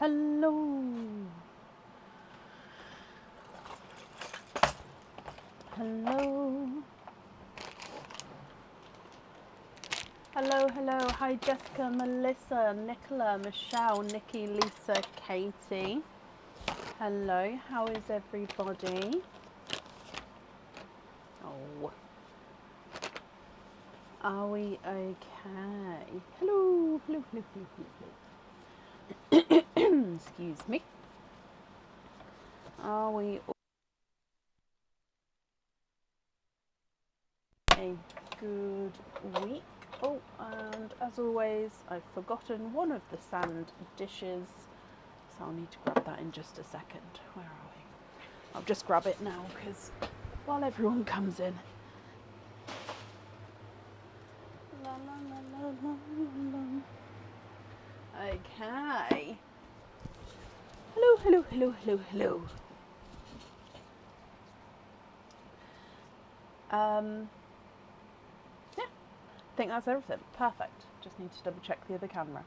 Hello. Hello. Hello, hello. Hi, Jessica, Melissa, Nicola, Michelle, Nikki, Lisa, Katie. Hello, how is everybody? Oh, are we okay? Hello, hello, hello, hello, hello. Excuse me. Are we a good week? Oh, and as always, I've forgotten one of the sand dishes, so I'll need to grab that in just a second. Where are we? I'll just grab it now because while everyone comes in. La, la, la, la, la, la. Okay. Hello, hello, hello, hello, hello. Yeah, I think that's everything. Perfect. Just need to double check the other camera.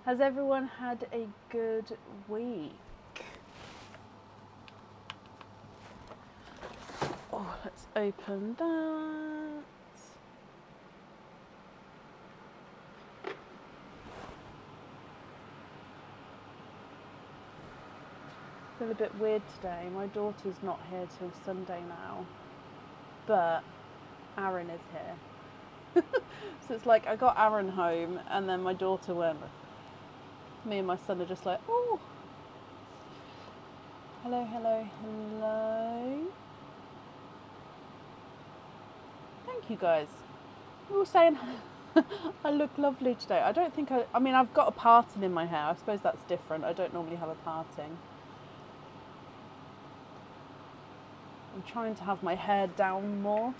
Has everyone had a good week? Oh, let's open that. I feel a bit weird today. My daughter's not here till Sunday now, but Aaron is here. So it's like I got Aaron home and then my daughter went. Me and my son are just like, oh. Hello, hello, hello. Thank you guys. You're all saying I look lovely today. I don't think I mean, I've got a parting in my hair. I suppose that's different. I don't normally have a parting. I'm trying to have my hair down more.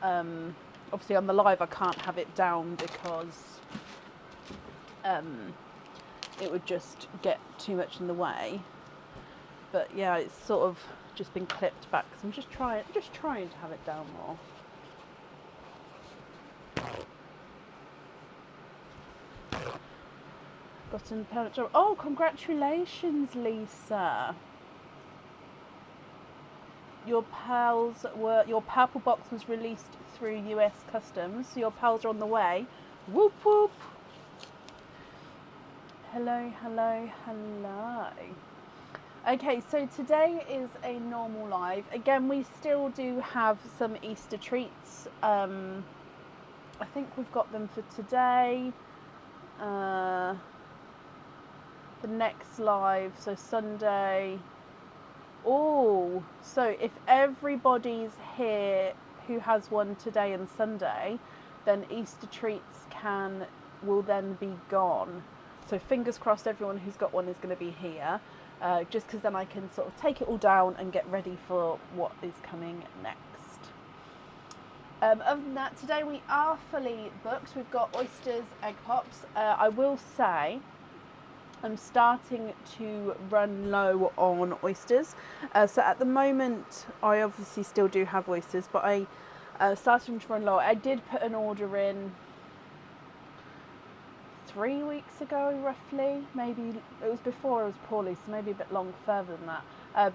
Obviously on the live I can't have it down because it would just get too much in the way. But yeah, it's sort of just been clipped back. So I'm just trying to have it down more. Got an permanent job. Oh, congratulations, Lisa. Your purple box was released through US Customs, so your pals are on the way. Whoop whoop. Hello, hello, hello. Okay, so today is a normal live. Again, we still do have some Easter treats. I think we've got them for today. The next live, so Sunday. Oh, so if everybody's here who has one today and Sunday, then Easter treats will then be gone. So fingers crossed everyone who's got one is going to be here, just because then I can sort of take it all down and get ready for what is coming next. Other than that, today we are fully booked. We've got oysters, egg pops. I will say I'm starting to run low on oysters. So at the moment, I obviously still do have oysters, but I starting to run low. I did put an order in 3 weeks ago, roughly. Maybe it was before I was poorly, so maybe a bit further than that.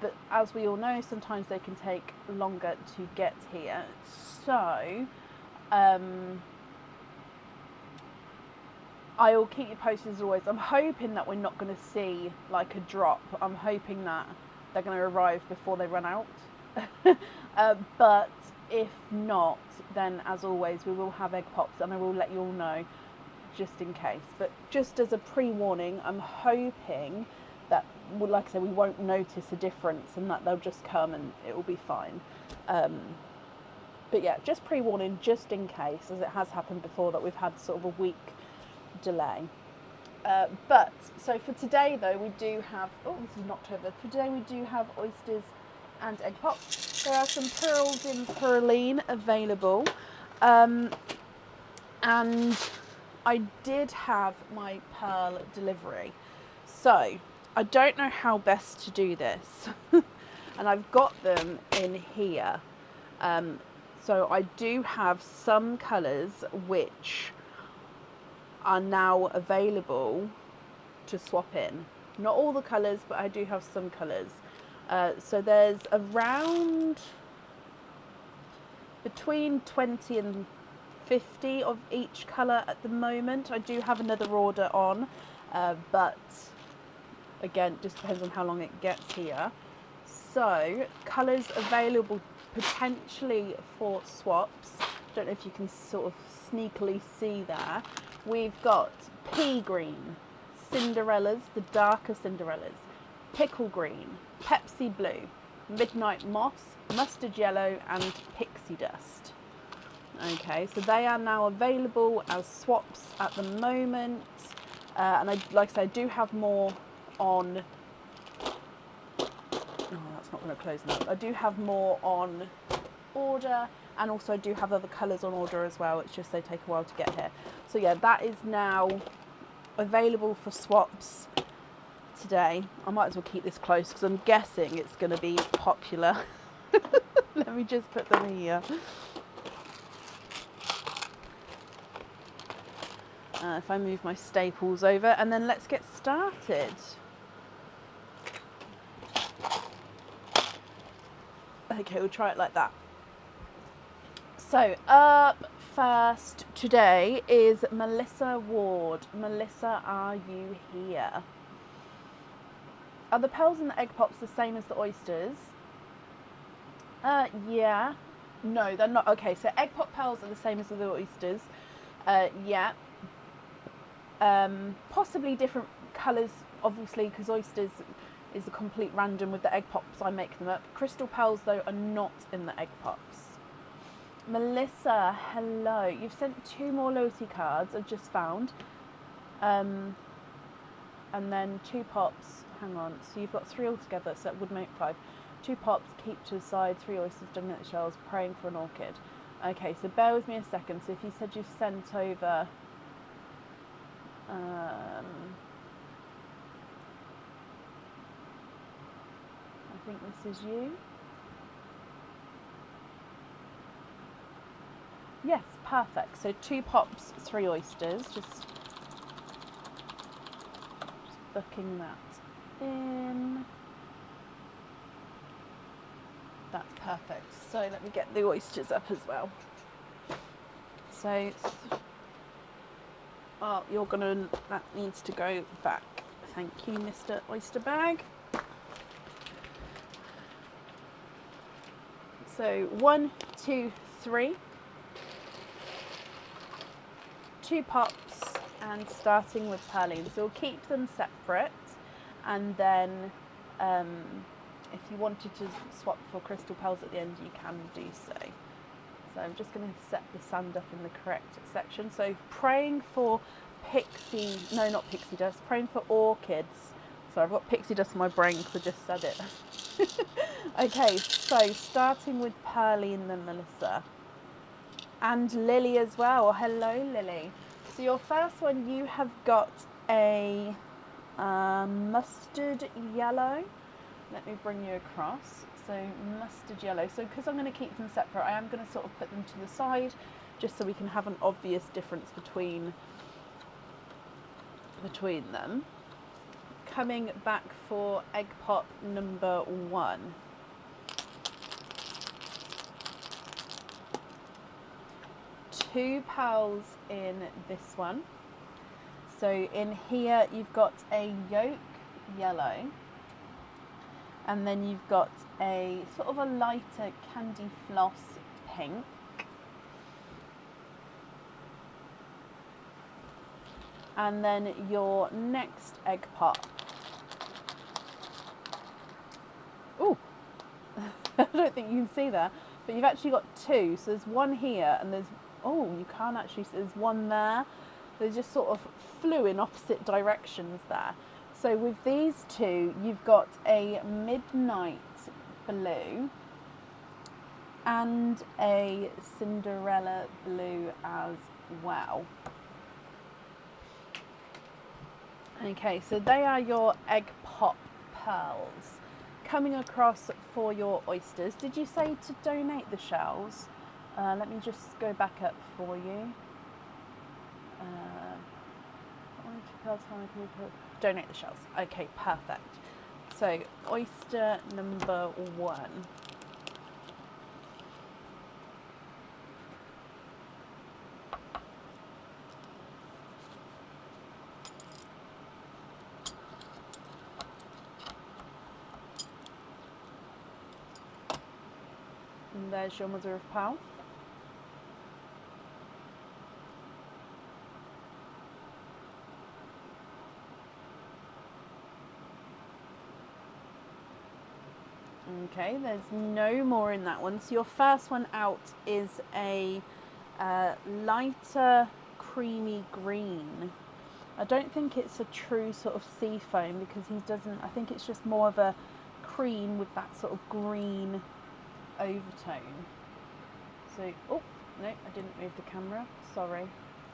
But as we all know, sometimes they can take longer to get here. So I will keep you posted as always. I'm hoping that we're not going to see like a drop. I'm hoping that they're going to arrive before they run out. But if not, then as always, we will have egg pops and I will let you all know just in case. But just as a pre-warning, I'm hoping that, like I said, we won't notice a difference and that they'll just come and it will be fine. But yeah, just pre-warning, just in case, as it has happened before that we've had sort of a week delay. But so for today though, we do have, oh, this is not October. For today we do have oysters and egg pops. There are some pearls in Pearline available, and I did have my pearl delivery, so I don't know how best to do this. And I've got them in here. So I do have some colours which are now available to swap in. Not all the colours, but I do have some colours. So there's around between 20 and 50 of each colour at the moment. I do have another order on, but again, it just depends on how long it gets here. So colours available potentially for swaps. Don't know if you can sort of sneakily see there. We've got pea green, Cinderellas, the darker Cinderellas, pickle green, Pepsi blue, midnight moss, mustard yellow and pixie dust. Okay, so they are now available as swaps at the moment, and like I said, I do have more on. Oh, that's not going to close now. I do have more on order, and also I do have other colours on order as well. It's just they take a while to get here. So yeah, that is now available for swaps today. I might as well keep this close because I'm guessing it's going to be popular. Let me just put them here. If I move my staples over, and then let's get started. Okay, we'll try it like that. So up first today is Melissa Ward. Melissa, are you here? Are the pearls and the egg pops the same as the oysters? Yeah. No, they're not. Okay, so egg pop pearls are the same as the oysters. Yeah. Possibly different colours, obviously, because oysters is a complete random. With the egg pops, I make them up. Crystal pearls, though, are not in the egg pops. Melissa, hello. You've sent 2 more loyalty cards I've just found. And then 2 pops. Hang on. So you've got 3 altogether, so that would make 5. 2 pops, keep to the side, 3 oysters, donut shells, praying for an orchid. Okay, so bear with me a second. So if you said you've sent over... I think this is you. Yes, perfect. So 2 pops, 3 oysters. Just booking that in. That's perfect. So let me get the oysters up as well. So, oh, that needs to go back. Thank you, Mr. Oyster Bag. So 1, 2, 3. 2 pops, and starting with Pearline. So we'll keep them separate, and then if you wanted to swap for crystal pearls at the end, you can do so. So I'm just going to set the sand up in the correct section. So praying for pixie dust, praying for orchids. So I've got pixie dust in my brain because I just said it. Okay, so starting with Pearline, then Melissa. And Lily as well. Hello, Lily. So your first one, you have got a mustard yellow. Let me bring you across. So mustard yellow. So because I'm going to keep them separate, I am going to sort of put them to the side, just so we can have an obvious difference between them. Coming back for egg pop number 1. Two pearls in this one. So in here you've got a yolk yellow, and then you've got a sort of a lighter candy floss pink. And then your next egg pop. Ooh, I don't think you can see that, but you've actually got 2. So there's one here, and there's, oh, you can't actually see, there's one there. They just sort of flew in opposite directions there. So with these 2, you've got a midnight blue and a Cinderella blue as well. Okay, so they are your egg pop pearls. Coming across for your oysters. Did you say to donate the shells? Let me just go back up for you. Donate the shells. Okay, perfect. So oyster number 1. And there's your mother of pearl. Okay, there's no more in that one. So your first one out is a lighter creamy green. I don't think it's a true sort of sea foam because he doesn't, I think it's just more of a cream with that sort of green overtone. So, oh, no, I didn't move the camera, sorry.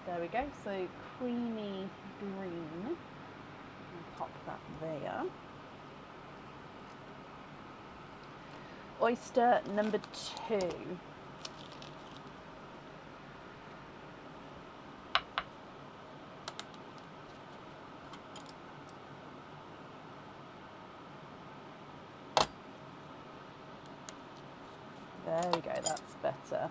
There we go, so creamy green. I'll pop that there. Oyster number 2. There we go, that's better.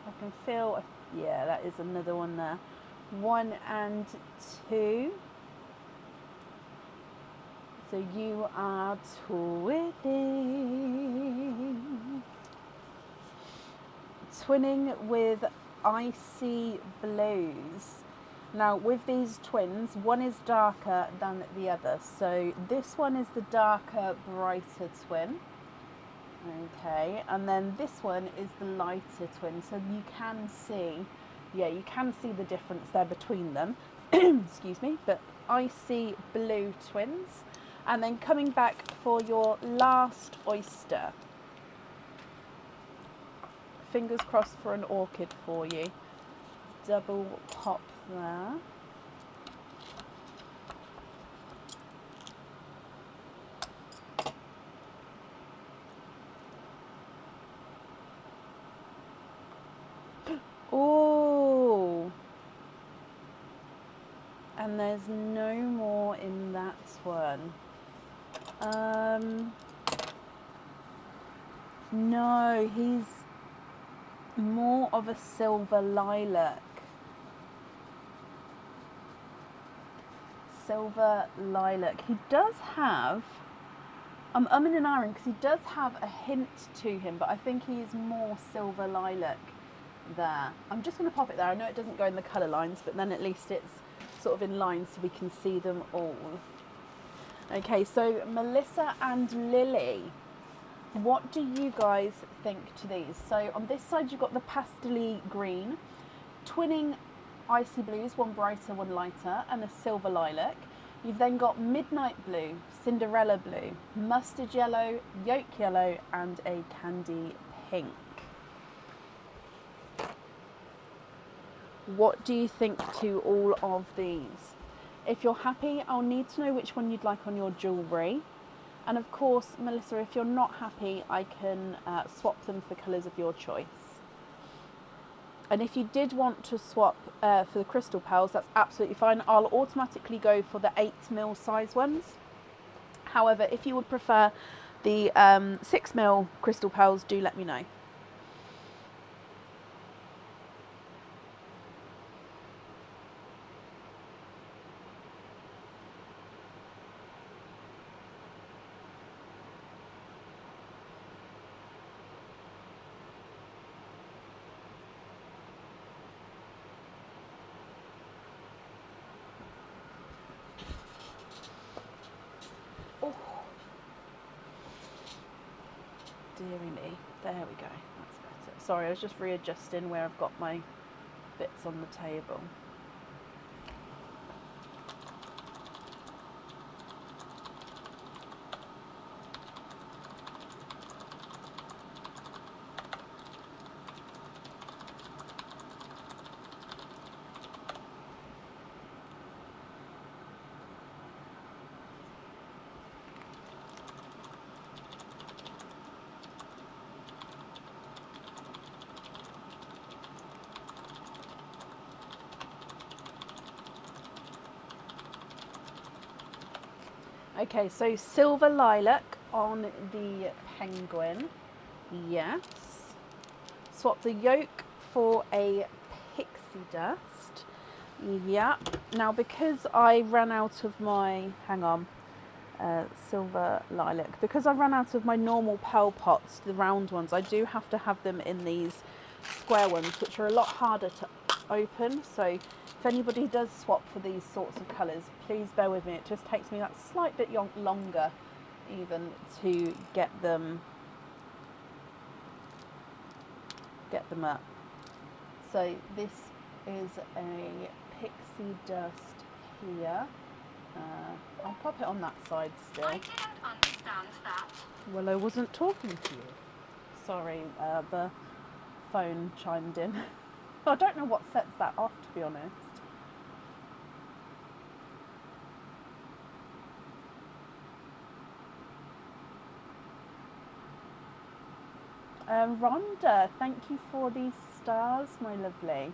I can feel, yeah, that is another one there. 1 and 2. So you are twinning with icy blues. Now with these twins, one is darker than the other. So this one is the darker, brighter twin. Okay, and then this one is the lighter twin. So you can see, yeah, you can see the difference there between them. Excuse me, but icy blue twins. And then coming back for your last oyster. Fingers crossed for an orchid for you. Double pop there. Oh, and there's no more in that one. No, he's more of a silver lilac. Silver lilac. He does have, I'm umming and ahhing because he does have a hint to him, but I think he is more silver lilac there. I'm just going to pop it there. I know it doesn't go in the colour lines, but then at least it's sort of in line so we can see them all. Okay, so Melissa and Lily, what do you guys think to these? So on this side you've got the pastel green, twinning icy blues, one brighter, one lighter, and a silver lilac. You've then got midnight blue, Cinderella blue, mustard yellow, yolk yellow, and a candy pink. What do you think to all of these? If you're happy, I'll need to know which one you'd like on your jewellery. And of course, Melissa, if you're not happy, I can swap them for colours of your choice. And if you did want to swap for the crystal pearls, that's absolutely fine. I'll automatically go for the 8mm size ones. However, if you would prefer the 6mm crystal pearls, do let me know. Deary me. There we go. That's better. Sorry, I was just readjusting where I've got my bits on the table. Okay, so silver lilac on the penguin. Yes. Swap the yolk for a pixie dust. Yeah. Now, because I ran out of my, hang on, silver lilac, because I ran out of my normal pearl pots, the round ones, I do have to have them in these square ones, which are a lot harder to open. So if anybody does swap for these sorts of colours, please bear with me. It just takes me that slight bit longer even to get them up. So this is a pixie dust here. I'll pop it on that side still. I didn't understand that. Well, I wasn't talking to you. Sorry, the phone chimed in. I don't know what sets that off, to be honest. Rhonda, thank you for these stars, my lovely.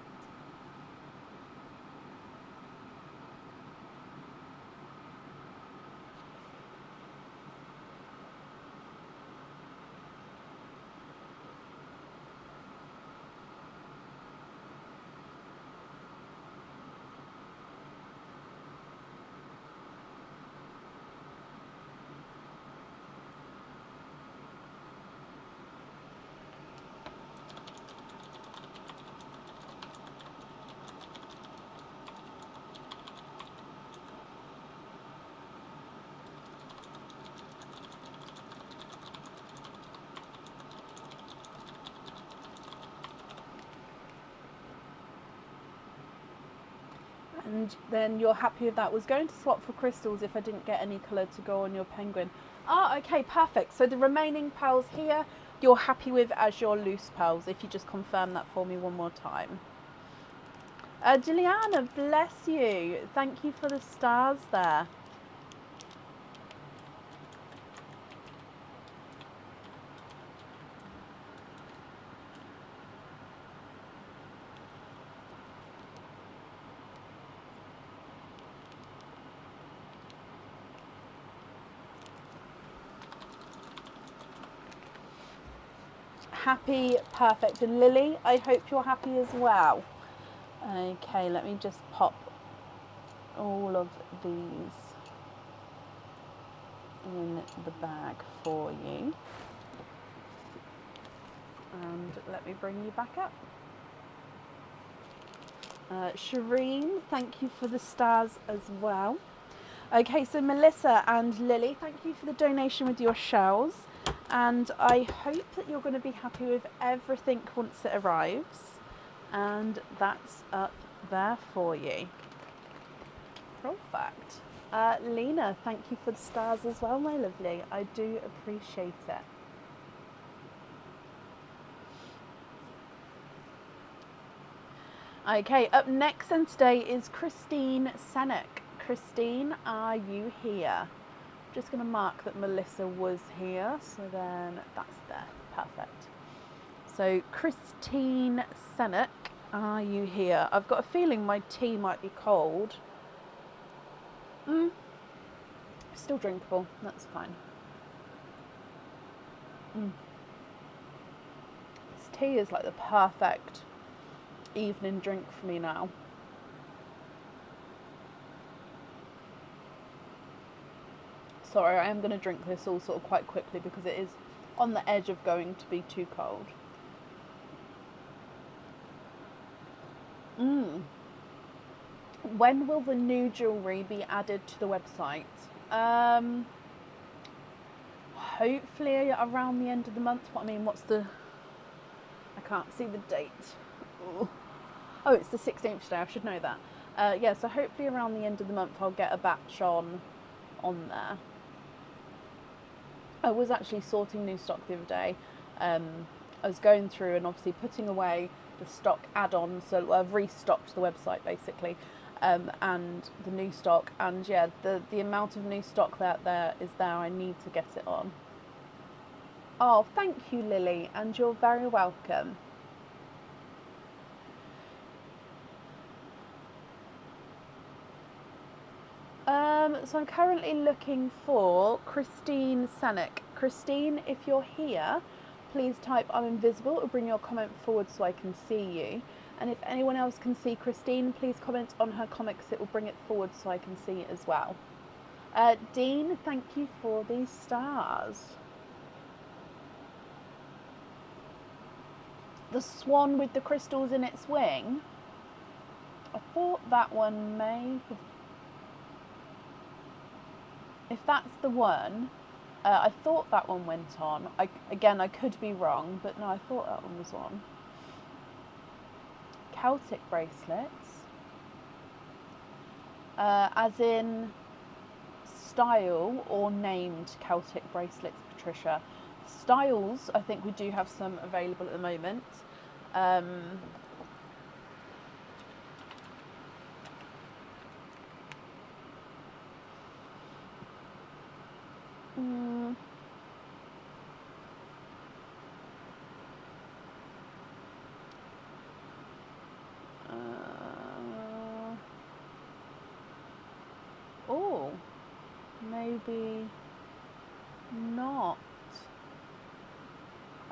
And then you're happy with that. Was going to swap for crystals if I didn't get any colour to go on your penguin. Ah, okay, perfect. So the remaining pearls here, you're happy with as your loose pearls, if you just confirm that for me one more time. Juliana, bless you. Thank you for the stars there. Happy, perfect. And Lily, I hope you're happy as well. Okay, let me just pop all of these in the bag for you. And let me bring you back up. Shireen, thank you for the stars as well. Okay, so Melissa and Lily, thank you for the donation with your shells. And I hope that you're going to be happy with everything once it arrives. And that's up there for you. Perfect. Lena, thank you for the stars as well, my lovely. I do appreciate it. Okay, up next and today is Christine Senek. Christine, are you here? Just going to mark that Melissa was here, so then that's there. Perfect. So Christine Senek, are you here? I've got a feeling my tea might be cold. Still drinkable, that's fine. This tea is like the perfect evening drink for me now. Sorry, I am going to drink this all sort of quite quickly because it is on the edge of going to be too cold. When will the new jewellery be added to the website? Hopefully around the end of the month. I can't see the date. Oh, it's the 16th today, I should know that. Yeah, so hopefully around the end of the month I'll get a batch on there. I was actually sorting new stock the other day. I was going through and obviously putting away the stock add-ons, so I've restocked the website basically, and the new stock, and yeah, the amount of new stock that there is there, I need to get it on. Oh, thank you, Lily, and you're very welcome. So I'm currently looking for Christine Sanick. Christine, if you're here, please type I'm invisible or bring your comment forward so I can see you. And if anyone else can see Christine, please comment on her comics. It will bring it forward so I can see it as well. Dean, thank you for these stars. The swan with the crystals in its wing. I thought that one may have... If that's the one, I thought that one went on. Again, I could be wrong, but no, I thought that one was on. Celtic bracelets. As in style or named Celtic bracelets, Patricia? Styles, I think we do have some available at the moment. Oh, maybe not.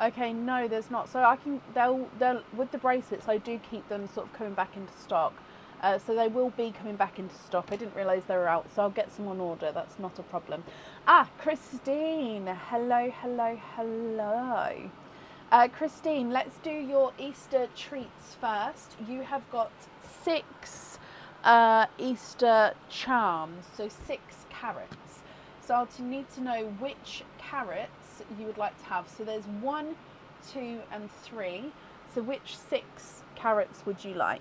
Okay, no, there's not. So I can, they'll with the bracelets, I do keep them sort of coming back into stock. So they will be coming back into stock. I didn't realise they were out, so I'll get some on order. That's not a problem. Ah, Christine. Hello, hello, hello. Christine, let's do your Easter treats first. You have got 6 Easter charms, so 6 carrots. So I'll need to know which carrots you would like to have. So there's 1, 2 and 3. So which 6 carrots would you like?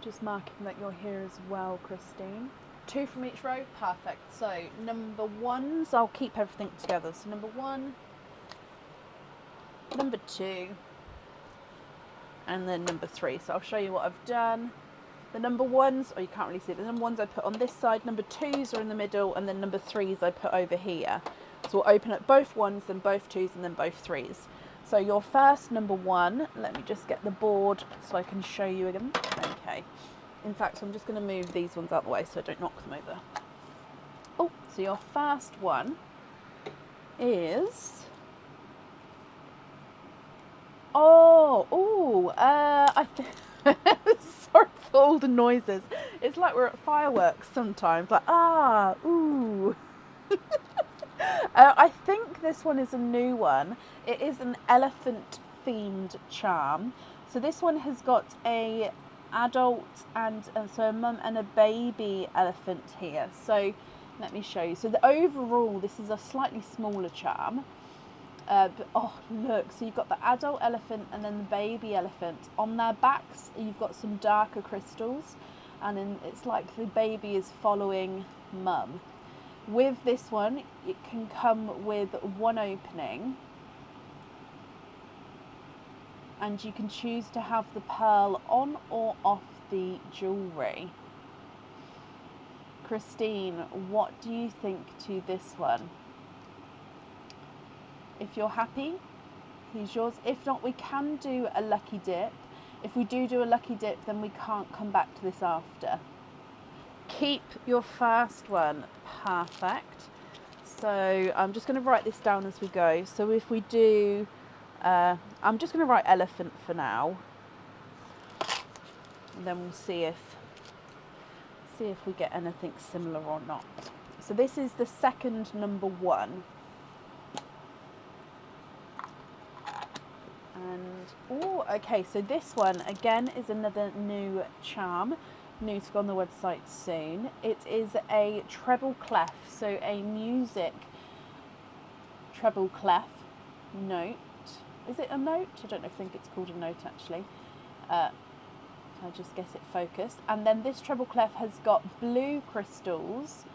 Just marking that you're here as well, Christine. 2 from each row, perfect. So number 1s, I'll keep everything together. So number 1, number 2, and then number 3. So I'll show you what I've done. The number 1s, you can't really see it. The number 1s I put on this side, number 2s are in the middle, and then number 3s I put over here. So we'll open up both 1s, then both 2s, and then both 3s. So your first number 1, let me just get the board so I can show you again. Okay. In fact, I'm just going to move these ones out of the way so I don't knock them over. Oh, so your first one is... I think... Sorry for all the noises. It's like we're at fireworks sometimes. Like, ooh. I think this one is a new one. It is an elephant themed charm. So this one has got a adult and so a mum and a baby elephant here. So let me show you. So the overall, this is a slightly smaller charm. But oh look, so you've got the adult elephant and then the baby elephant. On their backs you've got some darker crystals, and then it's like the baby is following mum. With this one, it can come with 1 opening, and you can choose to have the pearl on or off the jewellery. Christine, what do you think to this one? If you're happy, here's yours. If not, we can do a lucky dip. If we do a lucky dip, then we can't come back to this after. Keep your first one. Perfect. So I'm just going to write this down as we go. So if we do, I'm just going to write elephant for now, and then we'll see if we get anything similar or not. So this is the second number 1. And okay, so this one again is another new charm, new to go on the website soon. It is a treble clef, so a music treble clef note. Is it a note? I don't think it's called a note actually. I'll just get it focused. And then this treble clef has got blue crystals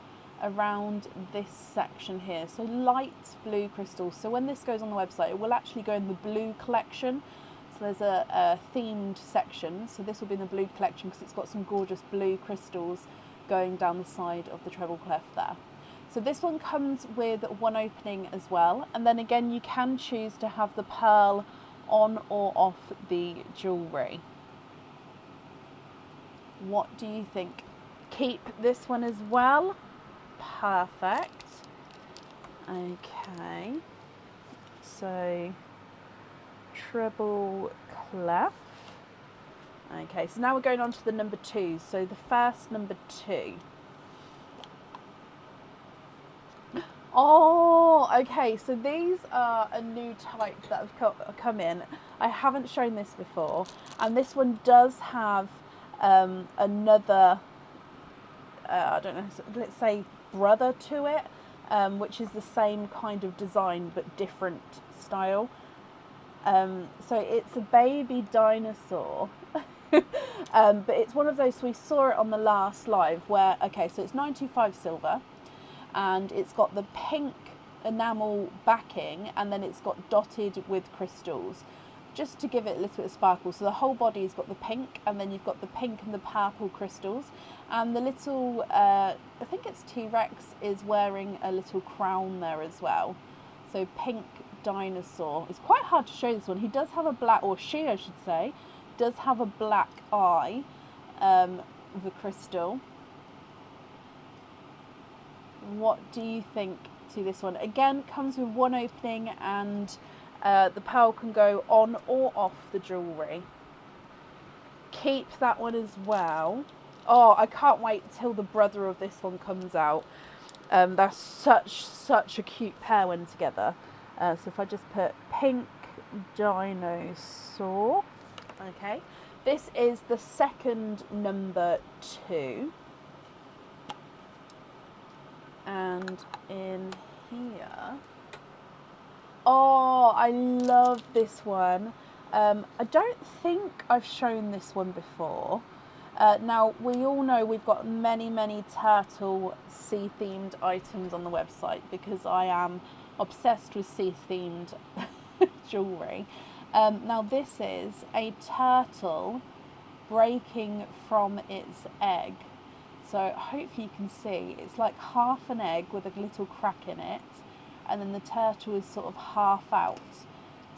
around this section here, so light blue crystals. So when this goes on the website, it will actually go in the blue collection. So there's a themed section. So this will be in the blue collection because it's got some gorgeous blue crystals going down the side of the treble clef there. So this one comes with one opening as well. And then again, you can choose to have the pearl on or off the jewellery. What do you think? Keep this one as well. Perfect. Okay. So treble clef. Okay, so now we're going on to the number 2. So the first number 2. Oh, okay, so these are a new type that have come in. I haven't shown this before, and this one does have another, I don't know, let's say brother to it, which is the same kind of design but different style. So it's a baby dinosaur. But it's one of those, we saw it on the last live where, okay, so it's 925 silver and it's got the pink enamel backing and then it's got dotted with crystals just to give it a little bit of sparkle. So the whole body's got the pink and then you've got the pink and the purple crystals, and the little, I think it's T-Rex, is wearing a little crown there as well. So pink dinosaur. It's quite hard to show this one. He does have a black, or she I should say, does have a black eye with a crystal. What do you think to this one? Again, comes with one opening and the pearl can go on or off the jewellery. Keep that one as well. Oh, I can't wait till the brother of this one comes out. They're such a cute pair when together. So if I just put pink dinosaur. Okay, this is the second number 2. And in here, oh, I love this one. I don't think I've shown this one before. Now, we all know we've got many turtle sea themed items on the website because I am obsessed with sea themed jewellery. Now, this is a turtle breaking from its egg. So hopefully you can see it's like half an egg with a little crack in it, and then the turtle is sort of half out.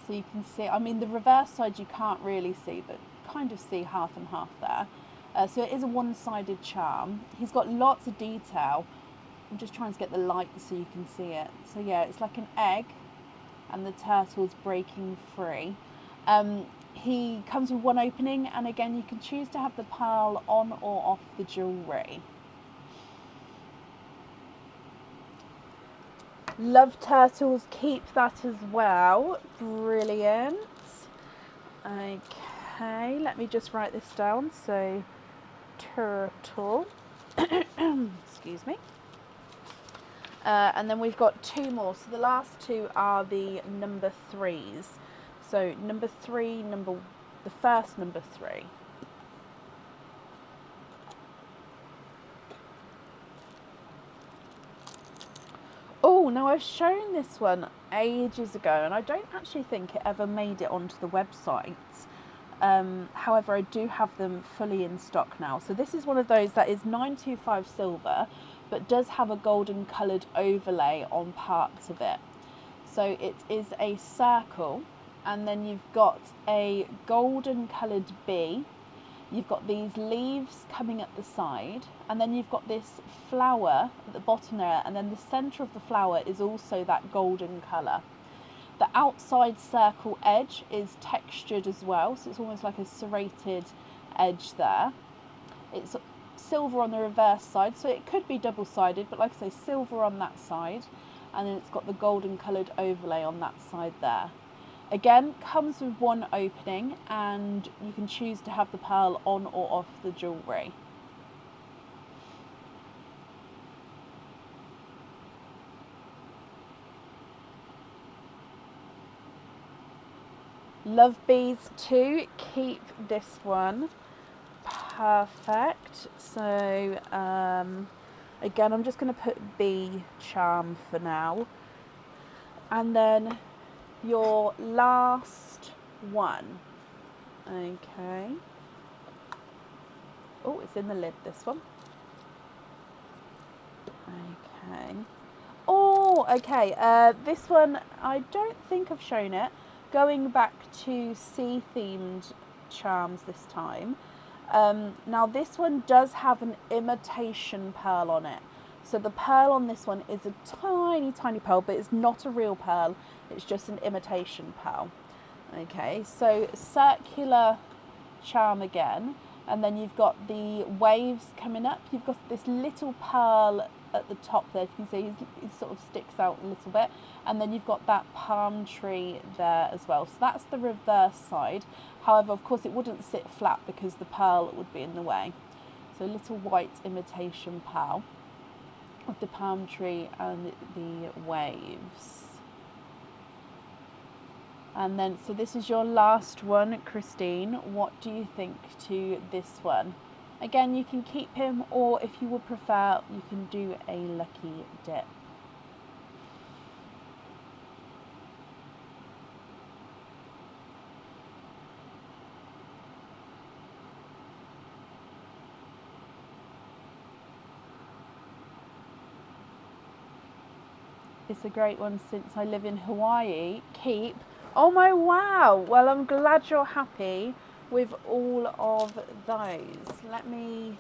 So you can see, I mean the reverse side you can't really see, but kind of see half and half there. So it is a one-sided charm. He's got lots of detail. I'm just trying to get the light so you can see it. So yeah, it's like an egg and the turtle's breaking free. He comes with one opening, and again you can choose to have the pearl on or off the jewellery. Love turtles, keep that as well. Brilliant. Okay, let me just write this down. So turtle, excuse me. And then we've got 2 more. So the last 2 are the number 3s. So number 3, the first number 3. Oh, now I've shown this one ages ago, and I don't actually think it ever made it onto the website. However, I do have them fully in stock now. So this is one of those that is 925 silver, but does have a golden coloured overlay on parts of it. So it is a circle, and then you've got a golden coloured bee. You've got these leaves coming at the side, and then you've got this flower at the bottom there, and then the centre of the flower is also that golden colour. The outside circle edge is textured as well, so it's almost like a serrated edge there. It's silver on the reverse side, so it could be double-sided, but like I say, silver on that side, and then it's got the golden coloured overlay on that side there. Again, comes with one opening, and you can choose to have the pearl on or off the jewellery. Love bees too, keep this one. Perfect. So again, I'm just going to put bee charm for now. And then your last one. Okay. Oh, it's in the lid, this one. Okay. Oh, okay. This one, I don't think I've shown it. Going back to sea-themed charms this time. Now this one does have an imitation pearl on it. So the pearl on this one is a tiny, tiny pearl, but it's not a real pearl. It's just an imitation pearl. Okay, so circular charm again. And then you've got the waves coming up. You've got this little pearl at the top there. If you can see, it sort of sticks out a little bit. And then you've got that palm tree there as well. So that's the reverse side. However, of course, it wouldn't sit flat because the pearl would be in the way. So a little white imitation pearl of the palm tree and the waves. And then, so this is your last one, Christine. What do you think to this one? Again, you can keep him, or if you would prefer, you can do a lucky dip. It's a great one since I live in Hawaii. Keep. Oh my wow. Well, I'm glad you're happy with all of those. Let me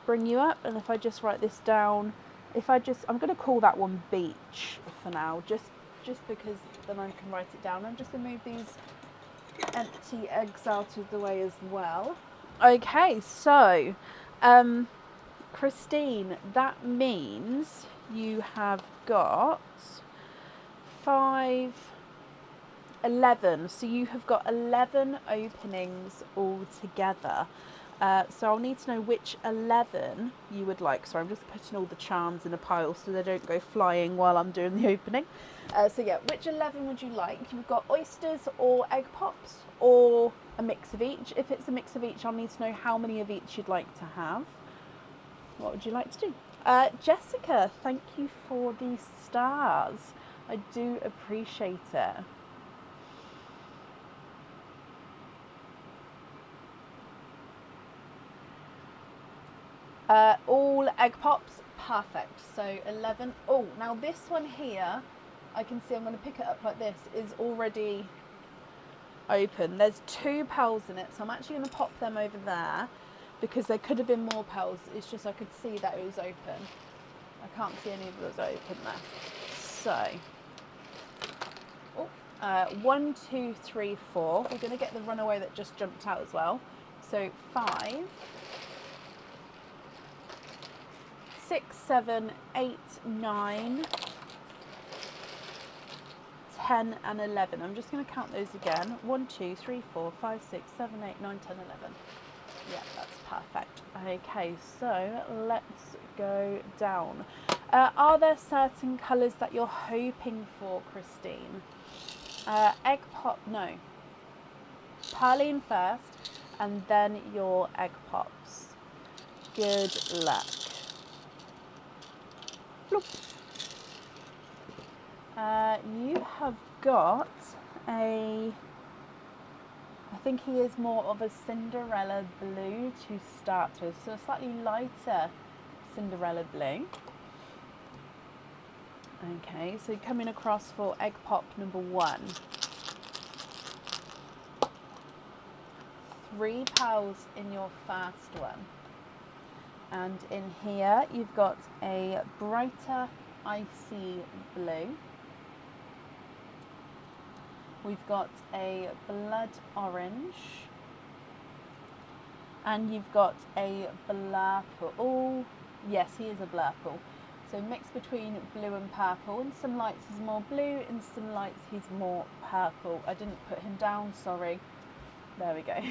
bring you up, and if I just write this down, I'm going to call that one beach for now, just because then I can write it down. I'm just going to move these empty eggs out of the way as well. Okay, so Christine, that means you have got 11. So you have got 11 openings altogether. So I'll need to know which 11 you would like. So I'm just putting all the charms in a pile so they don't go flying while I'm doing the opening. So yeah, which 11 would you like? You've got oysters or egg pops or a mix of each. If it's a mix of each, I'll need to know how many of each you'd like to have. What would you like to do? Jessica, thank you for the stars. I do appreciate it. All egg pops, perfect. So 11. Oh, now this one here, I can see, I'm going to pick it up like this, is already open. There's 2 pearls in it, so I'm actually going to pop them over there because there could have been more pearls. It's just I could see that it was open. I can't see any of those open there. So, 1, 2, 3, 4. We're going to get the runaway that just jumped out as well. So 5, 6, 7, 8, 9, 10 and 11. I'm just going to count those again. 1, 2, 3, 4, 5, 6, 7, 8, 9, 10, 11. Yeah, that's perfect. Okay, so let's go down. Are there certain colours that you're hoping for, Christine? Egg pop, no. Pearline first, and then your egg pops. Good luck. Bloop. You have got I think he is more of a Cinderella blue to start with, so a slightly lighter Cinderella blue. Okay, so coming across for egg pop number 1. 3 pearls in your first one. And in here you've got a brighter icy blue. We've got a blood orange. And you've got a blurple. Oh, yes, he is a blurple. So mix between blue and purple. In some lights he's more blue, in some lights he's more purple. I didn't put him down, sorry. There we go.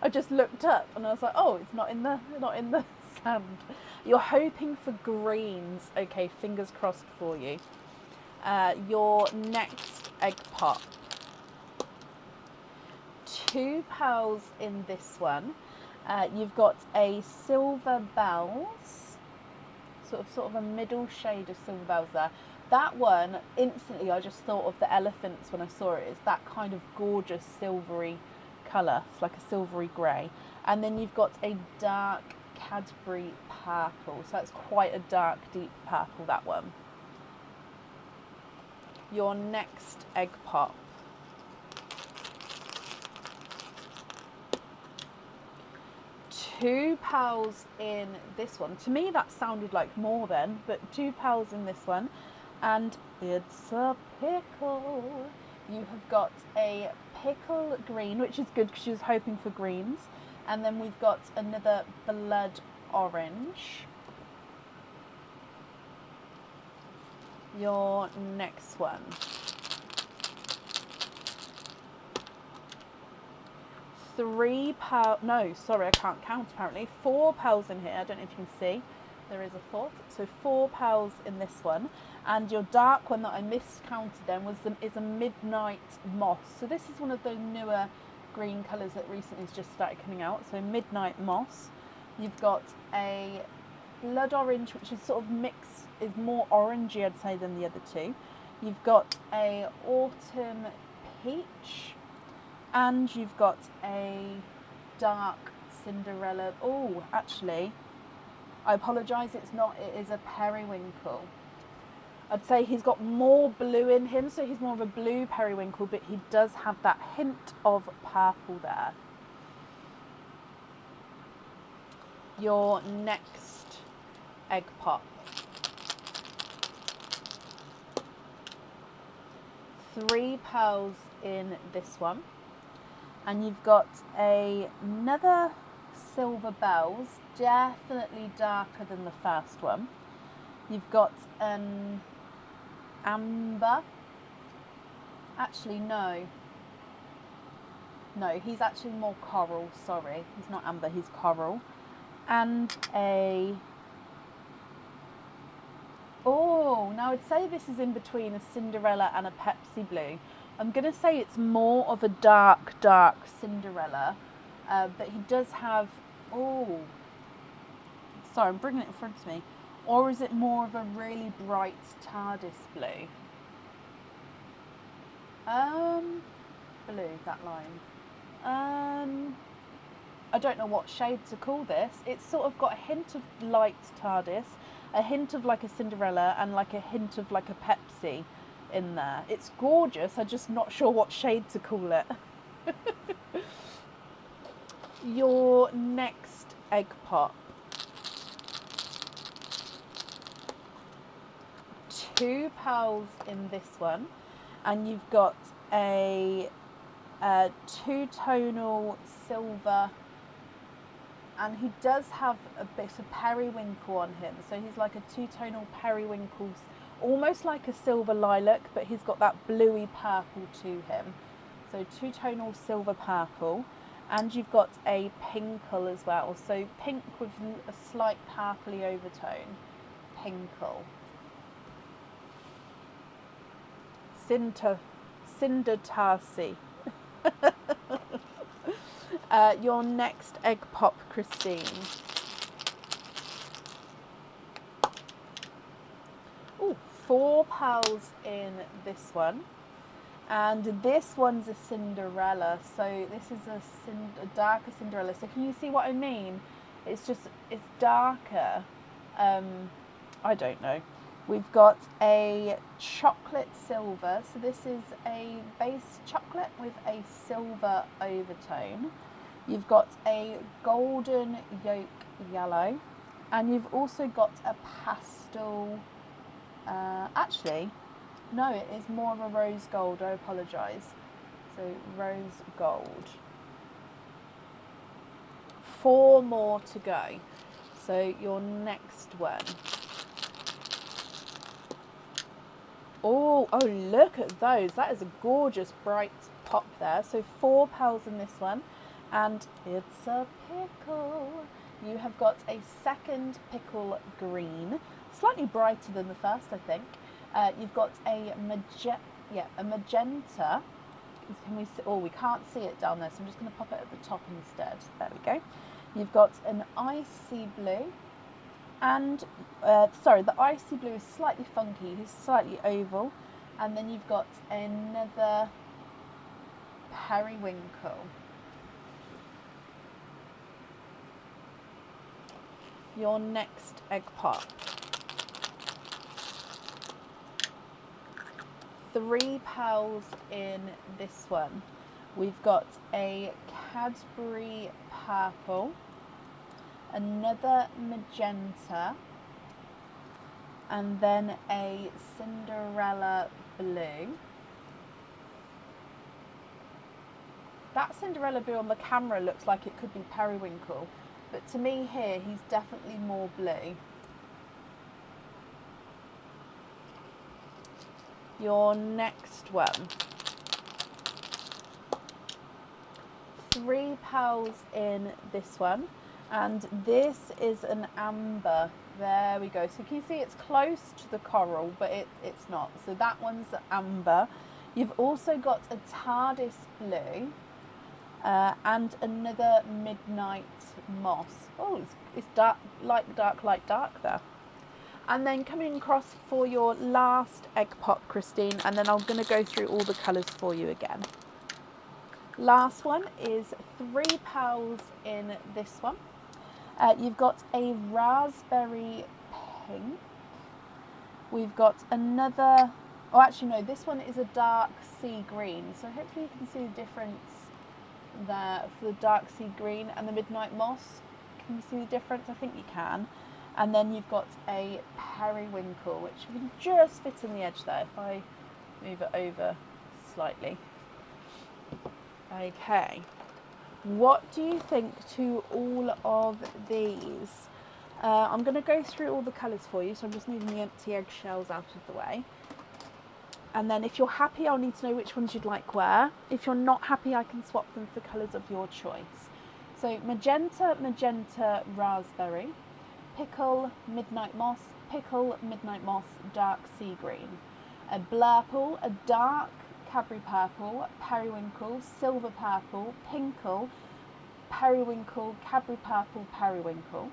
I just looked up and I was like, oh, it's not in the sand. You're hoping for greens. Okay, fingers crossed for you. Your next egg pop. 2 pearls in this one. You've got a silver bells, sort of a middle shade of silver bells there. That one, instantly I just thought of the elephants when I saw it. It's that kind of gorgeous silvery colour. It's like a silvery grey. And then you've got a dark Cadbury purple. So that's quite a dark, deep purple, that one. Your next egg pop. £2 in this one. To me that sounded like more then, but £2 in this one. And it's a pickle. You have got a pickle green, which is good because she was hoping for greens. And then we've got another blood orange. Your next one. £3. No, sorry, I can't count apparently. £4 in here. I don't know if you can see. There is a fourth. So £4 in this one. And your dark one that I miscounted then is a midnight moss. So this is one of the newer green colours that recently has just started coming out. So midnight moss. You've got a blood orange, which is sort of mixed, is more orangey I'd say than the other two. You've got a autumn peach. And you've got a dark Cinderella. Oh, actually, I apologise, it's not. It is a periwinkle. I'd say he's got more blue in him, so he's more of a blue periwinkle, but he does have that hint of purple there. Your next egg pop. £3 in this one. And you've got another silver bells, definitely darker than the first one. You've got an amber. Actually, no, he's actually more coral, sorry. He's not amber, he's coral. And now I'd say this is in between a Cinderella and a Pepsi Blue. I'm going to say it's more of a dark Cinderella, but he does have, sorry, I'm bringing it in front of me. Or is it more of a really bright TARDIS blue? Blue, that line. I don't know what shade to call this. It's sort of got a hint of light TARDIS, a hint of like a Cinderella, and like a hint of like a Pepsi in there. It's gorgeous, I'm just not sure what shade to call it. Your next egg pop. £2 in this one, and you've got a two-tonal silver, and he does have a bit of periwinkle on him, so he's like a two-tonal periwinkle, almost like a silver lilac, but he's got that bluey purple to him. So two-tonal silver purple, and you've got a pinkle as well, so pink with a slight purpley overtone. Pinkle. Cindertarsi. Your next egg pop, Christine. £4 in this one, and this one's a Cinderella, so this is a darker Cinderella. So can you see what I mean? It's darker. I don't know. We've got a chocolate silver, so this is a base chocolate with a silver overtone. You've got a golden yolk yellow, and you've also got a pastel, actually, no, it is more of a rose gold, I apologise. So rose gold. 4 more to go. So your next one. Oh, look at those. That is a gorgeous bright pop there. So £4 in this one. And it's a pickle. You have got a second pickle green. Slightly brighter than the first, I think. You've got a magenta. Can we see? Oh, we can't see it down there, so I'm just going to pop it at the top instead. There we go. You've got an icy blue. And, the icy blue is slightly funky, it's slightly oval. And then you've got another periwinkle. Your next egg pop. 3 pals in this one. We've got a Cadbury purple, another magenta, and then a Cinderella blue. That Cinderella blue on the camera looks like it could be periwinkle, but to me here he's definitely more blue. Your next one. 3 pals in this one, and this is an amber. There we go. So you can see it's close to the coral, but it's not. So that one's amber. You've also got a TARDIS blue and another midnight moss. Oh, it's dark, light, dark there. And then coming across for your last egg pop, Christine, and then I'm going to go through all the colours for you again. Last one is 3 pals in this one. You've got a raspberry pink. We've got another, oh actually no, this one is a dark sea green. So hopefully you can see the difference there for the dark sea green and the midnight moss. Can you see the difference? I think you can. And then you've got a periwinkle, which you can just fit in the edge there if I move it over slightly. Okay. What do you think to all of these? I'm going to go through all the colours for you, so I'm just moving the empty eggshells out of the way. And then if you're happy, I'll need to know which ones you'd like where. If you're not happy, I can swap them for colours of your choice. So magenta, magenta, raspberry, pickle, midnight moss, pickle, midnight moss, dark sea green, a blurple, a dark Cadbury purple, periwinkle, silver purple, pinkle, periwinkle, Cadbury purple, periwinkle,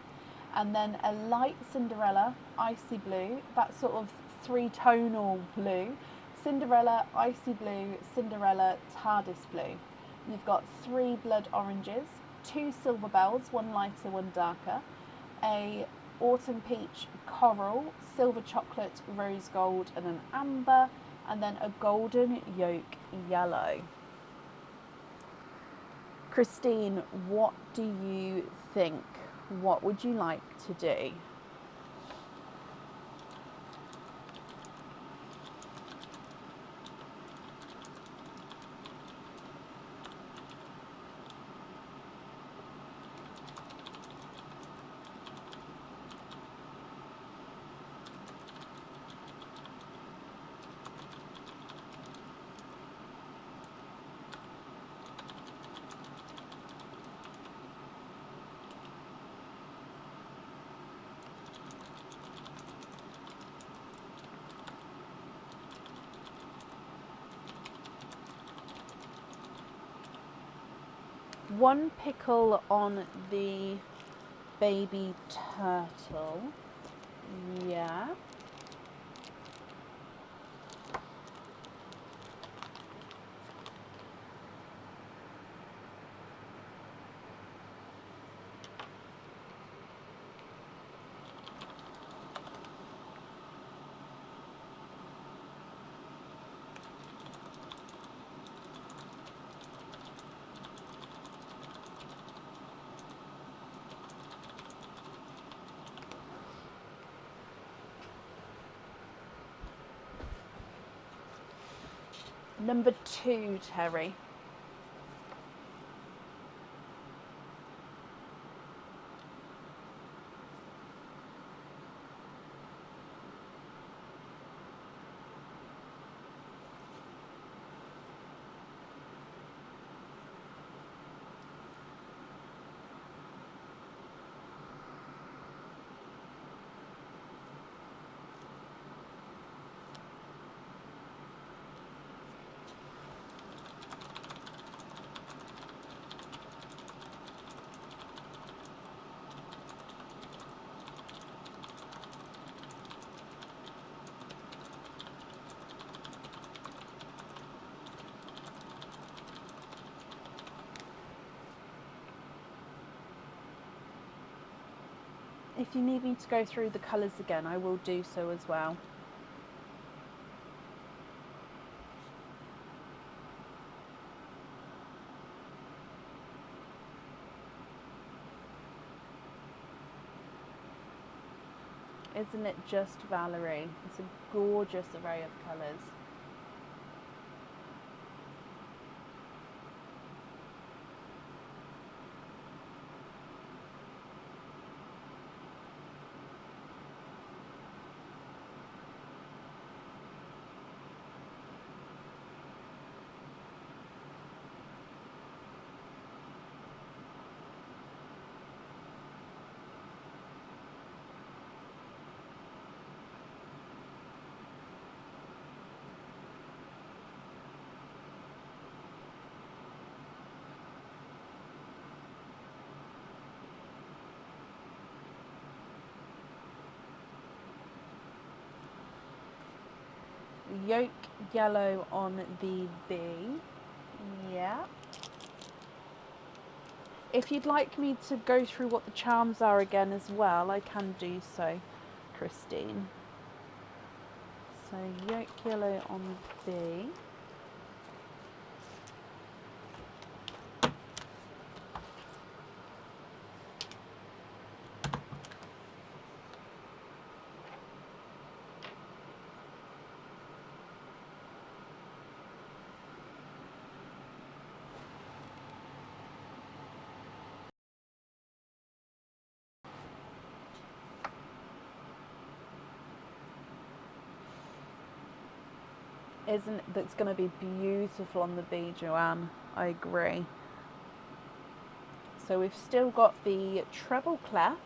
and then a light Cinderella, icy blue, that sort of 3-tonal blue, Cinderella, icy blue, Cinderella, TARDIS blue. You've got 3 blood oranges, 2 silver bells, one lighter, one darker, a autumn peach coral, silver chocolate, rose gold, and an amber, and then a golden yolk yellow. Christine, what do you think? What would you like to do? One pickle on the baby turtle. Yeah. Number 2, Terry. If you need me to go through the colours again, I will do so as well. Isn't it just, Valerie? It's a gorgeous array of colours. Yolk yellow on the B. Yeah. If you'd like me to go through what the charms are again as well, I can do so, Christine. So yolk yellow on B. That's going to be beautiful on the B, Joanne. I agree. So we've still got the treble clef.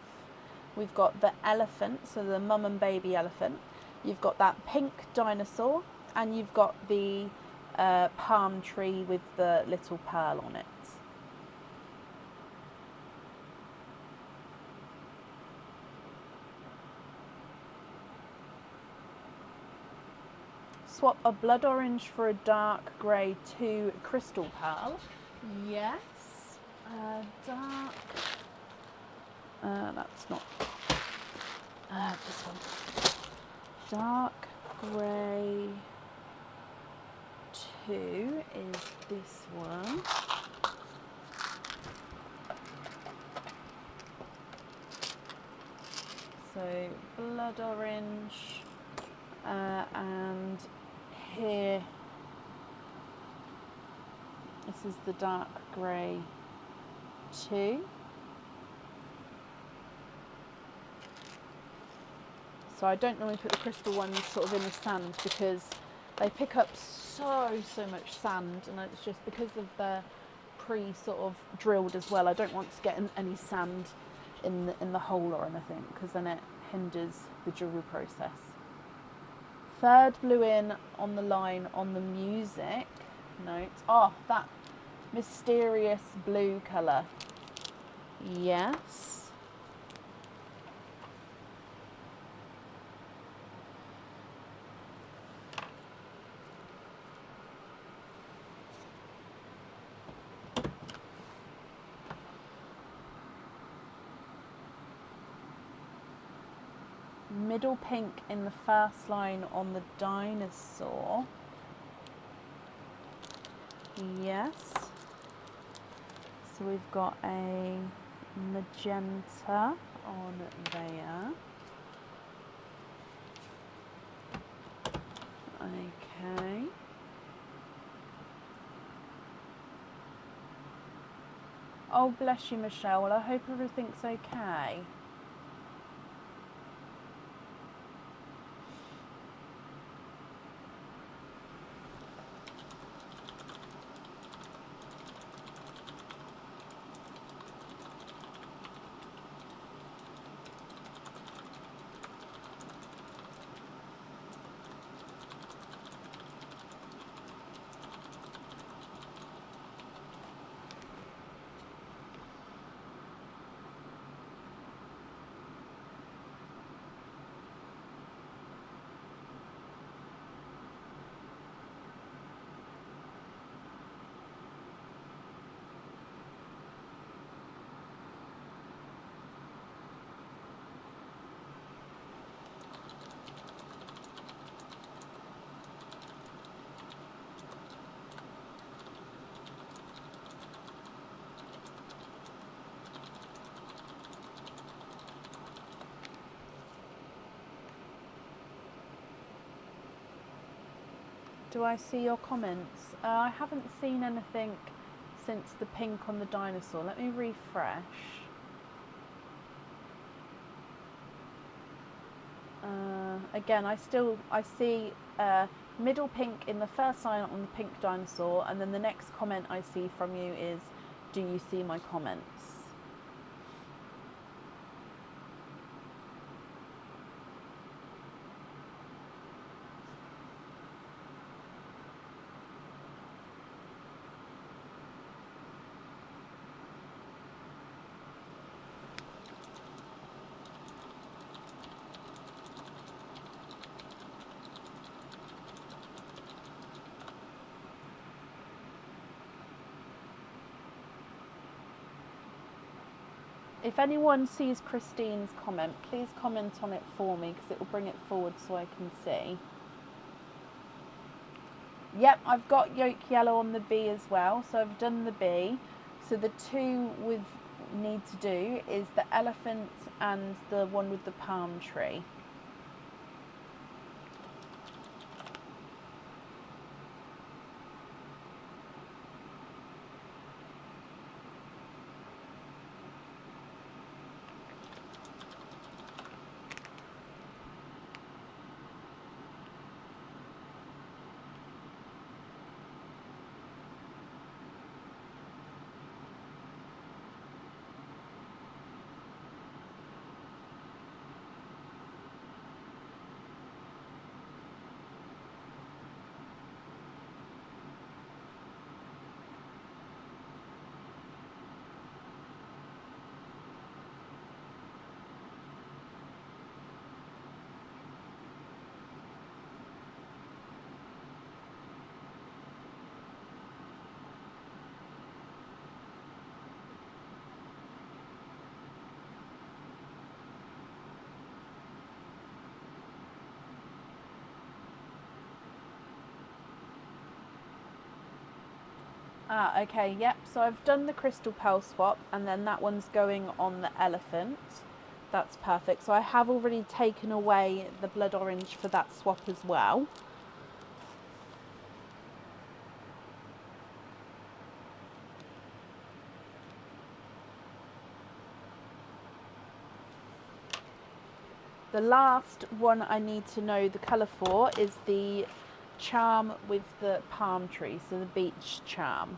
We've got the elephant, so the mum and baby elephant. You've got that pink dinosaur, and you've got the palm tree with the little pearl on it. Swap a blood orange for a dark grey to crystal pearl. Yes. Dark. That's not. This one. Dark grey 2 is this one. So blood orange, and here this is the dark grey 2. So I don't normally put the crystal ones sort of in the sand because they pick up so much sand, and it's just because of the sort of drilled as well. I don't want to get any sand in the hole or anything, because then it hinders the jewellery process. Third blue in on the line on the music note. Oh, that mysterious blue colour. Yes. Middle pink in the first line on the dinosaur. Yes. So we've got a magenta on there. Okay. Oh, bless you, Michelle. Well, I hope everything's okay. Do I see your comments? I haven't seen anything since the pink on the dinosaur. Let me refresh. Again, I see middle pink in the first line on the pink dinosaur, and then the next comment I see from you is, do you see my comments? If anyone sees Christine's comment, please comment on it for me because it will bring it forward so I can see. Yep, I've got yolk yellow on the bee as well, so I've done the bee. So the two we need to do is the elephant and the one with the palm tree. Ah, okay, yep, so I've done the crystal pearl swap and then that one's going on the elephant. That's perfect. So I have already taken away the blood orange for that swap as well. The last one I need to know the colour for is the charm with the palm tree, so the beach charm.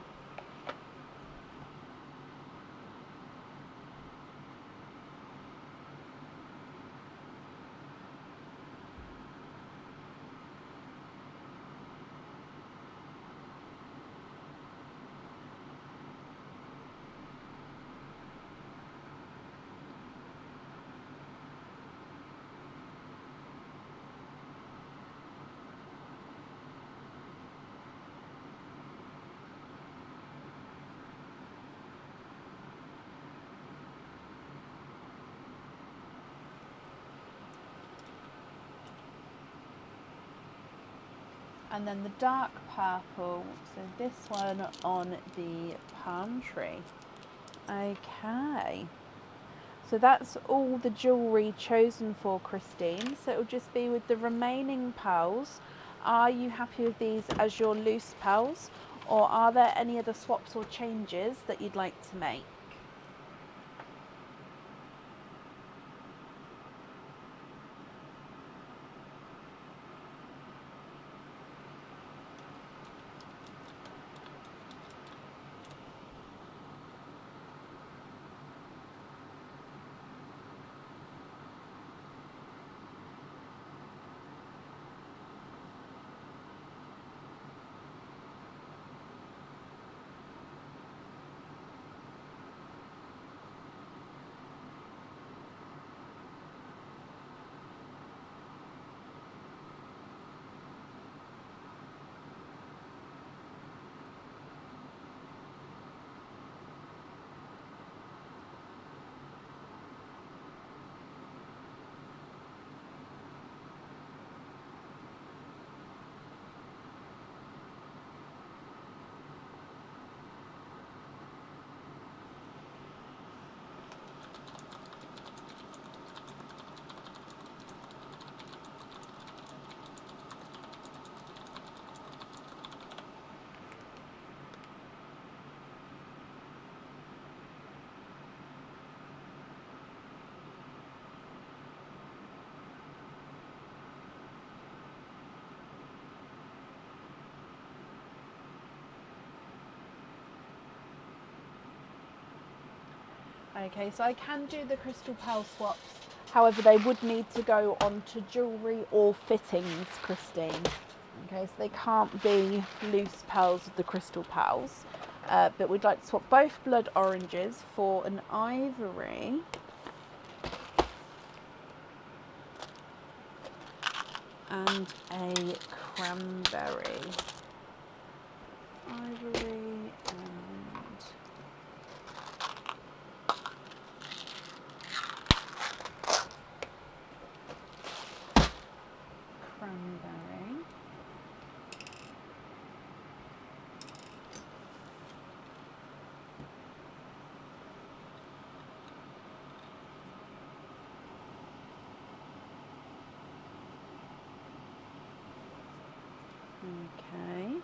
And then the dark purple, so this one on the palm tree. Okay. So that's all the jewellery chosen for Christine. So it'll just be with the remaining pearls. Are you happy with these as your loose pearls? Or are there any other swaps or changes that you'd like to make? Okay, so I can do the crystal pearl swaps. However, they would need to go onto jewellery or fittings, Christine. Okay, so they can't be loose pearls of the crystal pearls. But we'd like to swap both blood oranges for an ivory. And a cranberry. Ivory and cranberry. Okay.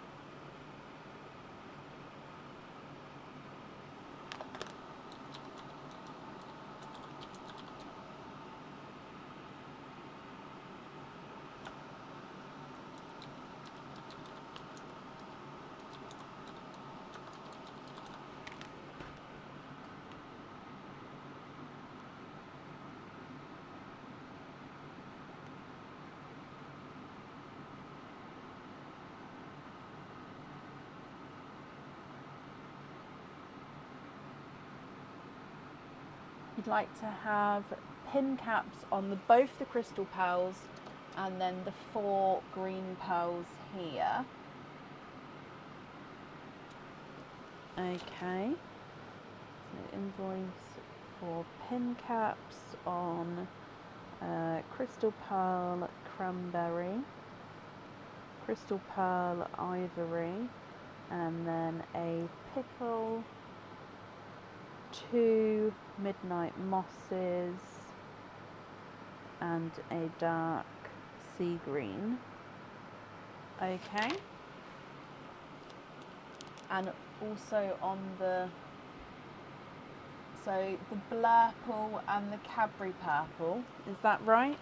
You'd like to have pin caps on both the crystal pearls and then the 4 green pearls here. Okay, so invoice for pin caps on crystal pearl cranberry, crystal pearl ivory, and then a pickle, 2 midnight mosses, and a dark sea green. Okay. And also on the blurple and the Cadbury purple, is that right?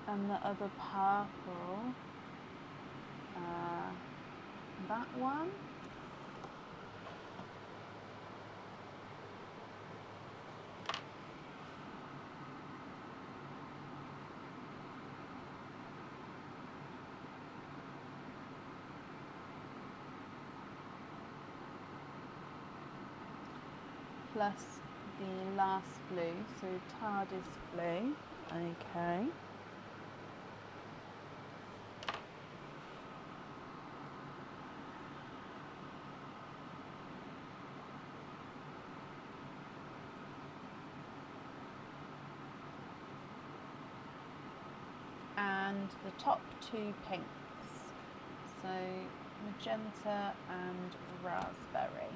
And the other purple, that one. Plus the last blue, so TARDIS blue. Okay. And the top 2 pinks, so magenta and raspberry.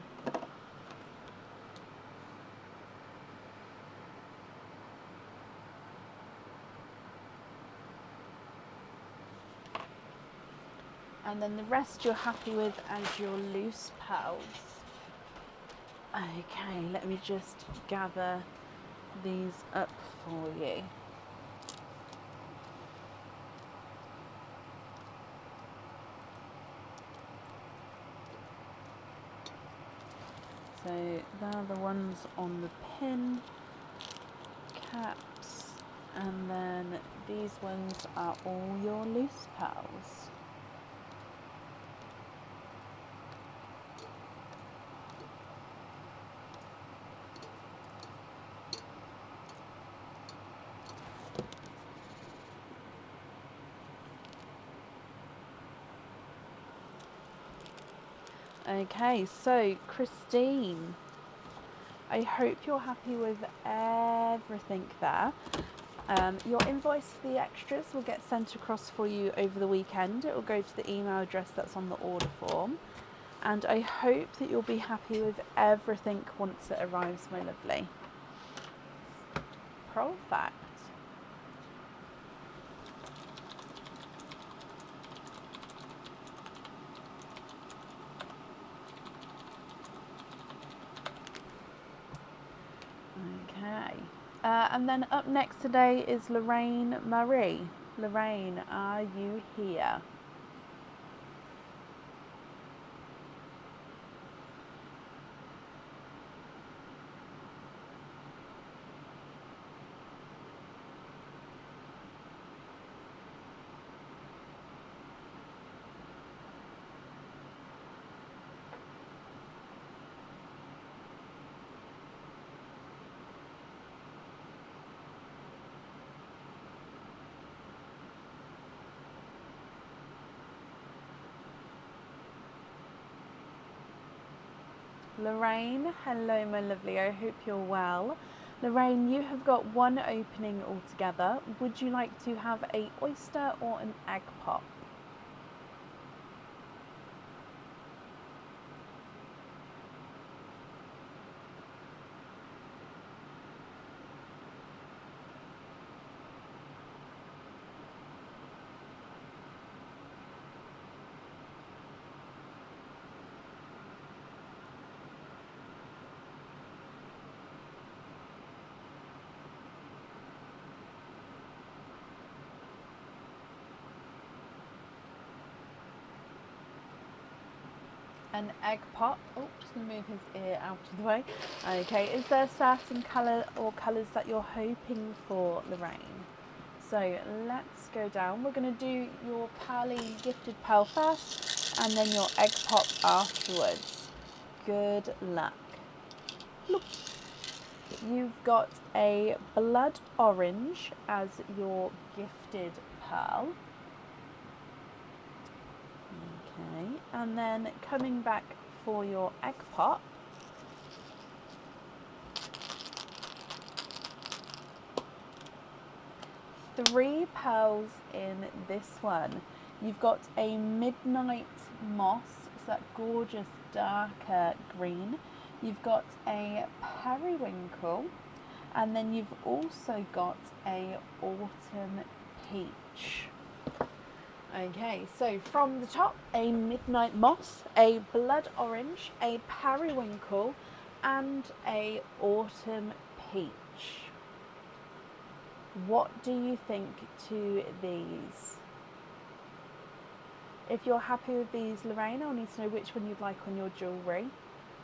And then the rest you're happy with as your loose pearls. Okay, let me just gather these up for you. So they're the ones on the pin caps, and then these ones are all your loose pearls. Okay, so Christine, I hope you're happy with everything there. Your invoice for the extras will get sent across for you over the weekend. It will go to the email address that's on the order form. And I hope that you'll be happy with everything once it arrives, my lovely. Perfect. Okay. And then up next today is Lorraine Marie. Lorraine, are you here? Lorraine, hello my lovely, I hope you're well. Lorraine, you have got one opening altogether. Would you like to have a oyster or an egg pop? An egg pop. Oh, just going to move his ear out of the way. Okay, is there a certain colour or colours that you're hoping for, Lorraine? So let's go down. We're going to do your Pearly Gifted Pearl first and then your egg pop afterwards. Good luck. Look. You've got a blood orange as your gifted pearl. Okay, and then coming back for your egg pop, three pearls in this one. You've got a midnight moss, it's that gorgeous darker green. You've got a periwinkle, and then you've also got a autumn peach. Okay, so from the top, a midnight moss, a blood orange, a periwinkle, and a autumn peach. What do you think to these? If you're happy with these, Lorraine, I'll need to know which one you'd like on your jewellery.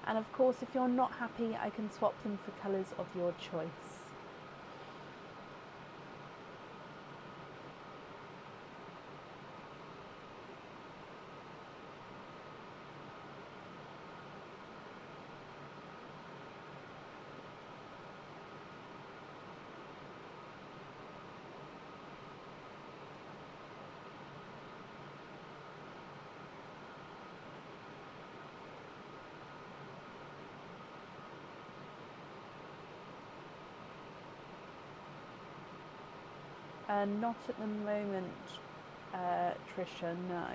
And of course, if you're not happy, I can swap them for colours of your choice. Not at the moment, Trisha, no.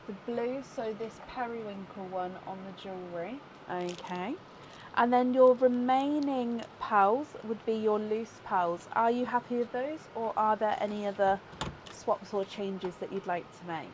The blue, so this periwinkle one on the jewellery. Okay. And then your remaining pearls would be your loose pearls. Are you happy with those, or are there any other swaps or changes that you'd like to make?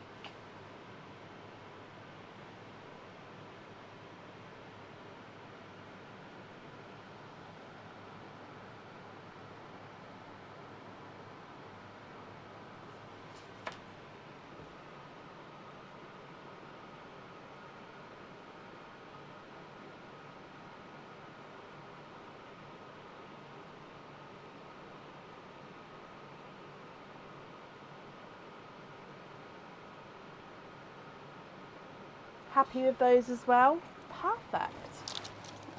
Happy with those as well? Perfect.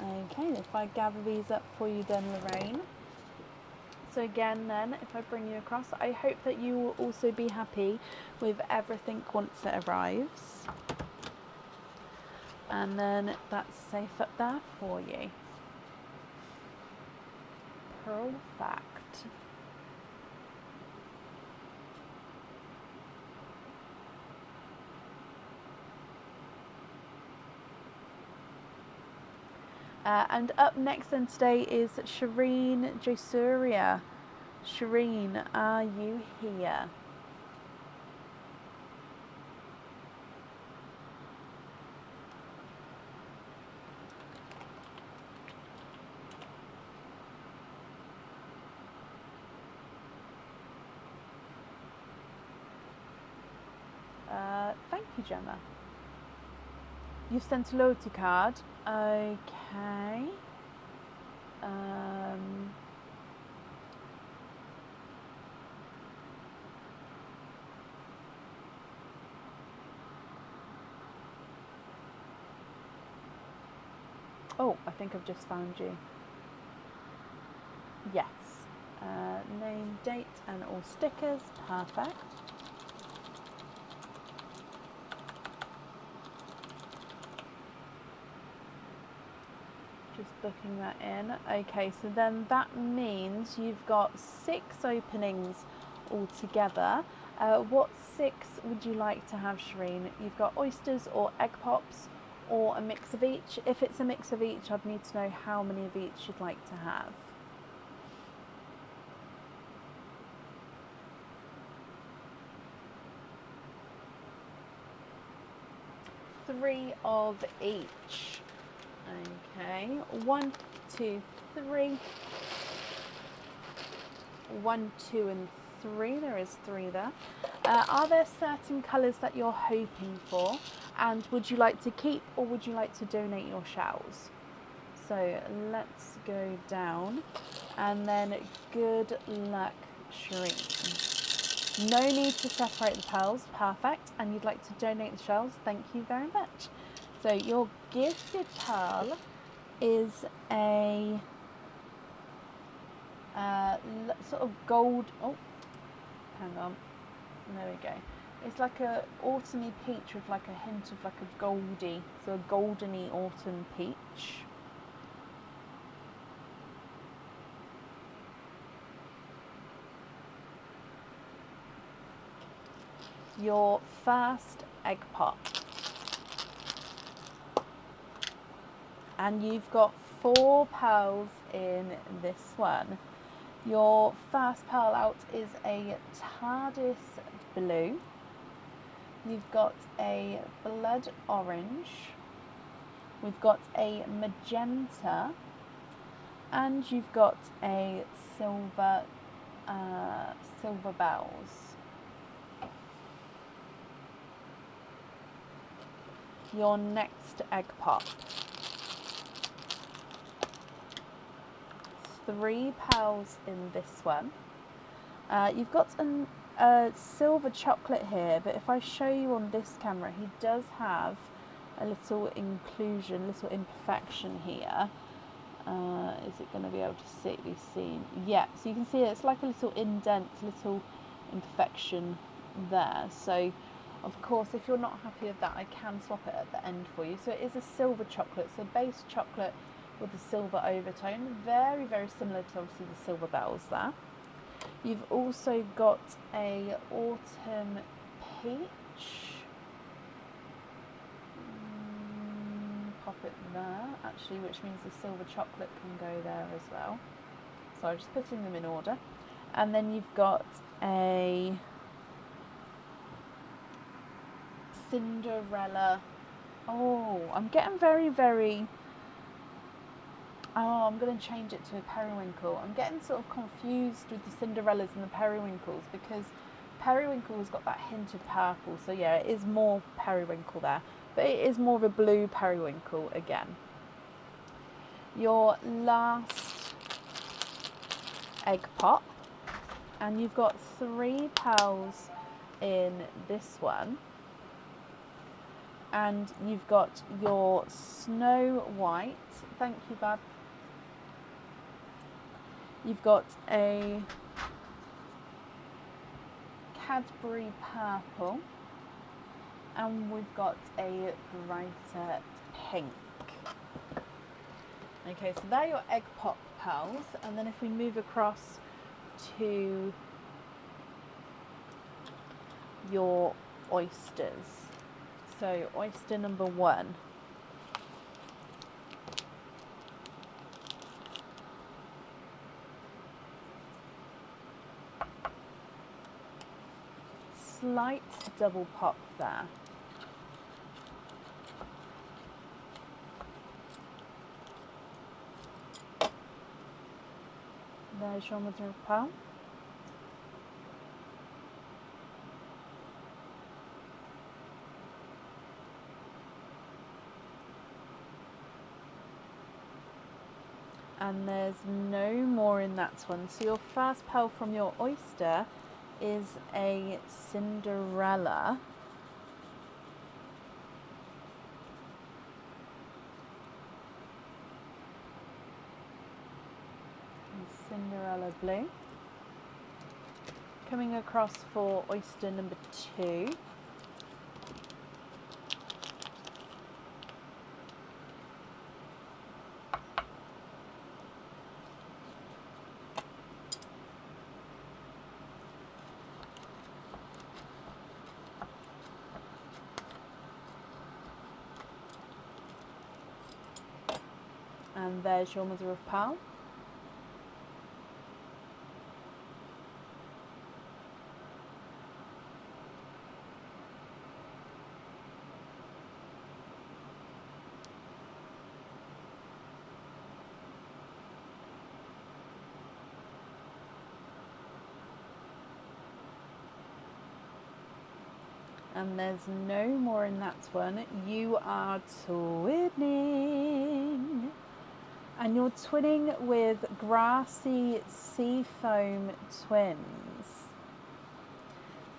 Okay, if I gather these up for you then, Lorraine. So again then, if I bring you across, I hope that you will also be happy with everything once it arrives. And then that's safe up there for you. Perfect. And up next then today is Shireen Josuria. Shireen, are you here? Thank you, Gemma. You've sent a loyalty card. Okay. Oh, I think I've just found you. Yes. Name, date, and all stickers. Perfect. Just booking that in. Okay, so then that means you've got 6 openings altogether. What 6 would you like to have, Shireen? You've got oysters or egg pops or a mix of each. If it's a mix of each, I'd need to know how many of each you'd like to have. 3 of each. Okay, 1, 2, 3. 1, 2, and 3. There is 3 there. Are there certain colours that you're hoping for? And would you like to keep or would you like to donate your shells? So let's go down. And then good luck, Shireen. No need to separate the pearls. Perfect. And you'd like to donate the shells? Thank you very much. So your gifted pearl is a sort of gold. Oh, hang on. There we go. It's like a autumny peach with like a hint of like a goldy, so a goldeny autumn peach. Your first egg pop. And you've got 4 pearls in this one. Your first pearl out is a TARDIS blue. You've got a blood orange. We've got a magenta. And you've got a silver bells. Your next egg pop. 3 pearls in this one. You've got a silver chocolate here, but if I show you on this camera, he does have a little inclusion, little imperfection here. Is it going to be able to be seen? Yeah, so you can see it's like a little indent, little imperfection there. So of course, if you're not happy with that, I can swap it at the end for you. So it is a silver chocolate, so base chocolate with a silver overtone, very, very similar to obviously the silver bells there. You've also got a autumn peach. Pop it there, actually, which means the silver chocolate can go there as well. So I'm just putting them in order. And then you've got a Cinderella. Oh, I'm getting very, very... Oh, I'm going to change it to a periwinkle. I'm getting sort of confused with the Cinderellas and the periwinkles because periwinkle's got that hint of purple. So yeah, it is more periwinkle there. But it is more of a blue periwinkle again. Your last egg pop. And you've got 3 pearls in this one. And you've got your Snow White. Thank you, Bab. You've got a Cadbury purple, and we've got a brighter pink. Okay, so they're your egg pop pearls, and then if we move across to your oysters. So oyster number 1. Slight double pop there. There's your mother of pearl. And there's no more in that one. So your first pearl from your oyster is a Cinderella. Cinderella blue. Coming across for oyster number 2. And there's your mother of pearl. And there's no more in that one. You are twinning. And you're twinning with grassy sea foam twins.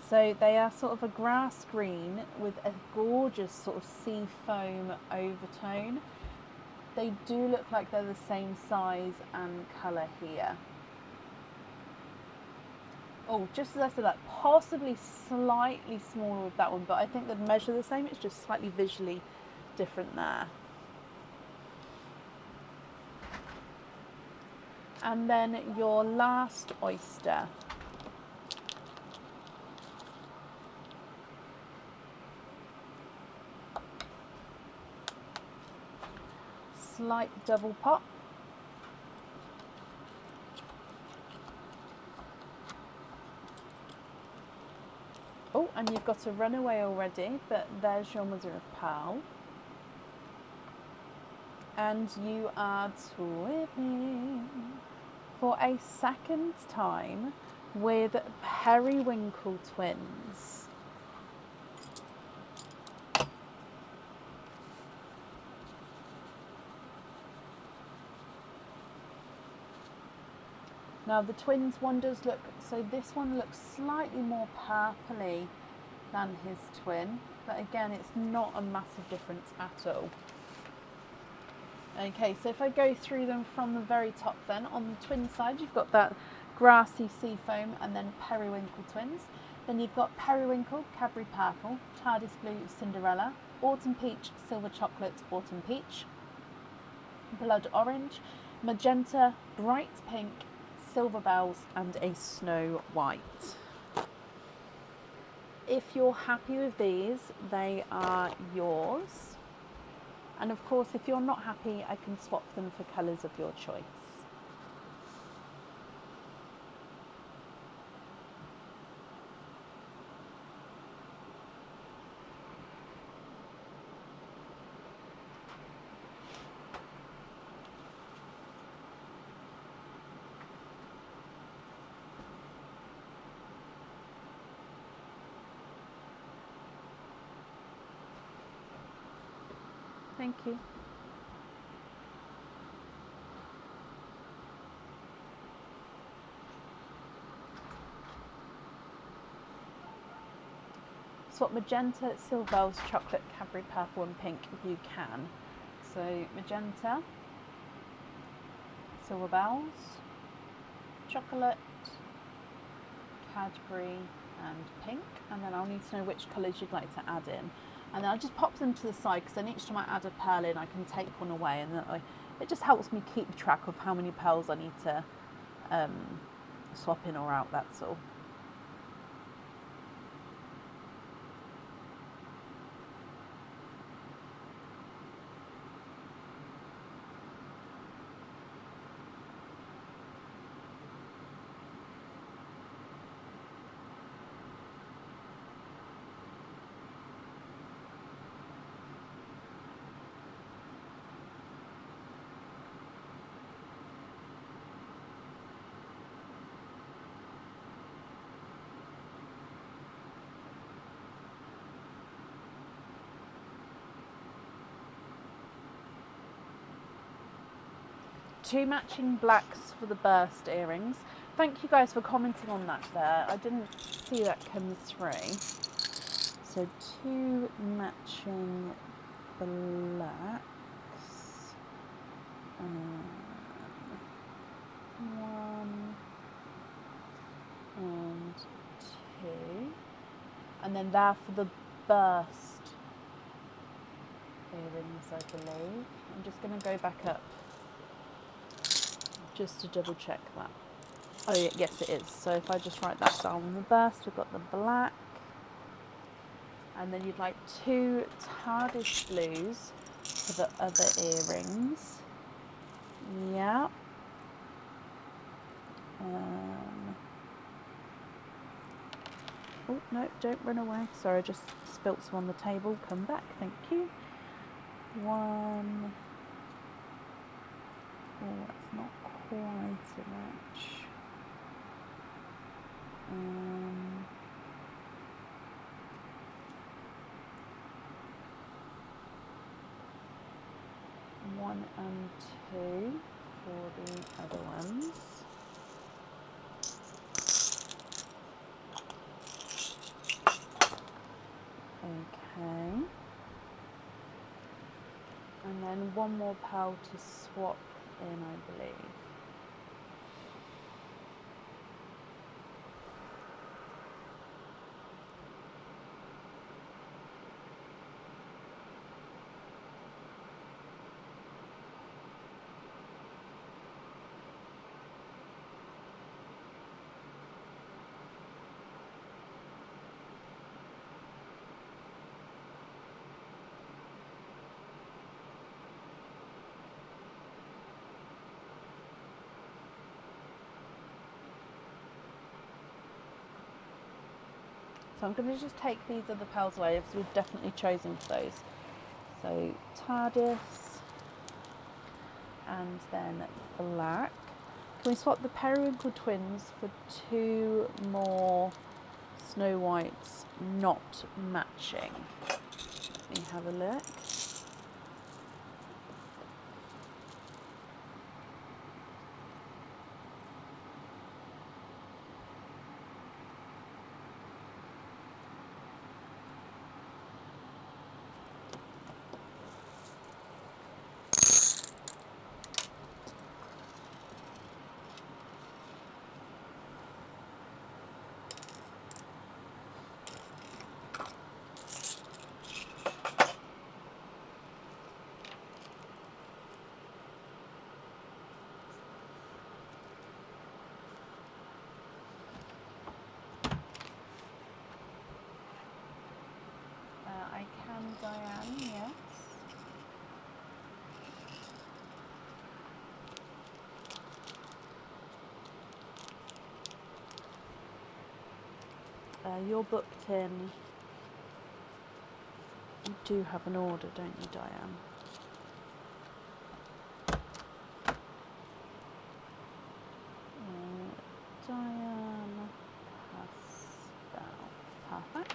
So they are sort of a grass green with a gorgeous sort of sea foam overtone. They do look like they're the same size and colour here. Oh, just as I said that, possibly slightly smaller with that one, but I think they'd measure the same. It's just slightly visually different there. And then your last oyster. Slight double pop. Oh, and you've got a runaway already, but there's your mother of pearl. And you are twinning for a second time with periwinkle twins. Now the twins one does look, so this one looks slightly more purpley than his twin, but again it's not a massive difference at all. Okay, so if I go through them from the very top then, on the twin side you've got that grassy sea foam and then periwinkle twins. Then you've got periwinkle, Cadbury purple, TARDIS blue, Cinderella, autumn peach, silver chocolate, autumn peach, blood orange, magenta, bright pink, silver bells and a snow white. If you're happy with these, they are yours. And of course, if you're not happy, I can swap them for colours of your choice. Thank you. Swap magenta, silver bells, chocolate, Cadbury purple and pink if you can. So magenta, silver bells, chocolate, Cadbury and pink, and then I'll need to know which colours you'd like to add in. And then I'll just pop them to the side, because then each time I add a pearl in I can take one away, and that way it just helps me keep track of how many pearls I need to swap in or out, that's all. Two matching blacks for the burst earrings. Thank you guys for commenting on that there. I didn't see that come through. So two matching blacks. One and two. And then there for the burst earrings, I believe. I'm just going to go back up just to double check that. Oh yeah, yes it is. So if I just write that down on the burst, we've got the black, and then you'd like two TARDIS blues for the other earrings. Yeah. Oh no, don't run away. Sorry, I just spilt some on the table. Come back, thank you. One. Oh, that's not quite a match. One and two for the other ones. Okay. And then one more pearl to swap in, I believe. So I'm going to just take these other pearls away, because we've definitely chosen those. So TARDIS, and then black. Can we swap the Periwinkle twins for two more Snow Whites not matching? Let me have a look. I can, Diane, yes. You're booked in. You do have an order, don't you, Diane? Diane Pascal. Perfect.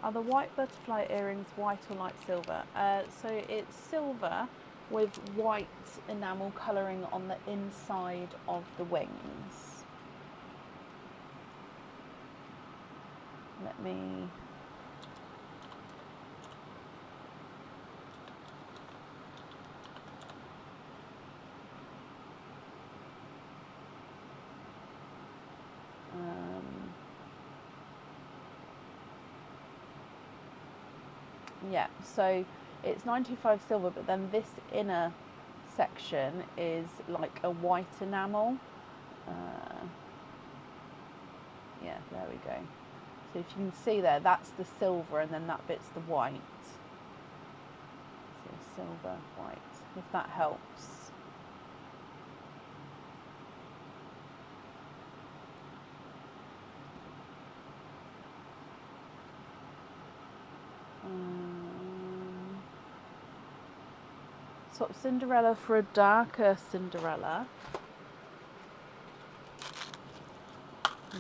Are the white butterfly earrings white or light silver? So it's silver with white enamel colouring on the inside of the wings. Let me... Yeah, so it's 95 silver, but then this inner section is like a white enamel. Yeah, there we go. So if you can see there, that's the silver, and then that bit's the white. So silver, white, if that helps. Sort of Cinderella for a darker Cinderella.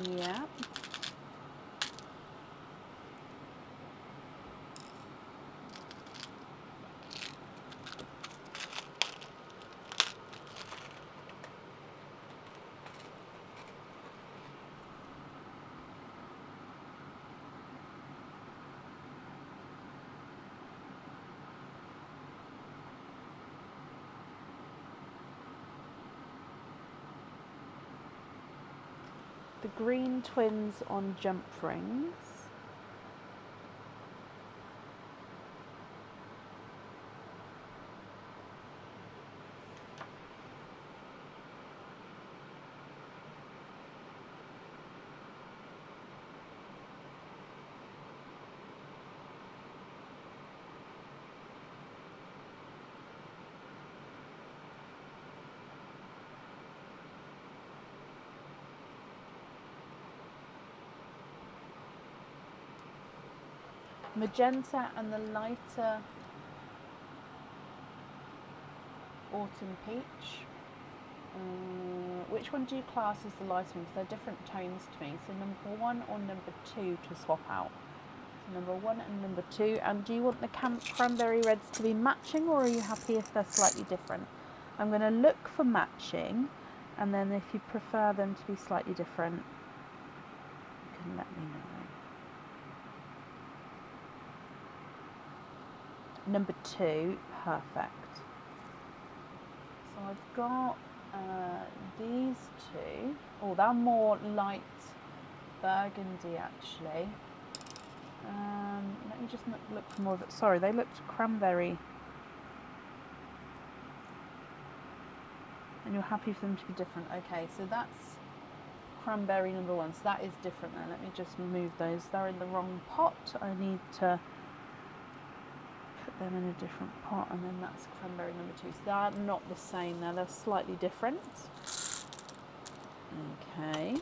Yeah. The green twins on jump rings. Magenta and the lighter autumn peach. Which one do you class as the lighter one? Because they're different tones to me. So number 1 or number 2 to swap out. So number 1 and number 2. And do you want the cranberry reds to be matching, or are you happy if they're slightly different? I'm going to look for matching, and then if you prefer them to be slightly different, you can let me know. Number 2, perfect. So I've got these two. Oh, they're more light burgundy actually. Let me just look for more of it. Sorry, they looked cranberry. And you're happy for them to be different. Okay, so that's cranberry number 1. So that is different then. Let me just move those. They're in the wrong pot. I need to put them in a different pot, and then that's cranberry number 2. So they're not the same now, they're slightly different. Okay.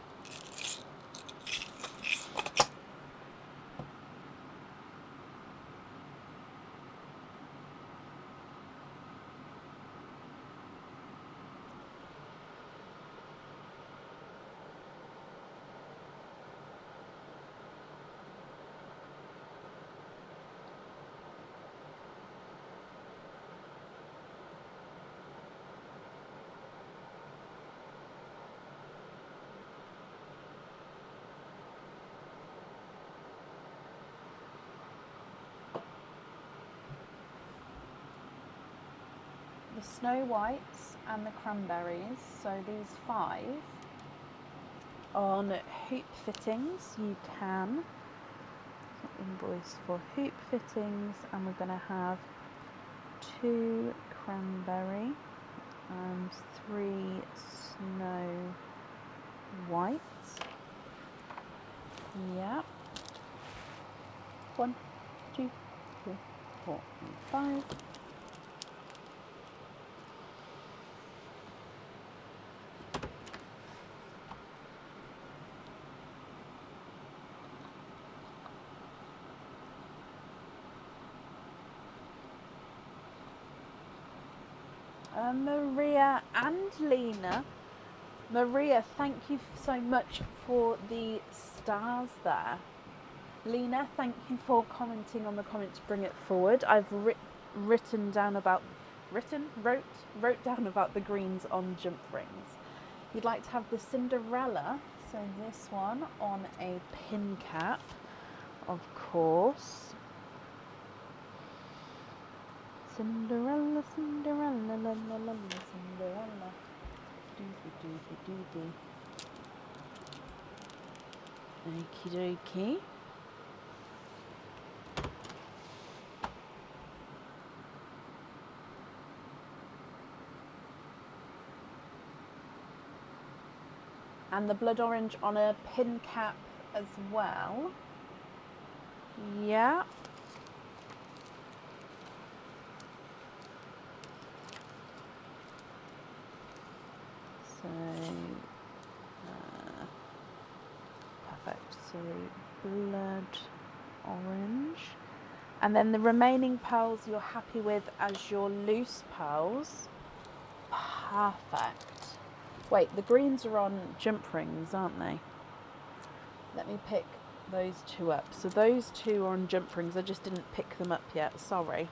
The Snow Whites and the cranberries, so these 5 on hoop fittings. You can invoice for hoop fittings, and we're going to have 2 cranberry and 3 Snow Whites. Yeah. 1, 2, 3, 4, and 5. Maria and Lena. Maria, thank you so much for the stars there. Lena, thank you for commenting on the comment to bring it forward. I've wrote down about the greens on jump rings. You'd like to have the Cinderella, so this one on a pin cap, of course. Cinderella, Cinderella, la la la la, Cinderella. Doobie. Okie dokie. And the blood orange on a pin cap as well. Yeah. So, perfect. So, blood orange. And then the remaining pearls you're happy with as your loose pearls. Perfect. Wait, the greens are on jump rings, aren't they? Let me pick those two up. So those two are on jump rings. I just didn't pick them up yet. Sorry.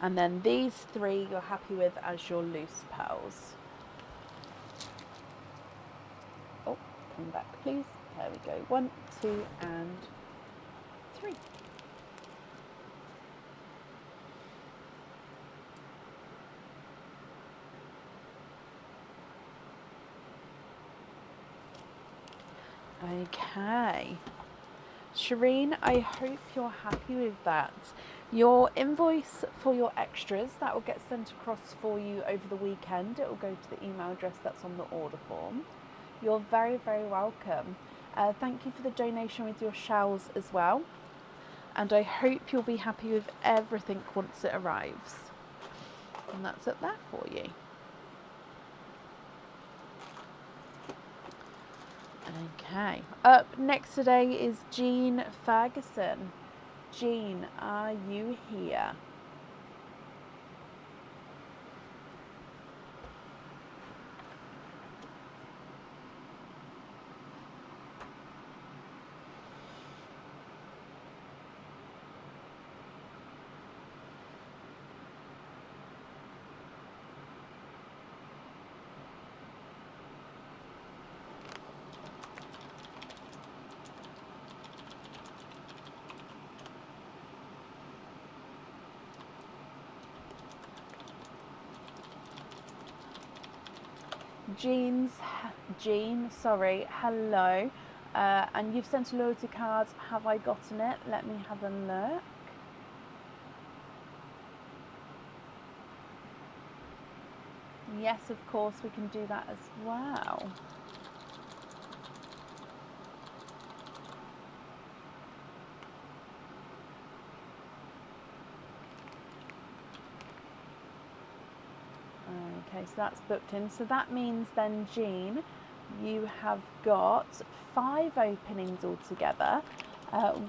And then these three you're happy with as your loose pearls. Oh, come back, please. There we go. 1, 2, and 3. Okay. Shireen, I hope you're happy with that. Your invoice for your extras, that will get sent across for you over the weekend. It will go to the email address that's on the order form. You're very, very welcome. Thank you for the donation with your shells as well. And I hope you'll be happy with everything once it arrives. And that's up there for you. Okay. Up next today is Jean Ferguson. Jean, are you here? Jean, sorry, hello. And you've sent a loyalty card. Have I gotten it? Let me have a look. Yes, of course, we can do that as well. Okay, so that's booked in. So that means then, Jean, you have got 5 openings altogether.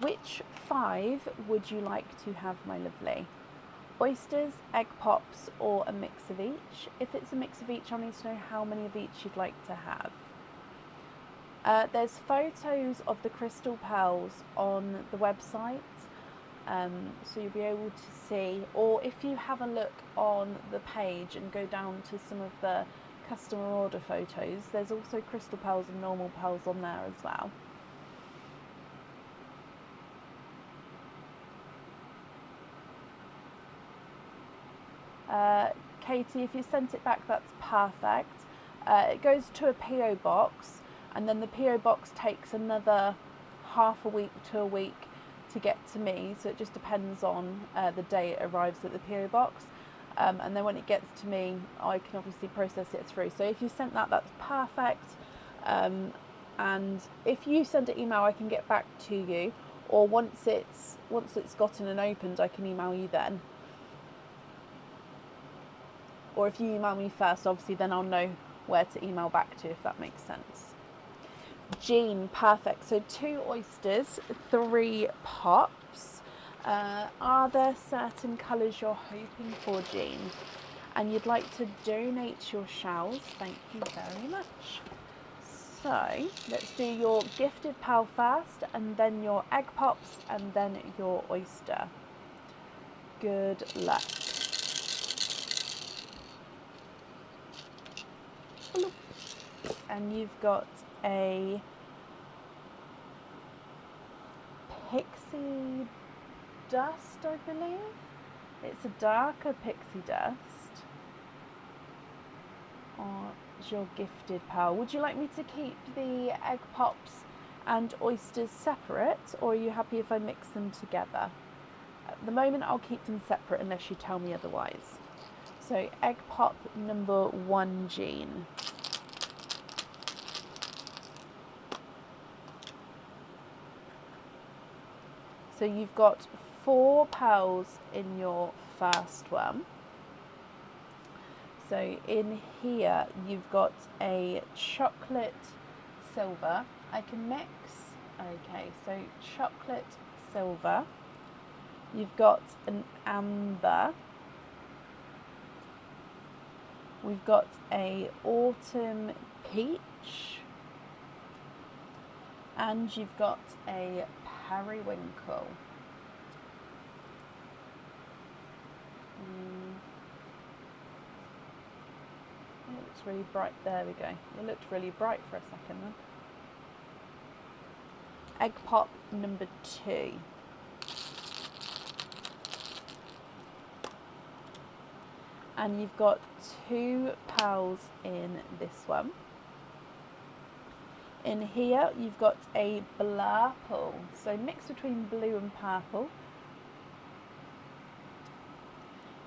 Which 5 would you like to have, my lovely? Oysters, egg pops, or a mix of each? If it's a mix of each, I need to know how many of each you'd like to have. There's photos of the crystal pearls on the website. So you'll be able to see, or if you have a look on the page and go down to some of the customer order photos, there's also crystal pearls and normal pearls on there as well. Katie, if you sent it back, that's perfect. It goes to a PO box, and then the PO box takes another half a week to a week to get to me, so it just depends on the day it arrives at the PO box, and then when it gets to me, I can obviously process it through. So if you sent that, that's perfect. And if you send an email, I can get back to you, or once it's gotten and opened, I can email you then. Or if you email me first, obviously, then I'll know where to email back to, if that makes sense. Jean, perfect. So 2 oysters, 3 pops. Are there certain colours you're hoping for, Jean? And you'd like to donate your shells? Thank you very much. So let's do your gifted pearl first, and then your egg pops, and then your oyster. Good luck. And you've got a pixie dust, I believe. It's a darker pixie dust. Or is your gifted pearl? Would you like me to keep the egg pops and oysters separate, or are you happy if I mix them together? At the moment, I'll keep them separate unless you tell me otherwise. So egg pop number 1, Jean. So you've got 4 pals in your first one. So in here you've got a chocolate silver. I can mix. Okay, so chocolate silver. You've got an amber. We've got a autumn peach. And you've got a periwinkle. It looks really bright. There we go. It looked really bright for a second then. Egg pop number 2. And you've got 2 pals in this one. In here you've got a blurple, so mix between blue and purple,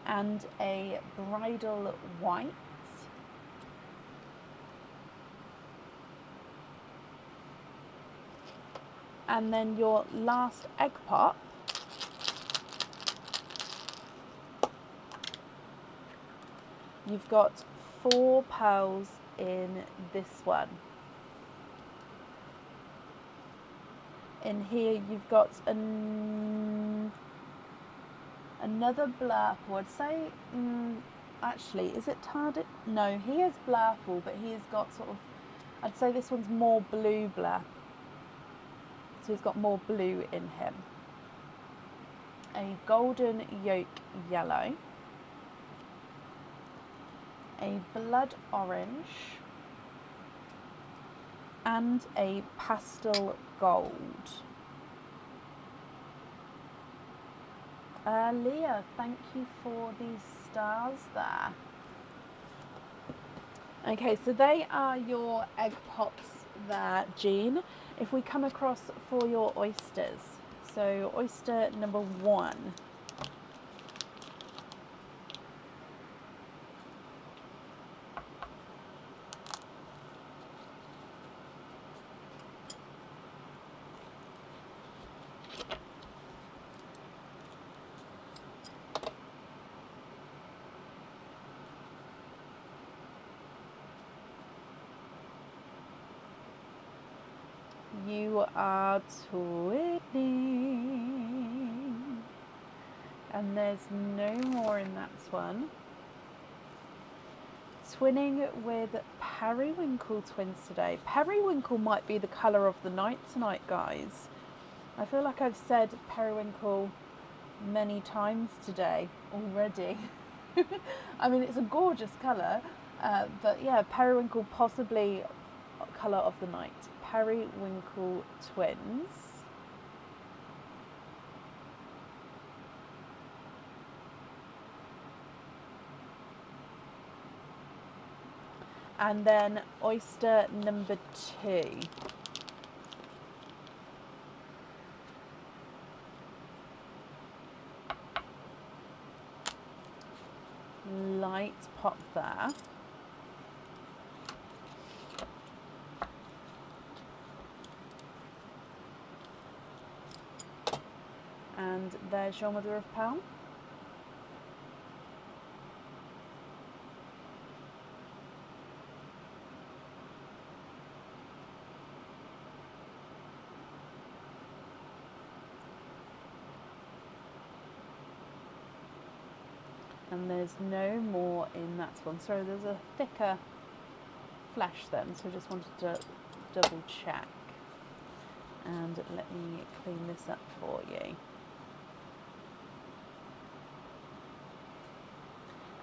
and a bridal white. And then your last egg pop you've got 4 pearls in this one. In here you've got another blurple. I'd say, actually, is it Tardit? No, he is blurple, but he has got sort of, I'd say this one's more blue blur. So he's got more blue in him. A golden yolk yellow. A blood orange. And a pastel gold. Leah, thank you for these stars there. Okay, so they are your egg pops there, Jean. If we come across for your oysters, so oyster number 1. You are twinning. And there's no more in that one. Twinning with periwinkle twins today. Periwinkle might be the colour of the night tonight, guys. I feel like I've said periwinkle many times today already. I mean, it's a gorgeous colour, but yeah, periwinkle possibly colour of the night. Periwinkle twins. And then oyster number 2. Light pop there. And there's your mother of pearl. And there's no more in that one. Sorry, there's a thicker flash then, so I just wanted to double check. And let me clean this up for you.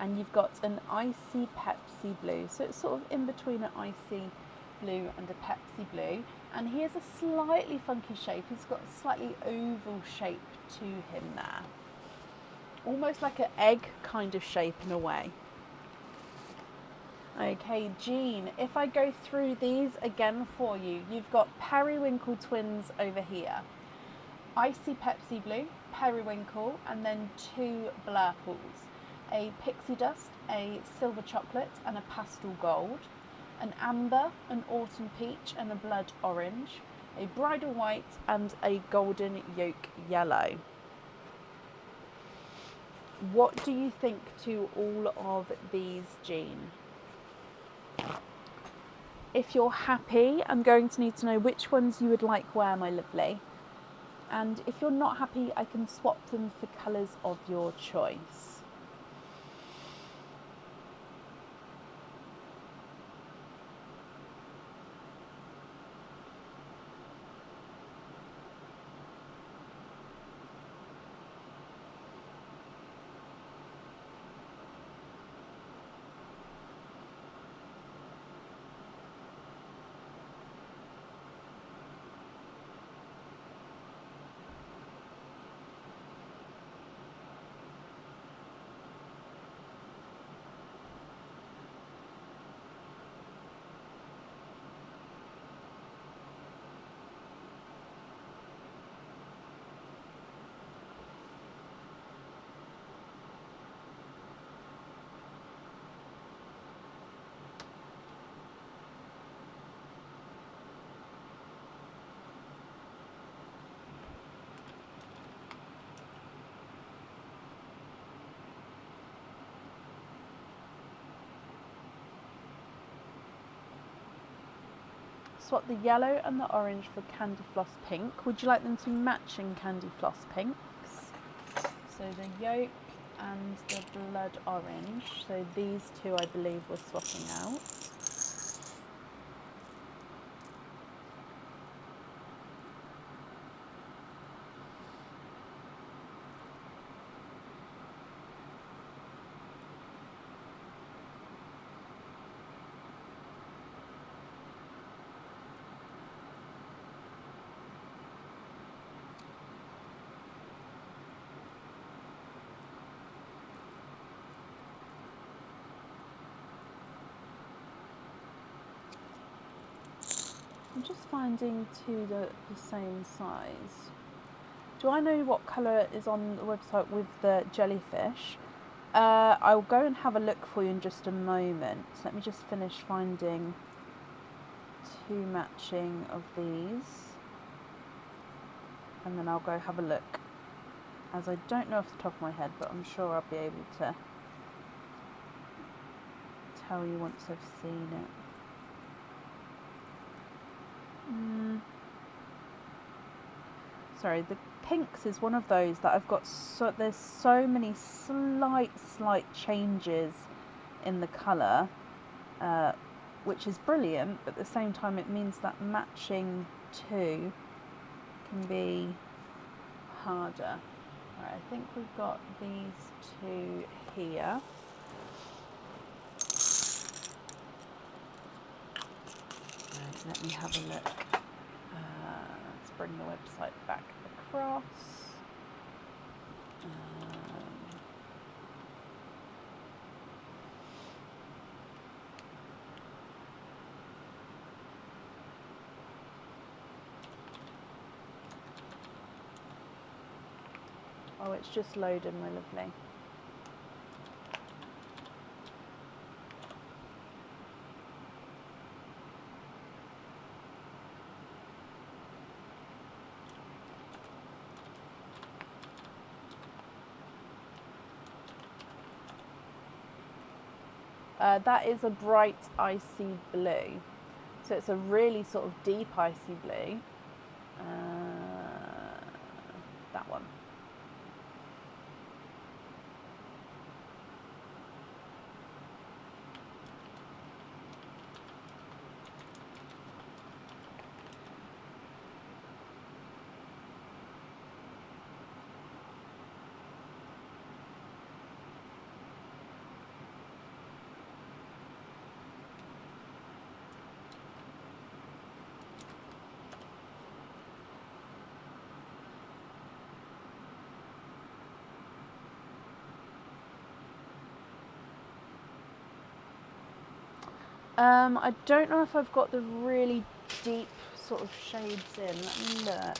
And you've got an icy Pepsi blue. So it's sort of in between an icy blue and a Pepsi blue. And he has a slightly funky shape. He's got a slightly oval shape to him there. Almost like an egg kind of shape in a way. Okay, Jean, if I go through these again for you, you've got periwinkle twins over here. Icy Pepsi blue, periwinkle, and then 2 blurples. a pixie dust, a silver chocolate and a pastel gold, an amber, an autumn peach and a blood orange, a bridal white and a golden yolk yellow. What do you think to all of these, Jean? If you're happy, I'm going to need to know which ones you would like wear, my lovely. And if you're not happy, I can swap them for colours of your choice. Swap the yellow and the orange for candy floss pink. Would you like them to be matching candy floss pinks? So the yolk and the blood orange. So these two I believe we're swapping out. I'm just finding two the same size. Do I know what colour is on the website with the jellyfish? I'll go and have a look for you in just a moment. Let me just finish finding two matching of these. And then I'll go have a look. As I don't know off the top of my head, but I'm sure I'll be able to tell you once I've seen it. Sorry, the pinks is one of those that I've got there's so many slight changes in the colour, which is brilliant, but at the same time it means that matching two can be harder. Right, I think we've got these two here. Right, let me have a look. Let's bring the website back across. Oh, it's just loaded, my lovely. That is a bright icy blue. So it's a really sort of deep icy blue. That one. I don't know if I've got the really deep sort of shades in. Let me look.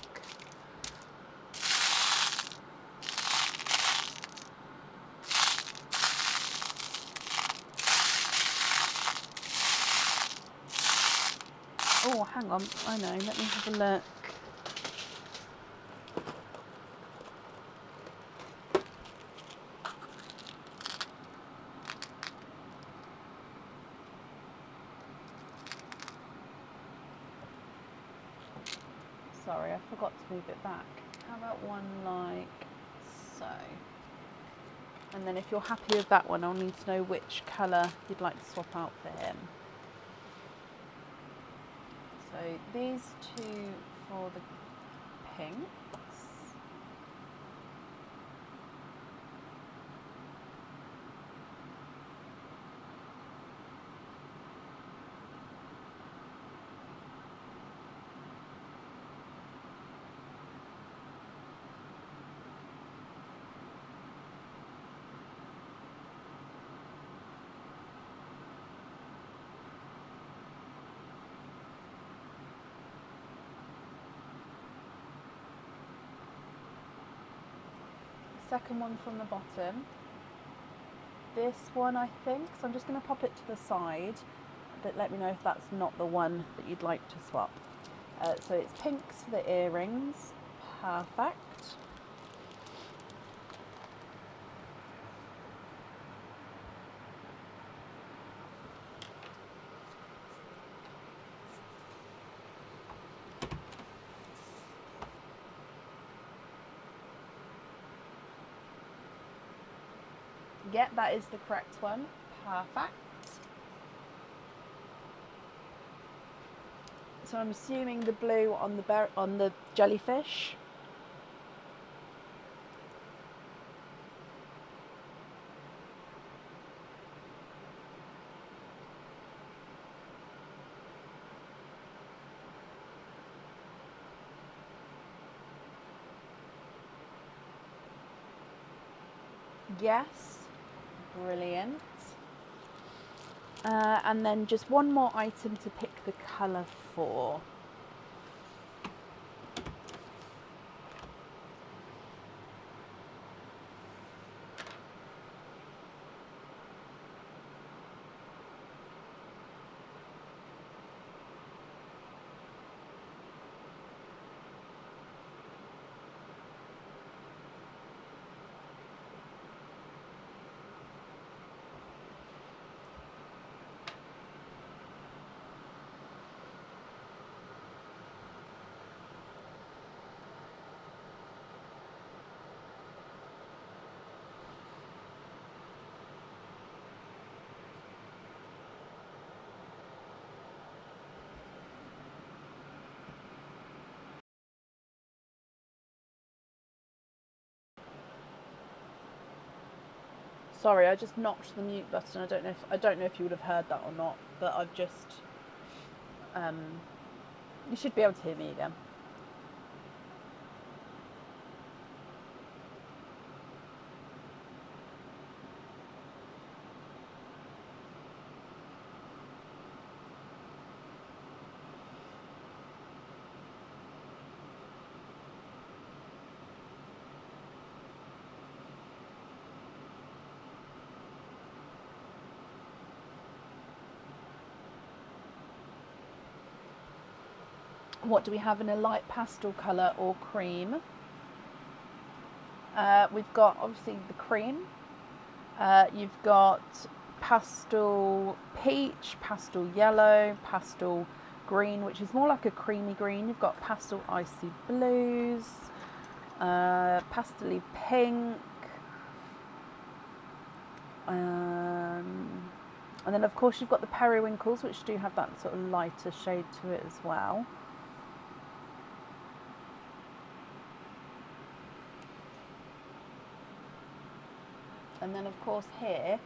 Oh, hang on. I know. Let me have a look. Sorry, I forgot to move it back. How about one like so? And then if you're happy with that one, I'll need to know which colour you'd like to swap out for him. So these two for the pinks. Second one from the bottom. This one, I think, so I'm just going to pop it to the side, but let me know if that's not the one that you'd like to swap. So it's pinks for the earrings. Perfect. Yeah, that is the correct one. Perfect. So I'm assuming the blue on the jellyfish. Yes. Brilliant. And then just one more item to pick the colour for. Sorry, I just knocked the mute button. I don't know if you would have heard that or not, but I've just you should be able to hear me again. What do we have in a light pastel colour or cream? We've got obviously the cream. You've got pastel peach, pastel yellow, pastel green, which is more like a creamy green. You've got pastel icy blues, pastely pink, and then of course you've got the periwinkles, which do have that sort of lighter shade to it as well. And then of course here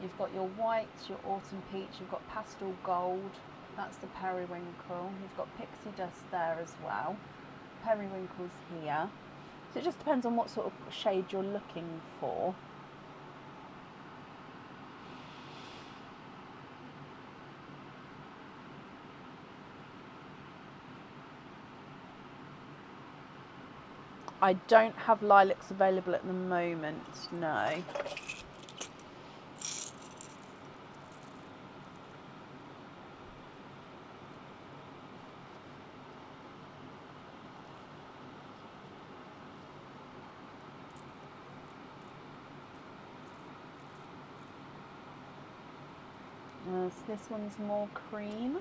you've got your whites, your autumn peach, you've got pastel gold, that's the periwinkle. You've got pixie dust there as well. Periwinkles here. So it just depends on what sort of shade you're looking for. I don't have lilacs available at the moment, no. So this one's more cream.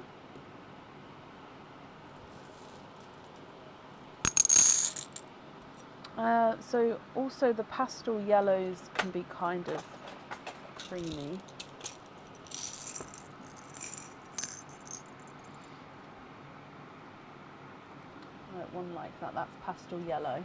So also the pastel yellows can be kind of creamy. Right, one like that, that's pastel yellow.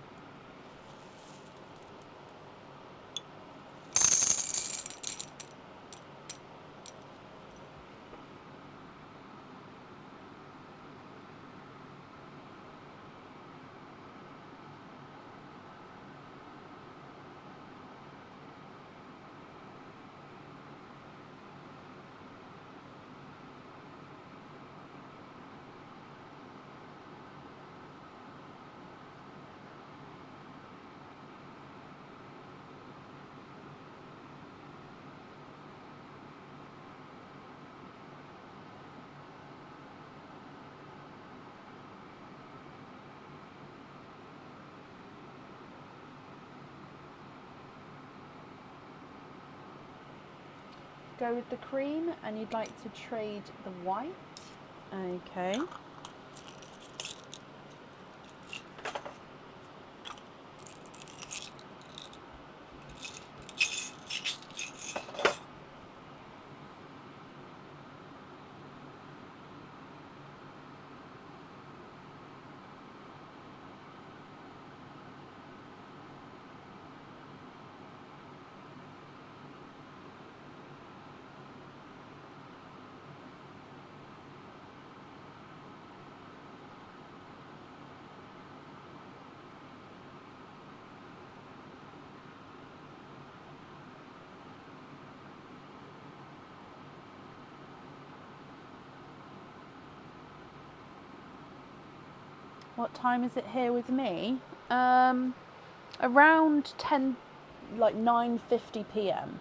Go with the cream, and you'd like to trade the white. Okay. What time is it here with me? Around 10, like 9:50 p.m.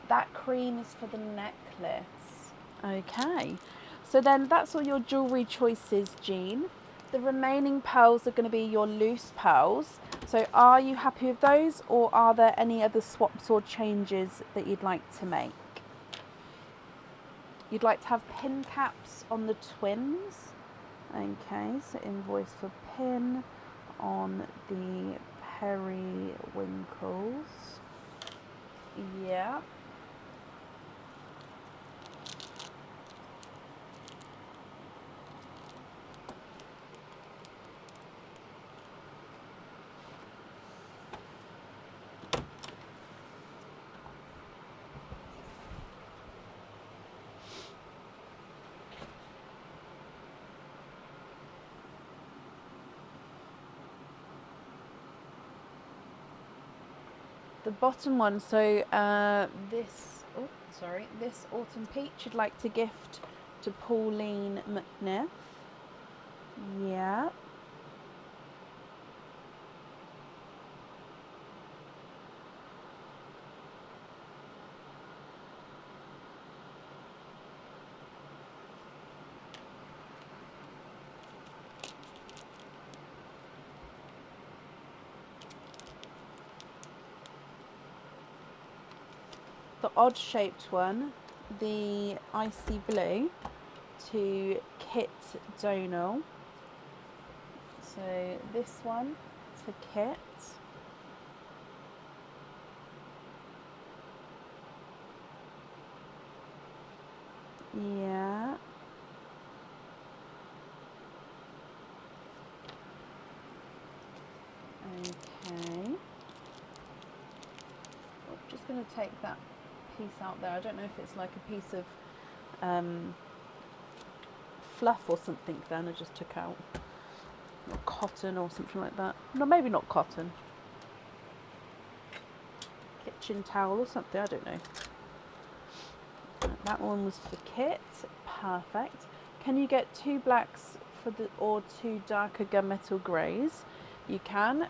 That cream is for the necklace. Okay, so then that's all your jewellery choices, Jean. The remaining pearls are going to be your loose pearls. So are you happy with those, or are there any other swaps or changes that you'd like to make? You'd like to have pin caps on the twins. Okay, so invoice for pin on the periwinkles. Yeah. The bottom one, so this autumn peach you'd like to gift to Pauline McNiff. Yeah. The odd shaped one, the icy blue, to Kit Donal. So this one to Kit. Yeah. Okay. I'm just going to take that piece out there. I don't know if it's like a piece of fluff or something then I just took out. Or cotton or something like that. No, maybe not cotton. Kitchen towel or something, I don't know. That one was for Kit. Perfect. Can you get 2 blacks for the or 2 darker gunmetal greys? You can.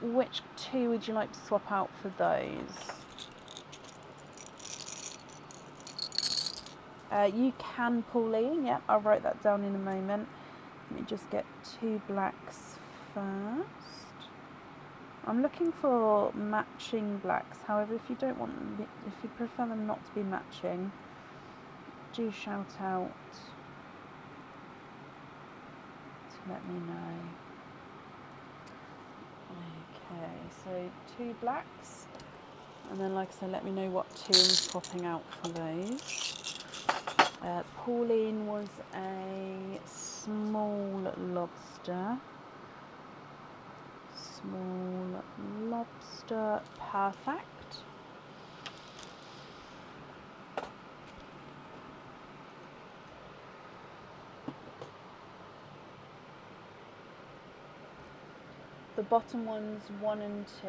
Which 2 would you like to swap out for those? You can, Pauline. Yep, I'll write that down in a moment. Let me just get 2 blacks first. I'm looking for matching blacks. However, if you don't want them, if you prefer them not to be matching, do shout out to let me know. Okay, so 2 blacks, and then like I said, let me know what 2 I'm swapping out for those. Pauline was a small lobster. Small lobster, perfect. The bottom one's 1 and 2.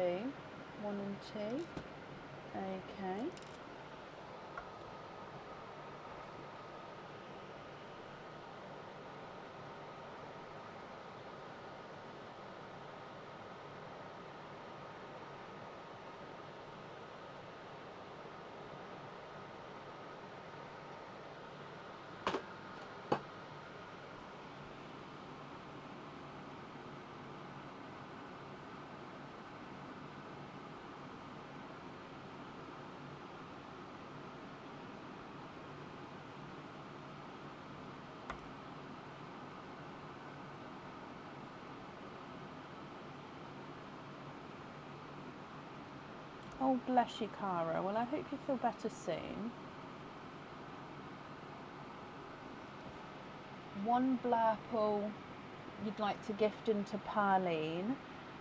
1 and 2. Okay. Oh, bless you, Cara. Well, I hope you feel better soon. 1 Blurple you'd like to gift into Perline,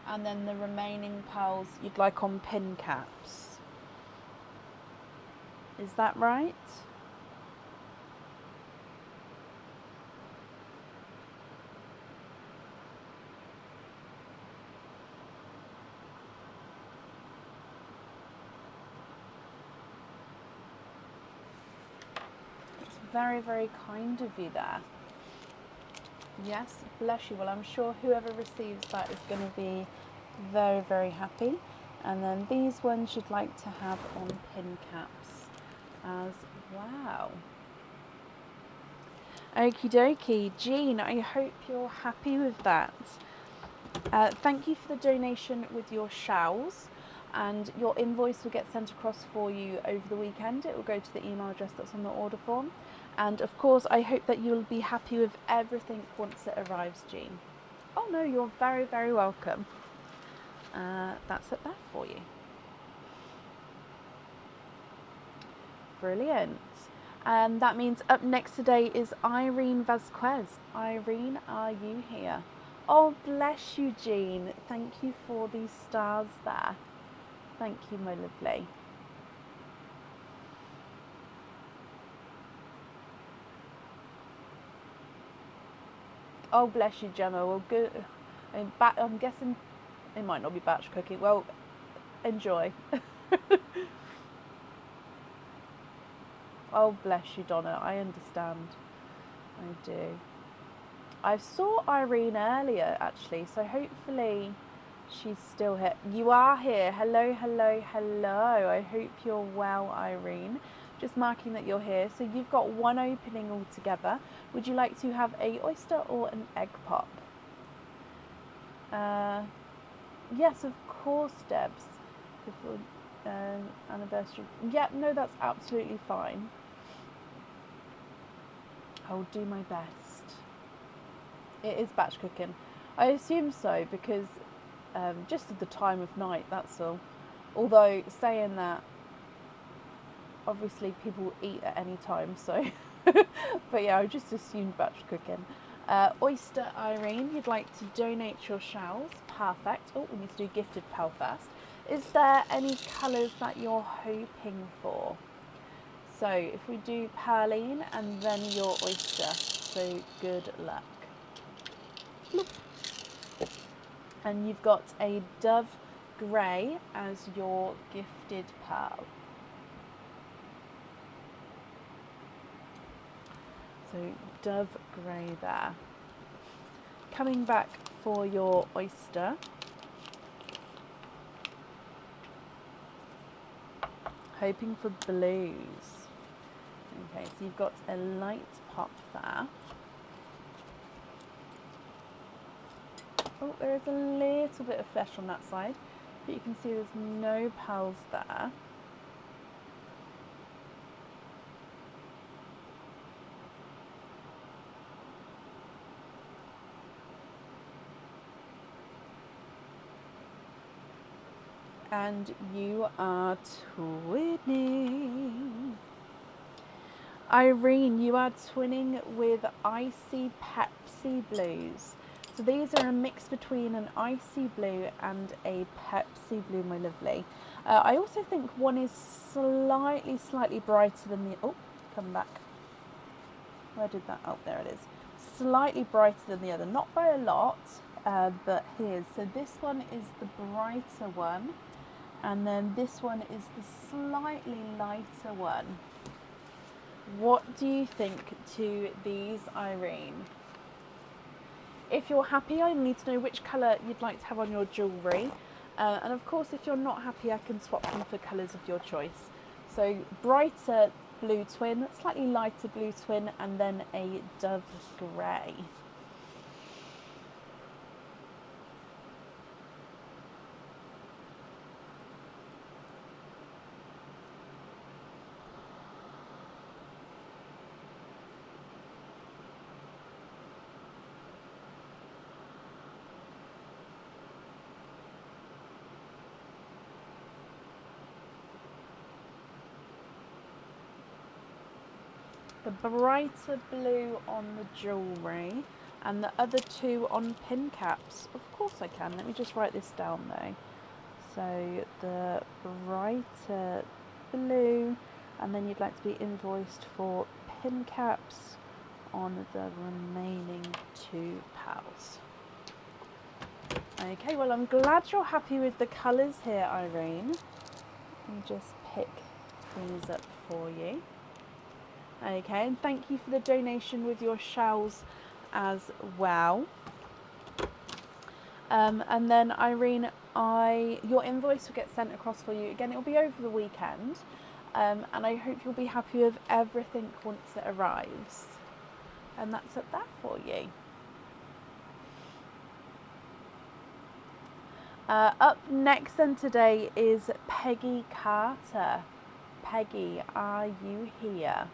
and then the remaining pearls you'd like on pin caps. Is that right? It's very, very kind of you there. Yes, bless you. Well, I'm sure whoever receives that is going to be very, very happy. And then these ones you'd like to have on pin caps as well. Okie dokie. Jean, I hope you're happy with that. Thank you for the donation with your shells, and your invoice will get sent across for you over the weekend. It will go to the email address that's on the order form. And of course, I hope that you'll be happy with everything once it arrives, Jean. Oh no, you're very, very welcome. That's it there for you. Brilliant. And that means up next today is Irene Vasquez. Irene, are you here? Oh, bless you, Jean. Thank you for these stars there. Thank you, my lovely. Oh, bless you, Gemma. Well, good. I'm guessing it might not be batch cooking. Well, enjoy. Oh, bless you, Donna. I understand. I do. I saw Irene earlier, actually, so hopefully she's still here. You are here. Hello, hello, hello. I hope you're well, Irene. Just marking that you're here. So you've got 1 opening altogether. Would you like to have a oyster or an egg pop? Yes, of course, Debs. Before anniversary. Yeah, no, that's absolutely fine. I'll do my best. It is batch cooking. I assume so because just at the time of night, that's all. Although saying that, obviously people eat at any time, so but yeah, I just assumed batch cooking. Oyster Irene, you'd like to donate your shells. Perfect. Oh, we need to do gifted pal first. Is there any colours that you're hoping for? So if we do Perline and then your oyster, so good luck. And you've got a Dove Grey as your gifted pearl. So Dove Grey there. Coming back for your oyster. Hoping for blues. Okay, so you've got a light pop there. Oh, there is a little bit of flesh on that side, but you can see there's no pearls there. And you are twinning. Irene, you are twinning with Icy Pepsi Blues. So these are a mix between an icy blue and a Pepsi blue, my lovely. I also think one is slightly brighter than the... Oh, come back. Where did that... Oh, there it is. Slightly brighter than the other. Not by a lot, but here's. So this one is the brighter one. And then this one is the slightly lighter one. What do you think to these, Irene? If you're happy, I need to know which colour you'd like to have on your jewellery. And of course, if you're not happy, I can swap them for colours of your choice. So brighter blue twin, slightly lighter blue twin, and then a dove grey. The brighter blue on the jewellery and the other two on pin caps. Of course I can. Let me just write this down though. So the brighter blue, and then you'd like to be invoiced for pin caps on the remaining £2. Okay, well I'm glad you're happy with the colours here, Irene. Let me just pick these up for you. Okay, and thank you for the donation with your shells as well. And then Irene, your invoice will get sent across for you. Again, it will be over the weekend. And I hope you'll be happy with everything once it arrives. And that's up there for you. Up next then today is Peggy Carter. Peggy, are you here?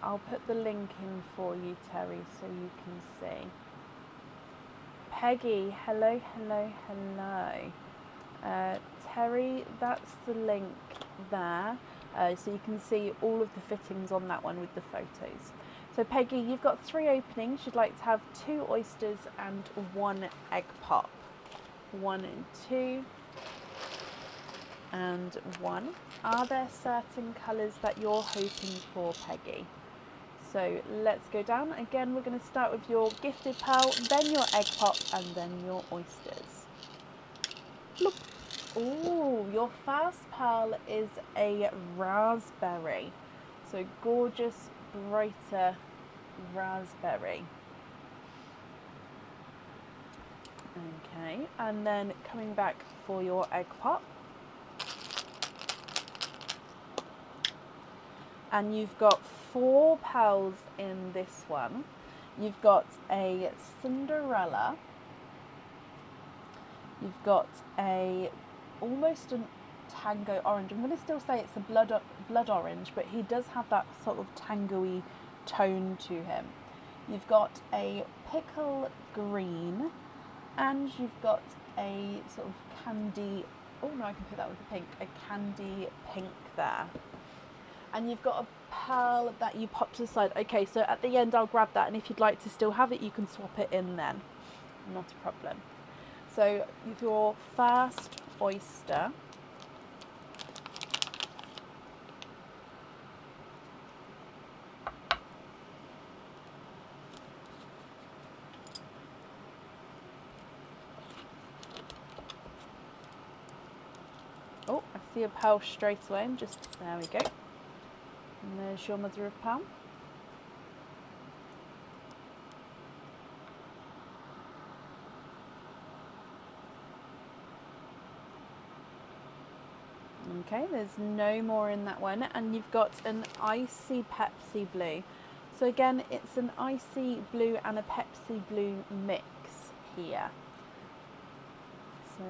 I'll put the link in for you, Terry, so you can see. Peggy, hello, hello, hello. Terry, that's the link there. So you can see all of the fittings on that one with the photos. So Peggy, you've got 3 openings. You'd like to have 2 oysters and 1 egg pop. 1 and 2 and 1. Are there certain colours that you're hoping for, Peggy? So let's go down. Again, we're going to start with your gifted pearl, then your egg pop, and then your oysters. Look. Oh, your first pearl is a raspberry. So gorgeous, brighter raspberry. Okay, and then coming back for your egg pop. And you've got 4 pearls in this one. You've got a Cinderella. You've got almost a tango orange. I'm going to still say it's a blood orange, but he does have that sort of tango-y tone to him. You've got a pickle green, and you've got a sort of candy. Oh no, I can put that with the pink. A candy pink there. And you've got a pearl that you pop to the side. Okay, so at the end I'll grab that, and if you'd like to still have it, you can swap it in then. Not a problem. So your first oyster. see a pearl straight away. There we go. And there's your mother of pearl. Okay, there's no more in that one. And you've got an icy Pepsi blue. So again, it's an icy blue and a Pepsi blue mix here. So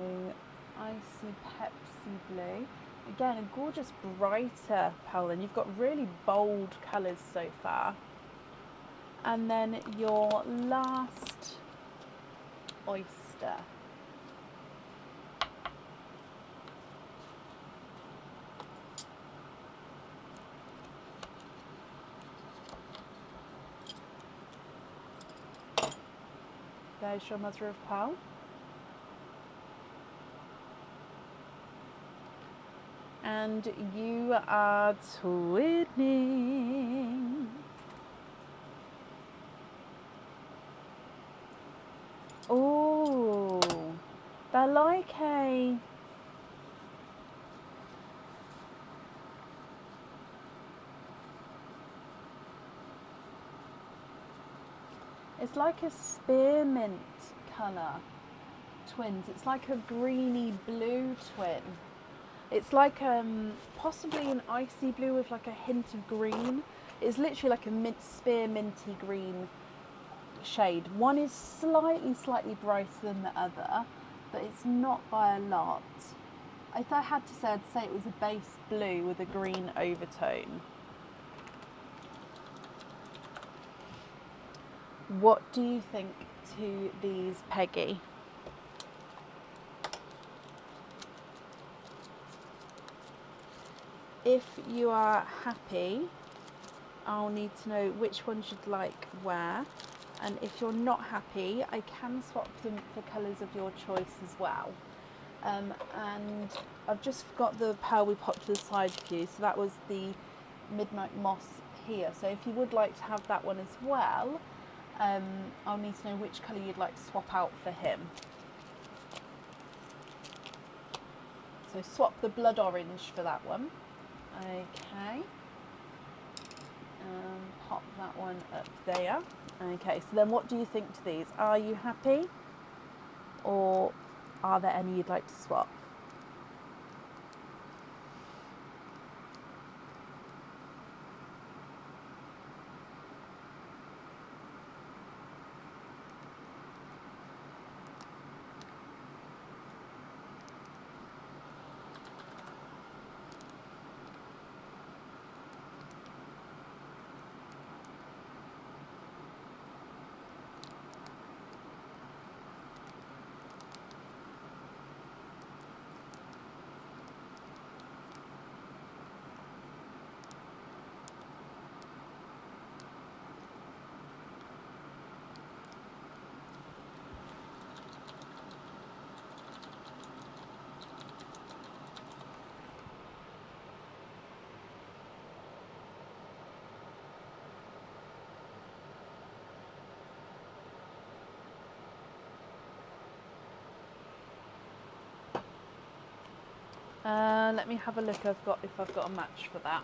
icy Pepsi blue. Again, a gorgeous brighter pearl, and you've got really bold colours so far. And then your last oyster. There's your mother of pearl. And you are twinning. Oh, they're like a... It's like a spearmint colour twins. It's like a greeny blue twin. It's like possibly an icy blue with like a hint of green. It's literally like a spearminty green shade. One is slightly brighter than the other, but it's not by a lot. If I had to say, I'd say it was a base blue with a green overtone. What do you think to these, Peggy? If you are happy, I'll need to know which ones you'd like where. And if you're not happy, I can swap them for colours of your choice as well. And I've just got the pearl we popped to the side for you. So that was the Midnight Moss here. So if you would like to have that one as well, I'll need to know which colour you'd like to swap out for him. So swap the blood orange for that one. Okay. Pop that one up there. Okay, so then what do you think to these? Are you happy? Or are there any you'd like to swap? Let me have a look if I've got a match for that.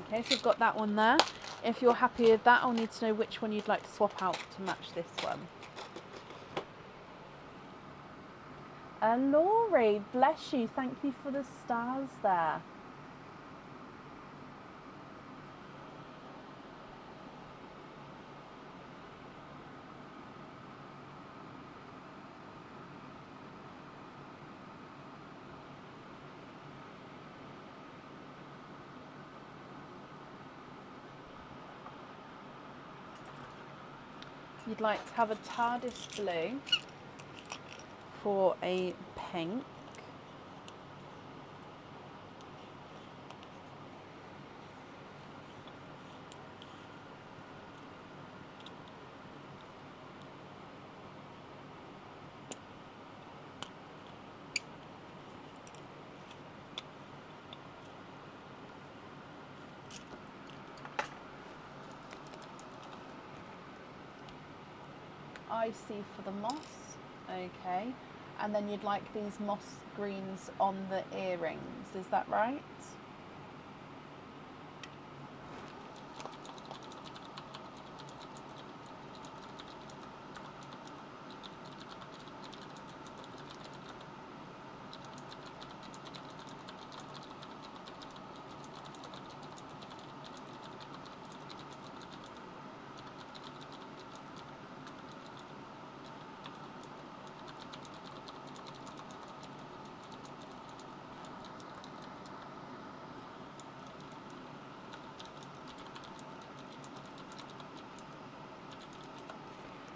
Okay, so we've got that one there. If you're happy with that, I'll need to know which one you'd like to swap out to match this one. Laurie, bless you. Thank you for the stars there. You'd like to have a TARDIS blue for a pink. icy for the moss. Okay. And then you'd like these moss greens on the earrings, is that right?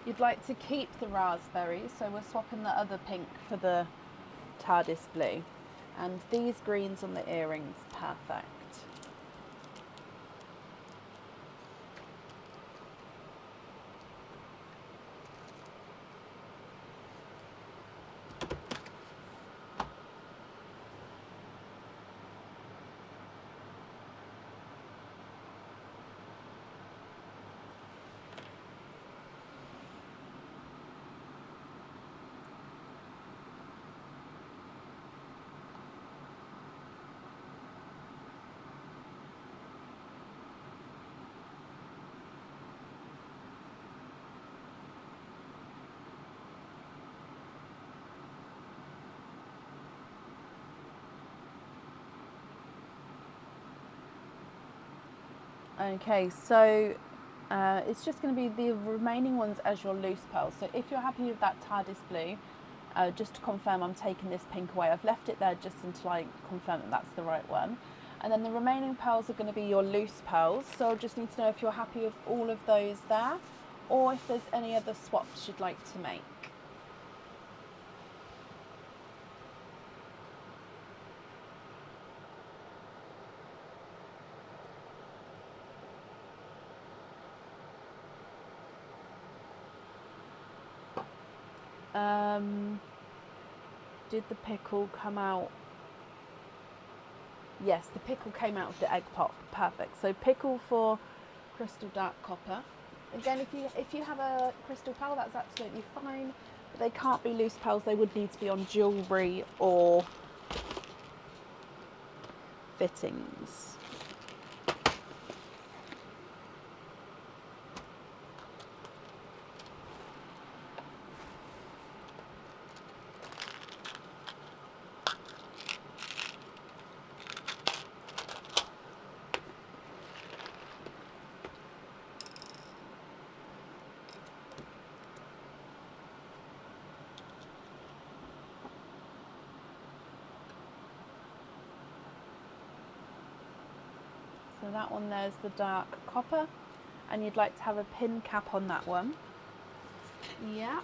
You'd like to keep the raspberry, so we're swapping the other pink for the TARDIS blue. And these greens on the earrings, perfect. Okay, so it's just going to be the remaining ones as your loose pearls. So if you're happy with that TARDIS blue, just to confirm, I'm taking this pink away. I've left it there just until I confirm that that's the right one. And then the remaining pearls are going to be your loose pearls. So I just need to know if you're happy with all of those there, or if there's any other swaps you'd like to make. Did the pickle come out? Yes, the pickle came out of the egg pop. Perfect. So pickle for crystal dark copper. Again, if you have a crystal pearl, that's absolutely fine. But they can't be loose pearls. They would need to be on jewellery or fittings. So that one there's the dark copper, and you'd like to have a pin cap on that one. Yeah.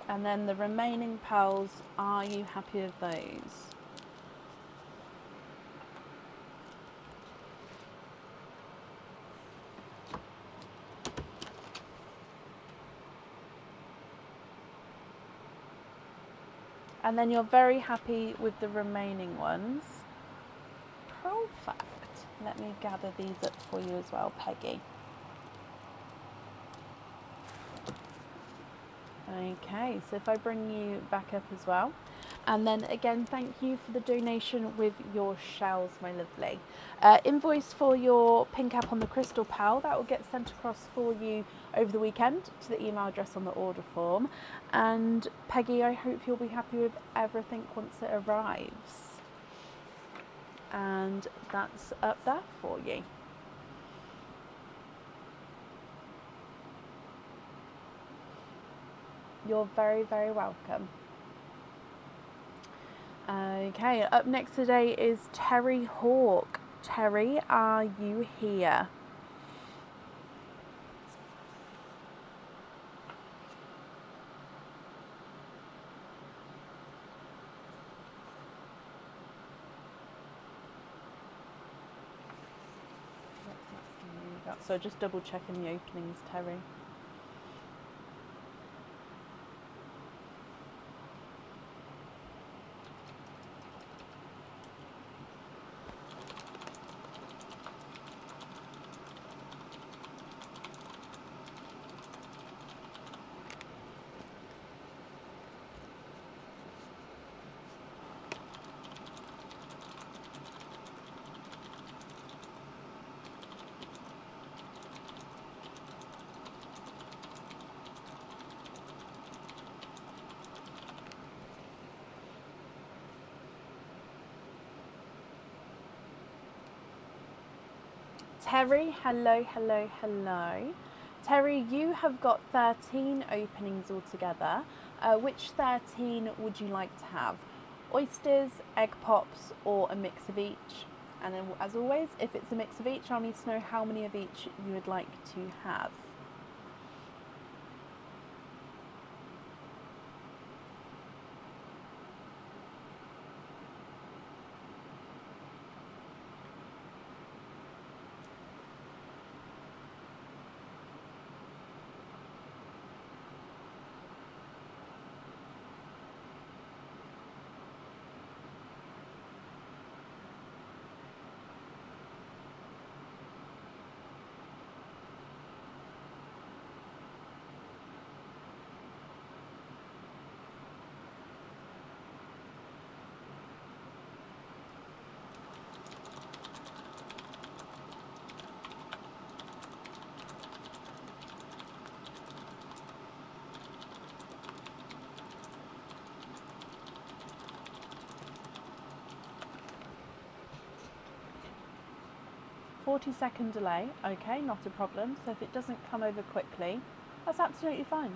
And then the remaining pearls, are you happy with those? And then you're very happy with the remaining ones. Perfect. Let me gather these up for you as well, Peggy. Okay, so if I bring you back up as well. And then again, thank you for the donation with your shells, my lovely. Invoice for your pin cap on the crystal pearl, that will get sent across for you over the weekend to the email address on the order form. And Peggy, I hope you'll be happy with everything once it arrives. And that's up there for you. You're very, very welcome. Okay, up next today is Terry Hawk. Terry, are you here? So just double checking the openings, Terry. Terry, hello, hello, hello. Terry, you have got 13 openings altogether. Which 13 would you like to have? Oysters, egg pops, or a mix of each? And then, as always, if it's a mix of each, I'll need to know how many of each you would like to have. "40-second delay." Okay, not a problem. So if it doesn't come over quickly, that's absolutely fine.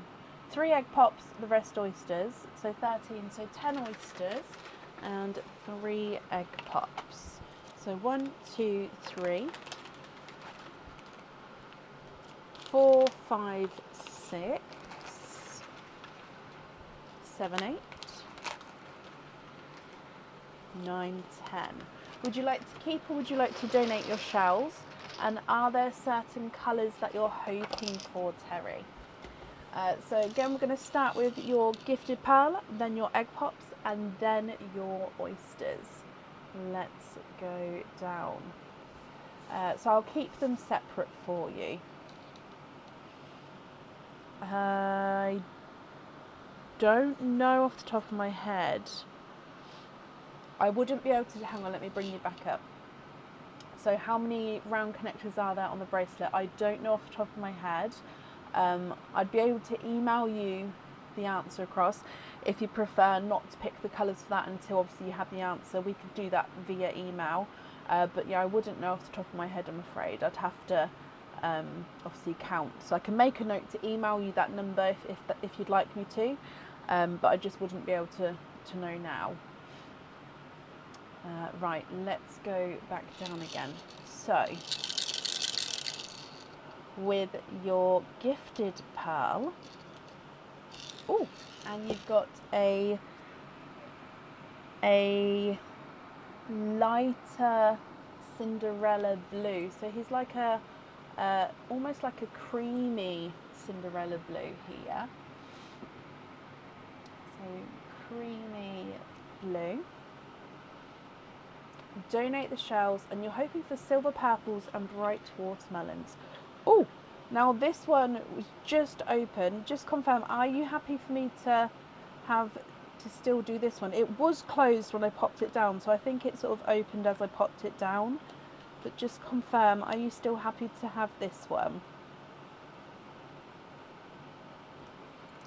3 egg pops, the rest oysters. So 13, so 10 oysters and 3 egg pops. So 1, 2, 3, 4, 5, 6, 7, 8, 9, 10. Would you like to keep or would you like to donate your shells? And are there certain colours that you're hoping for, Terry? So again, we're going to start with your gifted pearl, then your egg pops, and then your oysters. Let's go down. So I'll keep them separate for you. I don't know off the top of my head. I wouldn't be able to, hang on, let me bring you back up. So how many round connectors are there on the bracelet? I don't know off the top of my head. I'd be able to email you the answer across. If you prefer not to pick the colours for that until obviously you have the answer, we could do that via email. But yeah, I wouldn't know off the top of my head, I'm afraid. I'd have to obviously count. So I can make a note to email you that number if you'd like me to, but I just wouldn't be able to know now. Right, let's go back down again. So, with your gifted pearl, oh, and you've got a lighter Cinderella blue. So he's like a almost like a creamy Cinderella blue here. So creamy blue. Donate the shells, and you're hoping for silver purples and bright watermelons. Oh, now this one was just open. Just confirm, are you happy for me to still do this one? It was closed when I popped it down, so I think it sort of opened as I popped it down. But just confirm, are you still happy to have this one?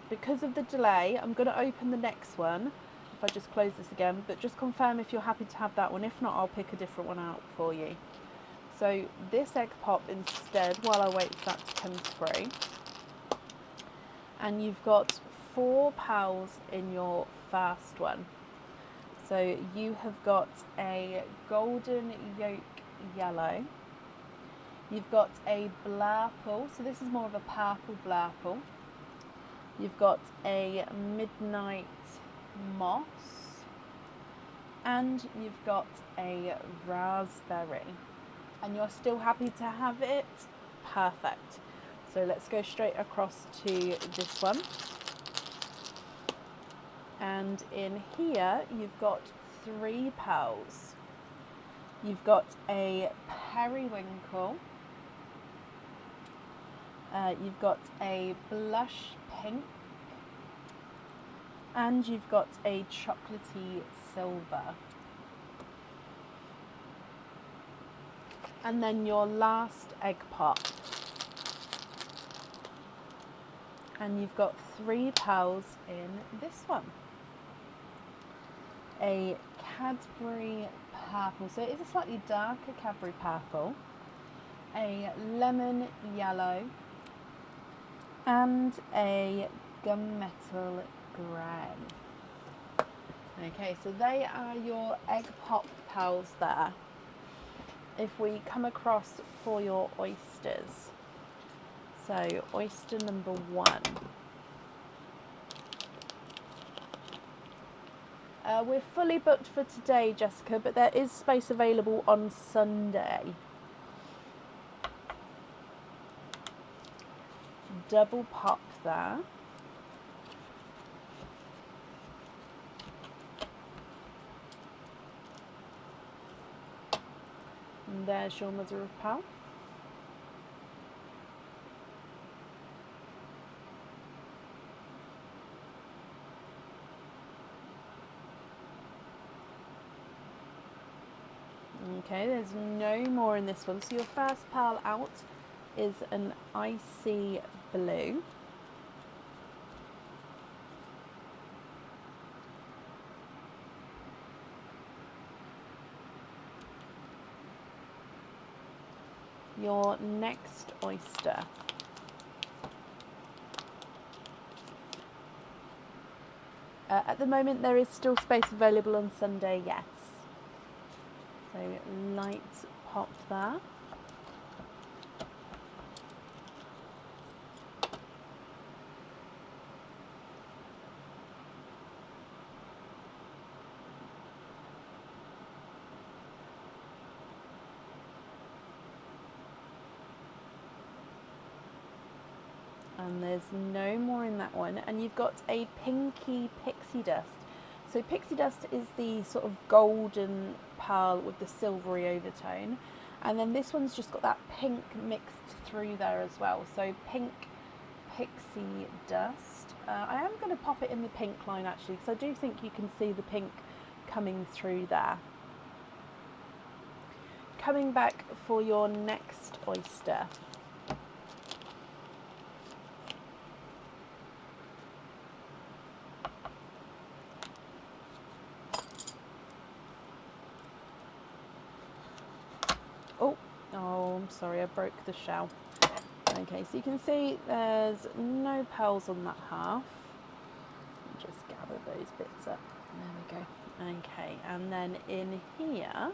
Because of the delay, I'm going to open the next one. If I just close this again, but just confirm if you're happy to have that one. If not, I'll pick a different one out for you. So this egg pop instead, while I wait for that to come through. And you've got 4 pals in your first one. So you have got a golden yolk yellow. You've got a blurple, so this is more of a purple blurple. You've got a midnight moss, and you've got a raspberry. And you're still happy to have it? Perfect. So let's go straight across to this one. And in here, you've got 3 pearls. You've got a periwinkle. You've got a blush pink. And you've got a chocolatey silver. And then your last egg pop. And you've got 3 pearls in this one. A Cadbury purple, so it is a slightly darker Cadbury purple. a lemon yellow, and a gunmetal grey. Okay, so they are your egg pop pals there. If we come across for your oysters, so oyster number 1. We're fully booked for today, Jessica, but there is space available on Sunday. Double pop there. And there's your mother of pearl. Okay, there's no more in this one. So your first pearl out is an icy blue. Your next oyster. At the moment there is still space available on Sunday, yes. So light pop there. And there's no more in that one. And you've got a pinky pixie dust. So pixie dust is the sort of golden pearl with the silvery overtone. And then this one's just got that pink mixed through there as well. So pink pixie dust. I am going to pop it in the pink line actually, because I do think you can see the pink coming through there. Coming back for your next oyster. Oh, I'm sorry, I broke the shell. Okay, so you can see there's no pearls on that half. Just gather those bits up. There we go. Okay, and then in here,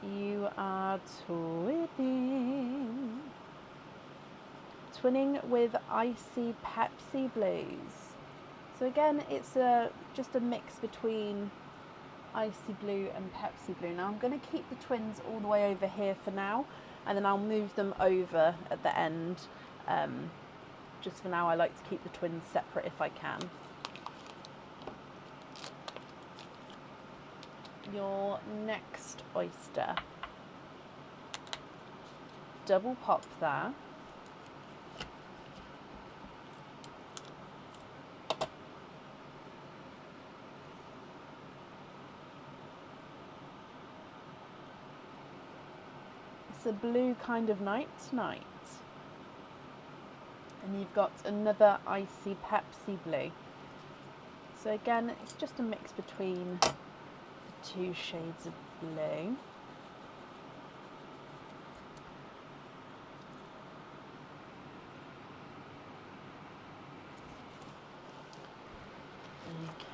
you are twinning. Twinning with icy Pepsi blues. So again, it's just a mix between icy blue and Pepsi blue. Now I'm going to keep the twins all the way over here for now, and then I'll move them over at the end. Just for now, I like to keep the twins separate if I can. Your next oyster. Double pop there. It's a blue kind of night tonight. And you've got another icy Pepsi blue. So again, it's just a mix between the two shades of blue.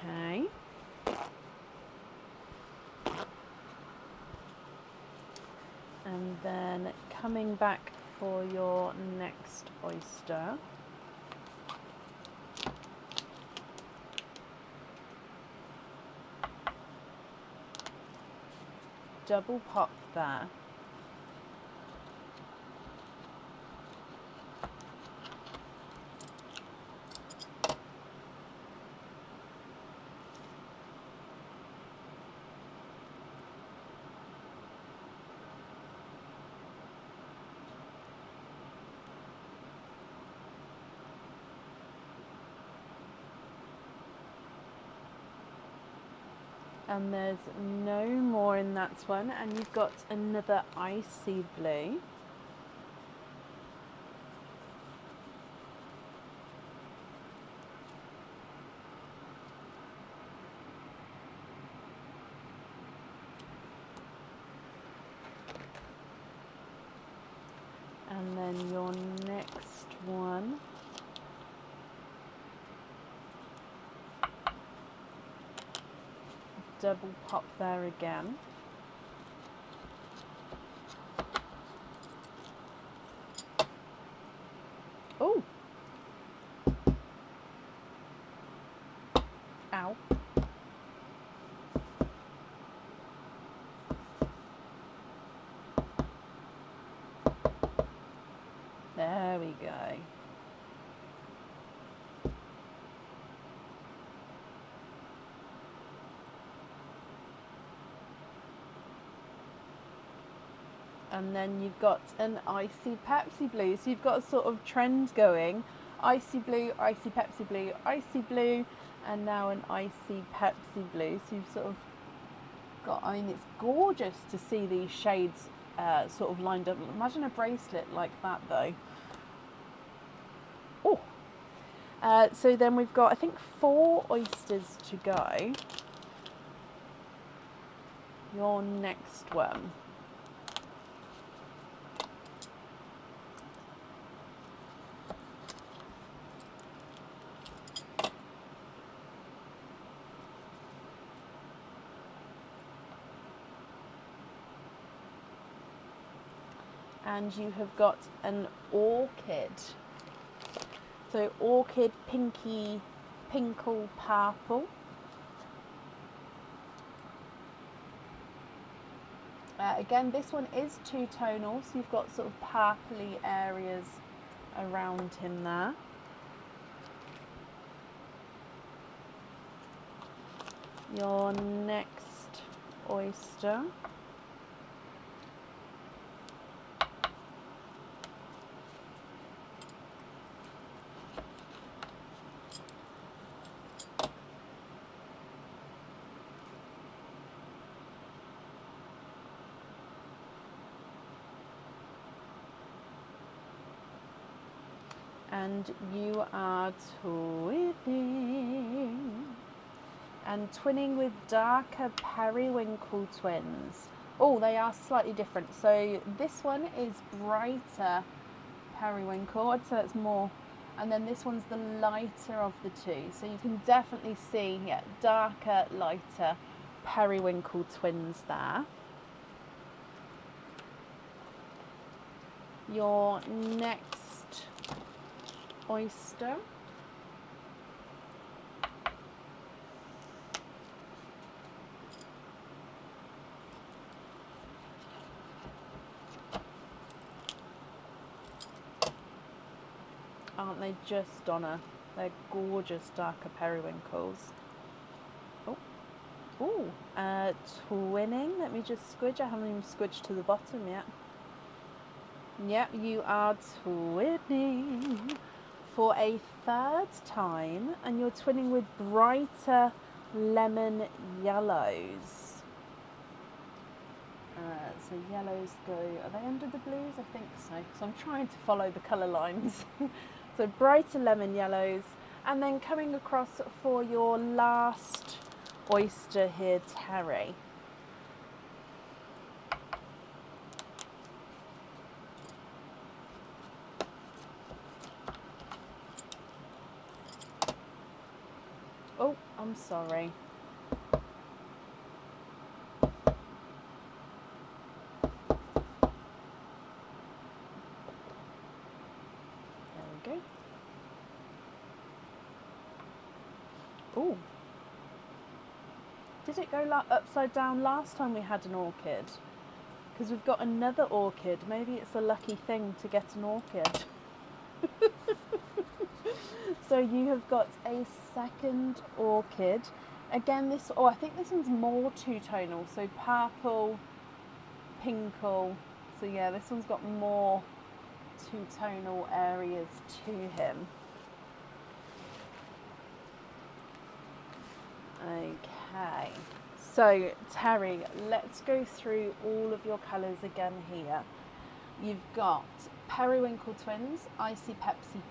Okay. And then coming back for your next oyster. Double pop there. And there's no more in that one, and you've got another icy blue. And then your next one. Double pop there again. Oh! Ow. There we go. And then you've got an icy Pepsi blue. So you've got a sort of trend going. Icy blue, icy Pepsi blue, and now an icy Pepsi blue. So you've sort of got, I mean, it's gorgeous to see these shades sort of lined up. Imagine a bracelet like that though. Oh! So then we've got, I think, 4 oysters to go. Your next one. And you have got an orchid. So orchid, pinky, pinkle, purple. Again, this one is two-tonal, so you've got sort of purpley areas around him there. Your next oyster. And you are twinning. And twinning with darker periwinkle twins. Oh, they are slightly different. So this one is brighter periwinkle. I'd say it's more. And then this one's the lighter of the two. So you can definitely see, yeah, darker, lighter periwinkle twins there. Your next oyster. Aren't they just, Donna? They're gorgeous darker periwinkles. Oh, ooh, twinning. Let me just squidge. I haven't even squidged to the bottom yet. Yep, you are twinning for a 3rd time, and you're twinning with brighter lemon yellows. So yellows go, are they under the blues? I think so. So I'm trying to follow the colour lines. So brighter lemon yellows, and then coming across for your last oyster here, Terry. Oh, I'm sorry. There we go. Oh. Did it go upside down last time we had an orchid? Because we've got another orchid. Maybe it's a lucky thing to get an orchid. So you have got a 2nd orchid. Again, this, oh, I think this one's more two-tonal. So purple, pinkle. So yeah, this one's got more two-tonal areas to him. Okay. So Terry, let's go through all of your colours again here. You've got periwinkle twins, icy Pepsi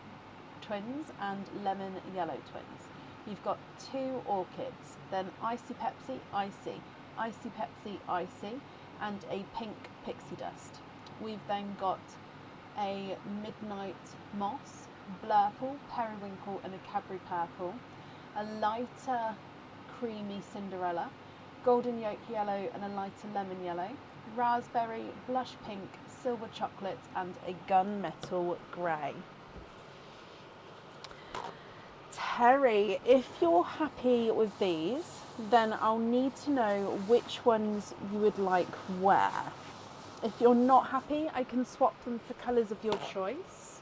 twins, and lemon yellow twins. You've got 2 orchids, then icy Pepsi, icy Pepsi, icy, and a pink pixie dust. We've then got a midnight moss, blurple, periwinkle and a Cadbury purple, a lighter creamy Cinderella, golden yolk yellow and a lighter lemon yellow, raspberry, blush pink, silver chocolate and a gunmetal grey. Terry, if you're happy with these, then I'll need to know which ones you would like where. If you're not happy, I can swap them for colours of your choice.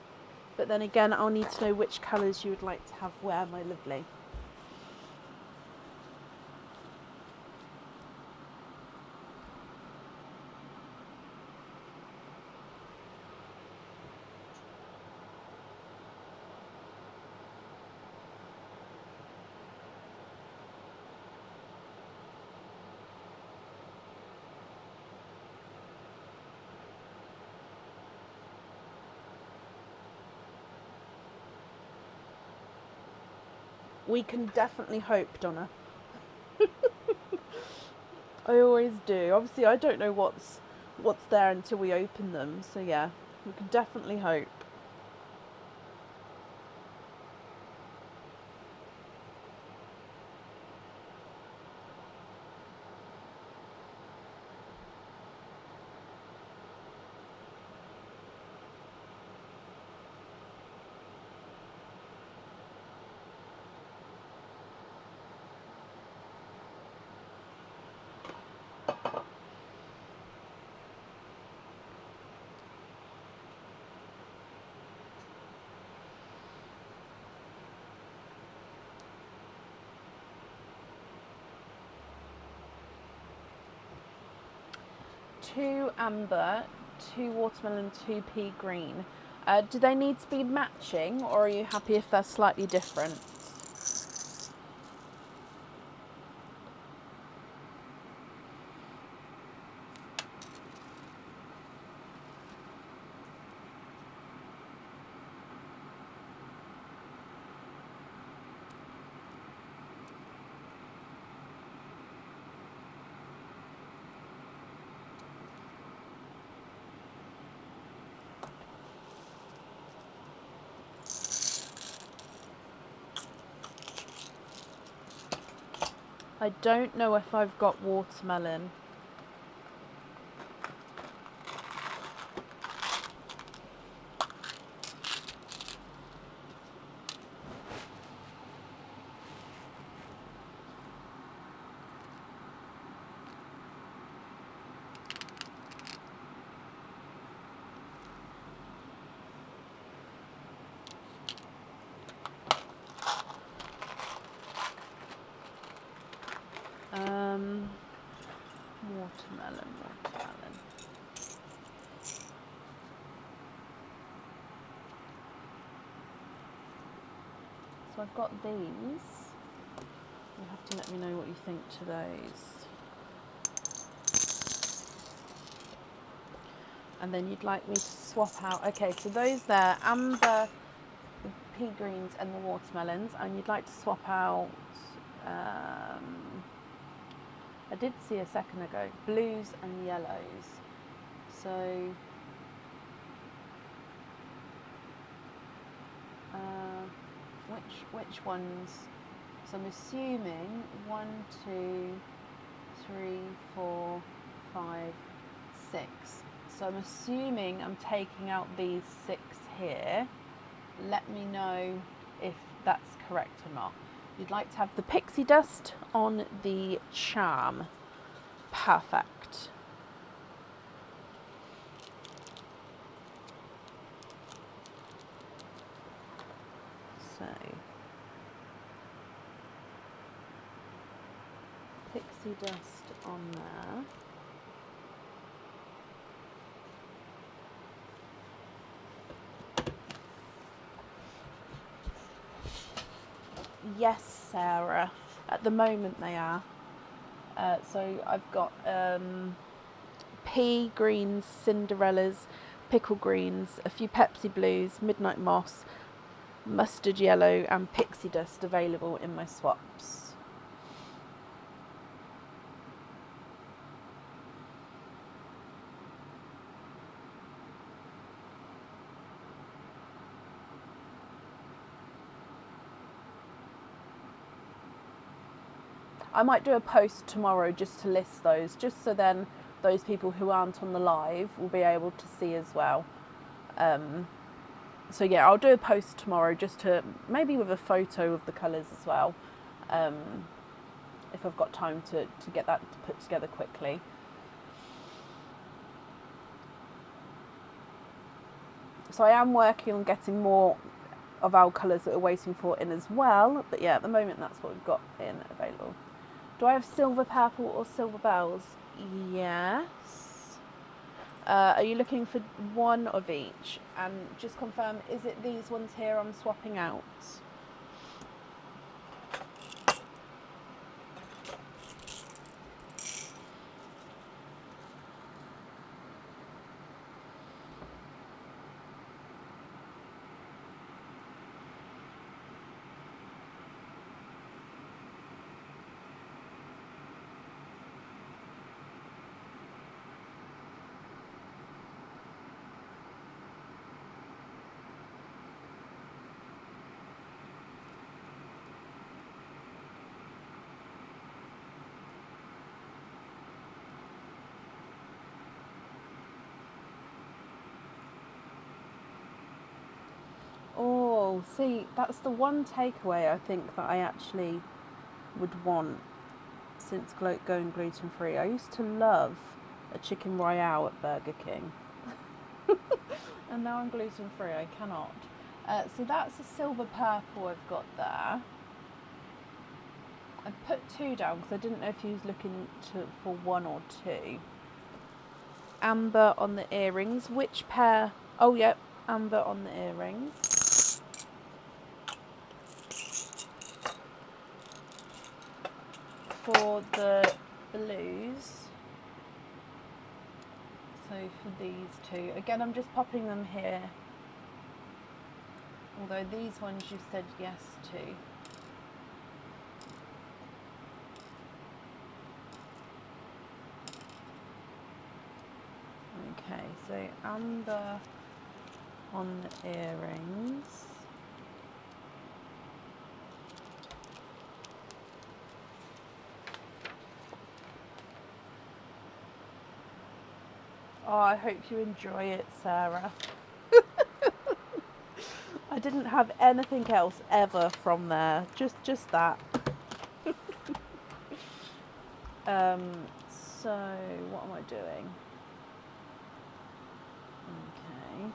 But then again, I'll need to know which colours you would like to have where, my lovely. We can definitely hope, Donna. I always do. Obviously, I don't know what's there until we open them. So yeah, we can definitely hope. Two amber, two watermelon, two pea green. Do they need to be matching, or are you happy if they're slightly different? I don't know if I've got watermelon. Watermelon. So I've got these. You have to let me know what you think to those. And then you'd like me to swap out. Okay, so those there, amber, the pea greens and the watermelons, and you'd like to swap out. I did see a second ago, blues and yellows. So which ones? So I'm assuming 1, 2, 3, 4, 5, 6. So I'm assuming I'm taking out these 6 here. Let me know if that's correct or not. You'd like to have the pixie dust on the charm. Perfect. So pixie dust on there. Yes, Sarah. At the moment they are. So I've got pea greens, Cinderellas, pickle greens, a few Pepsi blues, midnight moss, mustard yellow and pixie dust available in my swaps. I might do a post tomorrow just to list those, just so then those people who aren't on the live will be able to see as well. So yeah, I'll do a post tomorrow just to, maybe with a photo of the colours as well, if I've got time to get that put together quickly. So I am working on getting more of our colours that we're waiting for in as well, but yeah, at the moment that's what we've got in available. Do I have silver purple or silver bells? Yes. Are you looking for one of each? And just confirm, is it these ones here I'm swapping out? Oh, see, that's the one takeaway I think that I actually would want since going gluten free. I used to love a chicken royale at Burger King, and now I'm gluten free. I cannot. So that's a silver purple I've got there. I put 2 down because I didn't know if you was looking for 1 or 2. Amber on the earrings. Which pair? Oh, yep, amber on the earrings. For the blues, so for these 2, again I'm just popping them here, although these ones you said yes to. Okay, so amber on the earrings. Oh, I hope you enjoy it, Sarah. I didn't have anything else ever from there, just that. So what am I doing? Okay.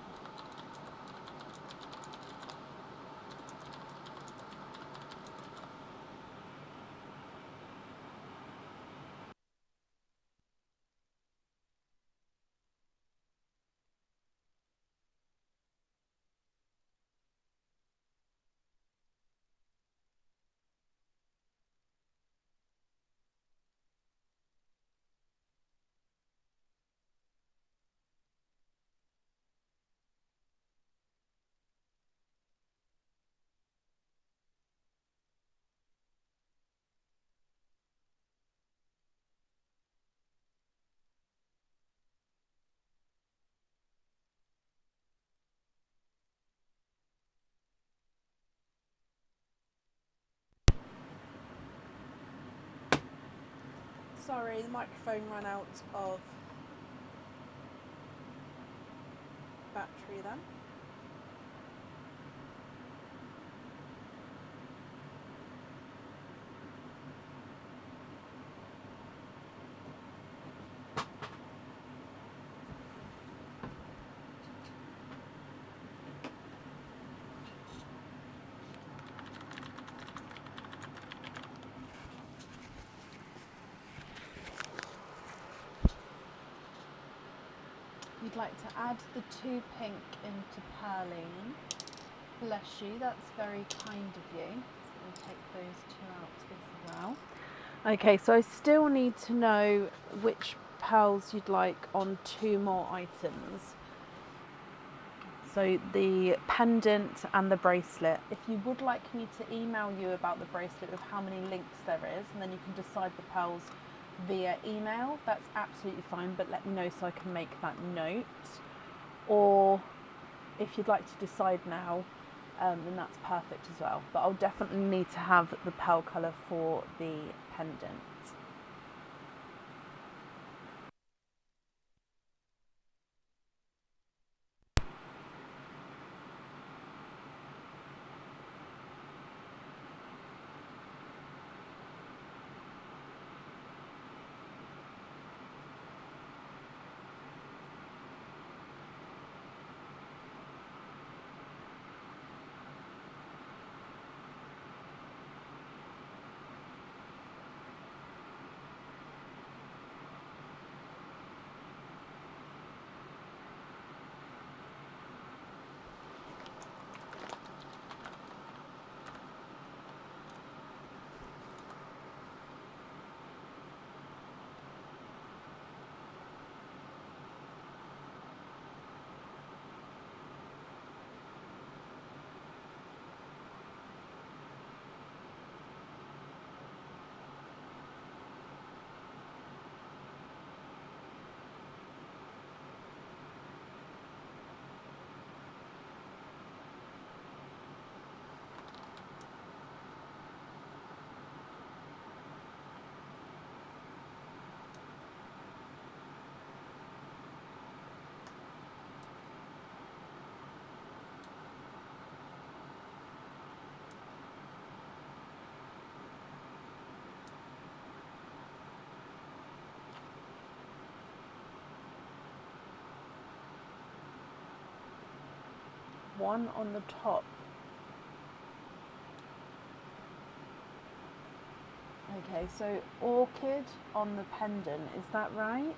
Sorry, the microphone ran out of battery then. You'd like to add the 2 pink into Pearline. Bless you, that's very kind of you. So we'll take those 2 out as well. Okay, so I still need to know which pearls you'd like on 2 more items. So the pendant and the bracelet. If you would like me to email you about the bracelet with how many links there is, and then you can decide the pearls via email, that's absolutely fine, but let me know so I can make that note. Or if you'd like to decide now, then that's perfect as well. But I'll definitely need to have the pearl colour for the pendant. One on the top. Okay, so orchid on the pendant, is that right?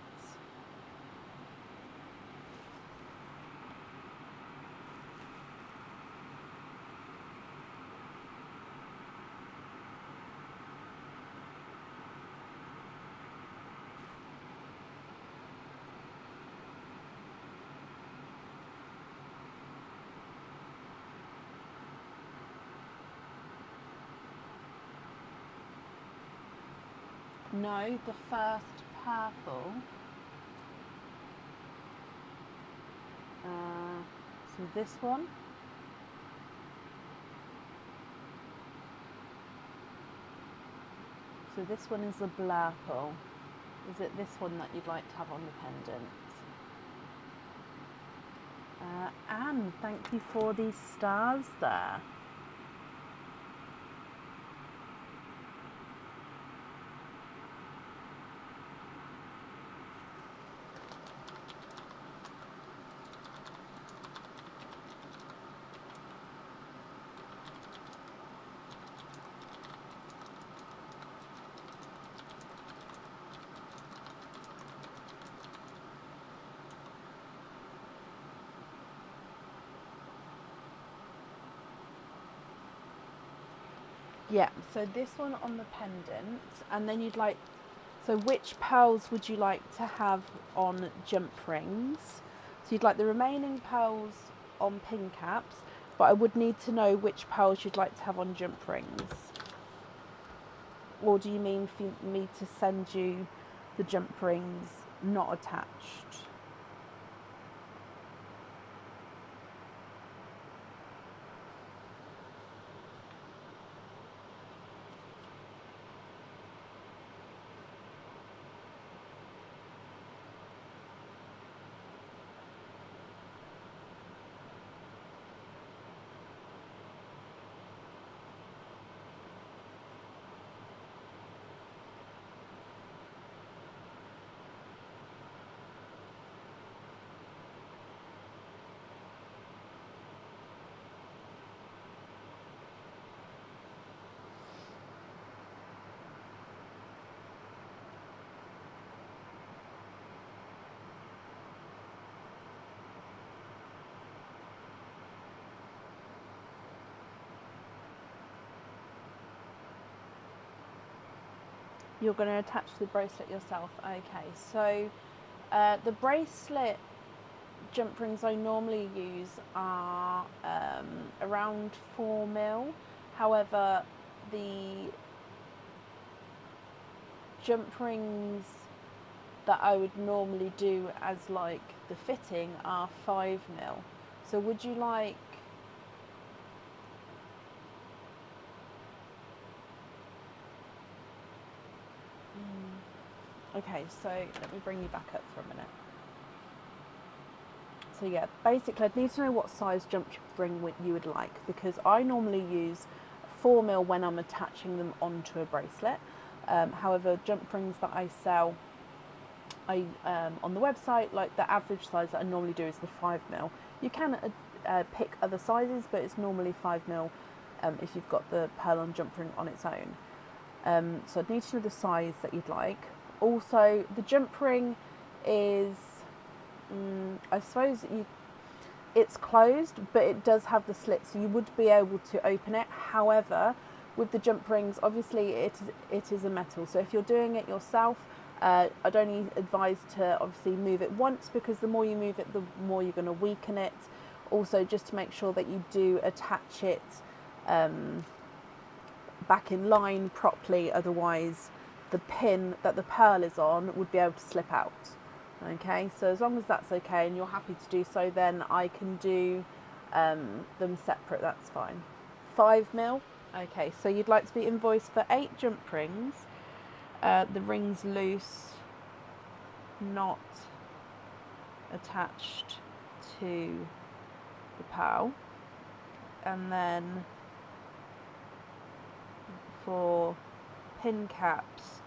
No, the first purple. So this one. So this one is the blurple. Is it this one that you'd like to have on the pendant? Anne, thank you for these stars there. Yeah, so this one on the pendant, and then you'd like, so which pearls would you like to have on jump rings? So you'd like the remaining pearls on pin caps, but I would need to know which pearls you'd like to have on jump rings. Or do you mean for me to send you the jump rings not attached? You're going to attach the bracelet yourself. Okay, so the bracelet jump rings I normally use are around 4mm. However, the jump rings that I would normally do as like the fitting are 5mm. So would you like Okay, so let me bring you back up for a minute. So yeah, basically I'd need to know what size jump ring you would like, because I normally use 4mm when I'm attaching them onto a bracelet. However, jump rings that I sell on the website, like the average size that I normally do is the 5mm. You can pick other sizes, but it's normally 5mm if you've got the pearl-on jump ring on its own. So I'd need to know the size that you'd like. Also, the jump ring is, I suppose it's closed, but it does have the slit, so you would be able to open it. However, with the jump rings, obviously it is a metal, so if you're doing it yourself, I'd only advise to obviously move it once, because the more you move it, the more you're going to weaken it. Also, just to make sure that you do attach it back in line properly, otherwise the pin that the pearl is on would be able to slip out. Okay, so as long as that's okay and you're happy to do so, then I can do them separate, that's fine. 5mm. Okay, so you'd like to be invoiced for 8 jump rings, the rings loose, not attached to the pearl, and then for pin caps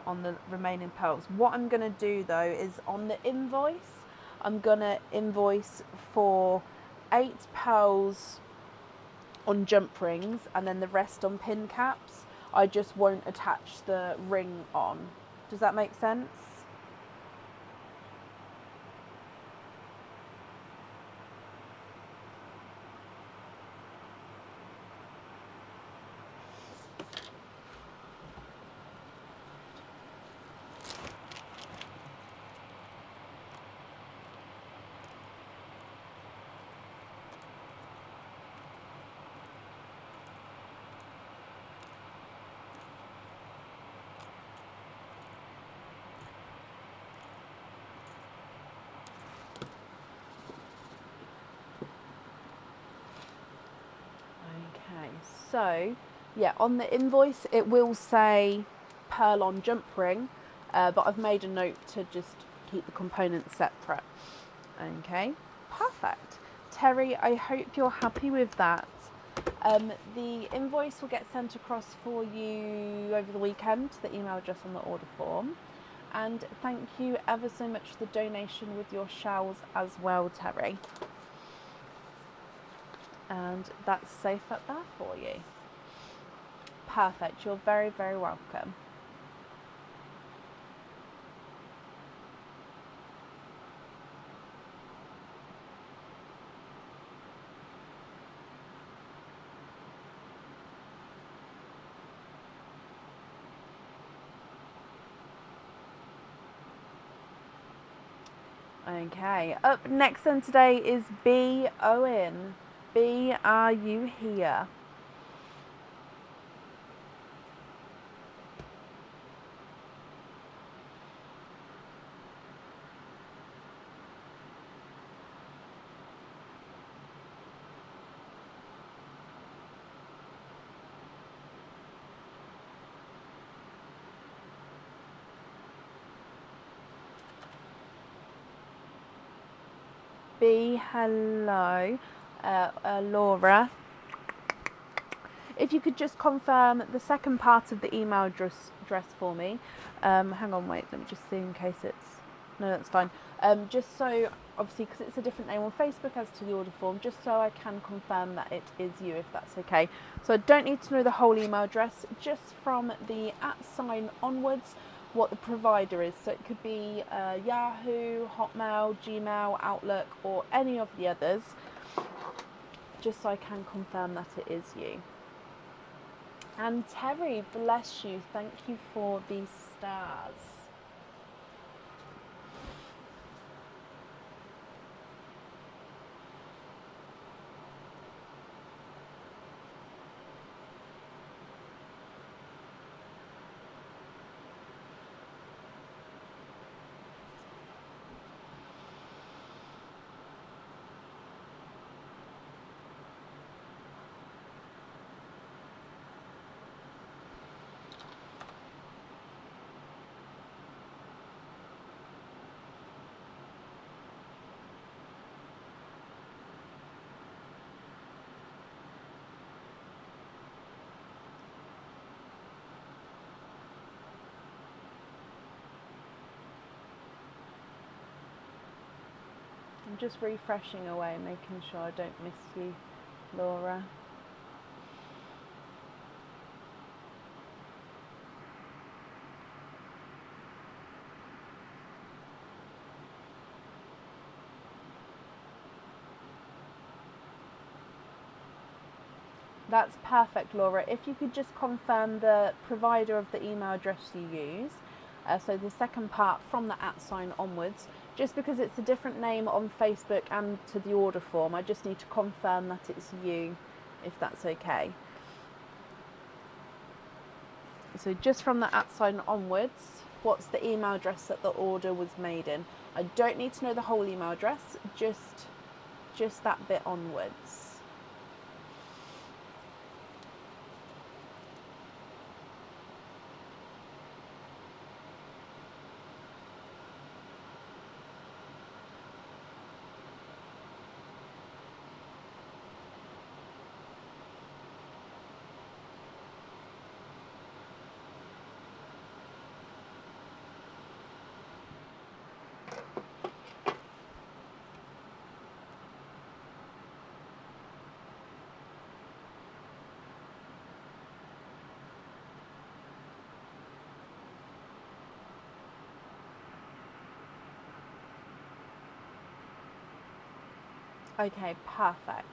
on the remaining pearls. What I'm going to do though is on the invoice, I'm going to invoice for 8 pearls on jump rings and then the rest on pin caps. I just won't attach the ring on. Does that make sense? Okay, so yeah, on the invoice it will say pearl on jump ring, but I've made a note to just keep the components separate. Okay, perfect. Terry, I hope you're happy with that. The invoice will get sent across for you over the weekend to the email address on the order form. And thank you ever so much for the donation with your shells as well, Terry. And that's safe up there for you. Perfect, you're very, very welcome. Okay, up next then today is B. Owen. B, are you here? B, hello. Laura. If you could just confirm the second part of the email address for me. Hang on, wait, let me just see in case it's... No, that's fine. Just so, obviously, because it's a different name on Facebook as to the order form, just so I can confirm that it is you, if that's okay. So I don't need to know the whole email address, just from the @ onwards, what the provider is. So it could be Yahoo, Hotmail, Gmail, Outlook, or any of the others, just so I can confirm that it is you. And Terry, bless you, thank you for these stars. I'm just refreshing away, making sure I don't miss you, Laura. That's perfect, Laura. If you could just confirm the provider of the email address you use, so the second part from the @ onwards, just because it's a different name on Facebook and to the order form, I just need to confirm that it's you, if that's okay. So just from the @ onwards, what's the email address that the order was made in? I don't need to know the whole email address, just that bit onwards. Okay, perfect.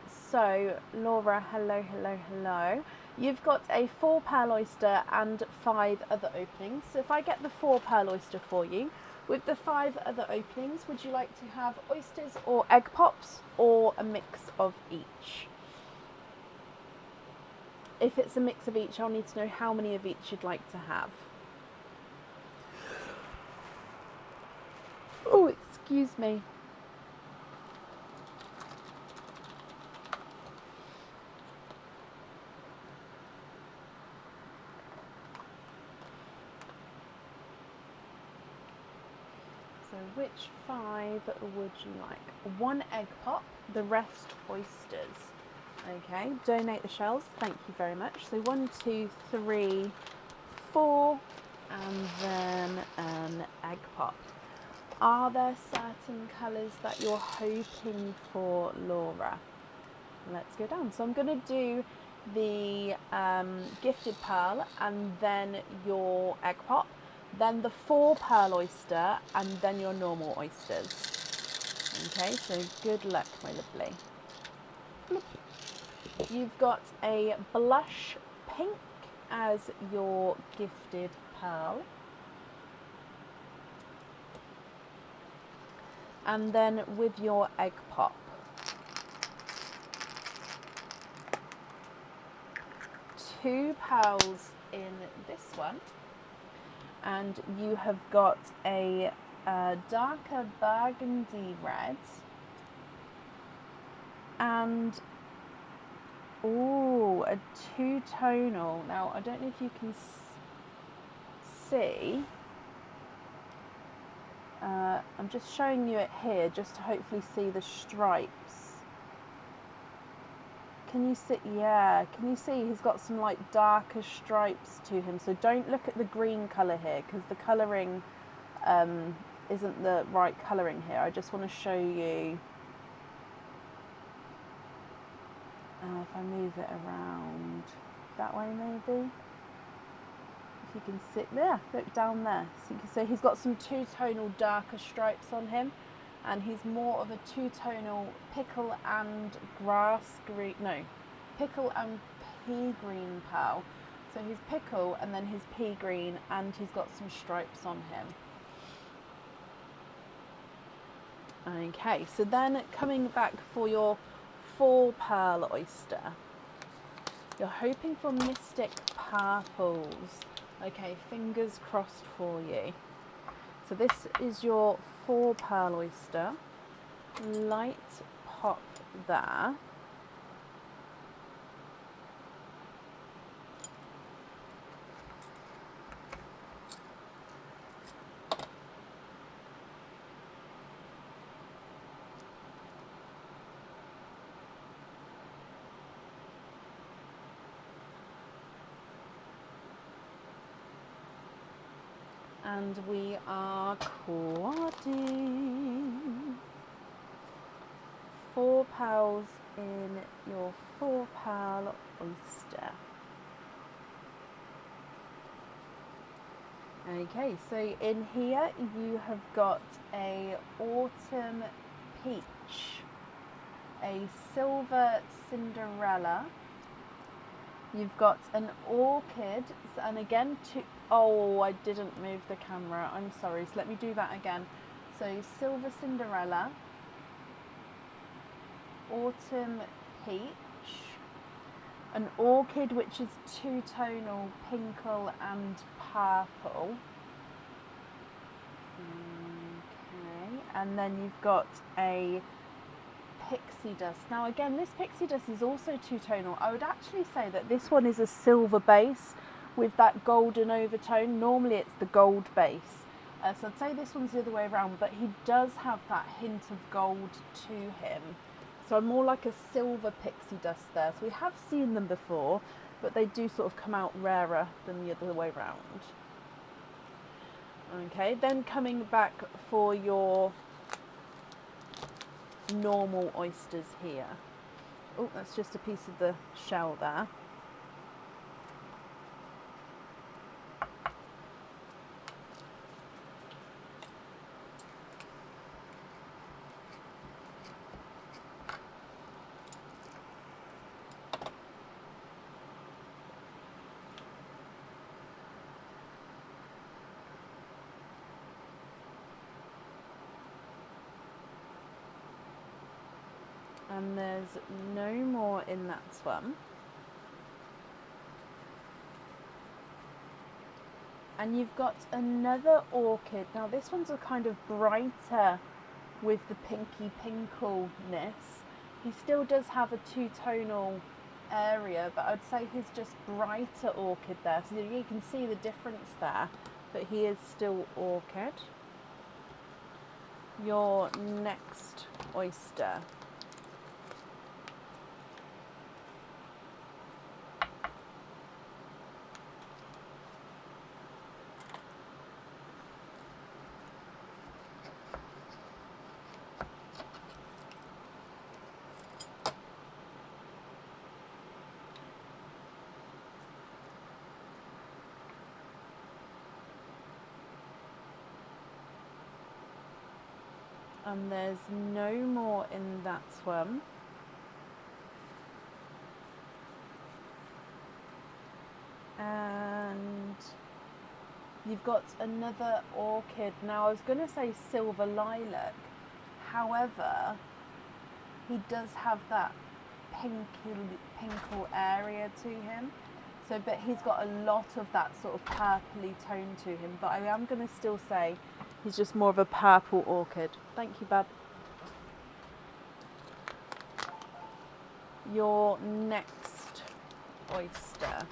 So Laura, hello. You've got a 4 pearl oyster and 5 other openings. So if I get the 4 pearl oyster for you, with the 5 other openings, would you like to have oysters or egg pops or a mix of each? If it's a mix of each, I'll need to know how many of each you'd like to have. Oh, excuse me. So which 5 would you like? 1 egg pop, the rest oysters. Okay, donate the shells, thank you very much. So 1, 2, 3, 4, and then an egg pop. Are there certain colours that you're hoping for, Laura? Let's go down. So I'm going to do the gifted pearl and then your egg pop, then the 4 pearl oyster, and then your normal oysters. Okay, so good luck, my lovely. You've got a blush pink as your gifted pearl. And then with your egg pop. 2 pearls in this one. And you have got a darker burgundy red. And a 2-tonal. Now, I don't know if you can see. I'm just showing you it here, just to hopefully see the stripes. Can you see? Yeah, can you see he's got some like darker stripes to him? So don't look at the green colour here, because the colouring isn't the right colouring here. I just want to show you. If I move it around that way, maybe. If you can see, there, look down there. So you can see he's got some 2-tonal darker stripes on him, and he's more of a 2-tonal pickle and pickle and pea green pearl. So he's pickle and then his pea green, and he's got some stripes on him. Okay, so then coming back for your 4 pearl oyster, you're hoping for mystic purples. Okay, fingers crossed for you. So this is your 4 pearl oyster. Light pop there. And we are quadding. £4 in your £4 oyster. Okay, so in here you have got a autumn peach, a silver Cinderella, you've got an orchid, and again oh, I didn't move the camera, I'm sorry, so let me do that again. So silver Cinderella, autumn peach, an orchid which is two-tonal, pinkle and purple. Okay, and then you've got a pixie dust. Now again, this pixie dust is also two-tonal. I would actually say that this one is a silver base with that golden overtone. Normally it's the gold base. So I'd say this one's the other way around, but he does have that hint of gold to him. So I'm more like a silver pixie dust there. So we have seen them before, but they do sort of come out rarer than the other way around. Okay, then coming back for your normal oysters here. Oh, that's just a piece of the shell there. And there's no more in that one. And you've got another orchid. Now this one's a kind of brighter with the pinky pinkleness. He still does have a two-tonal area, but I'd say he's just brighter orchid there. So you can see the difference there, but he is still orchid. Your next oyster. And there's no more in that one. And you've got another orchid. Now I was going to say silver lilac, however, he does have that pinkle area to him. So, but he's got a lot of that sort of purpley tone to him. But I am going to still say he's just more of a purple orchid. Thank you, Bab. Your next oyster.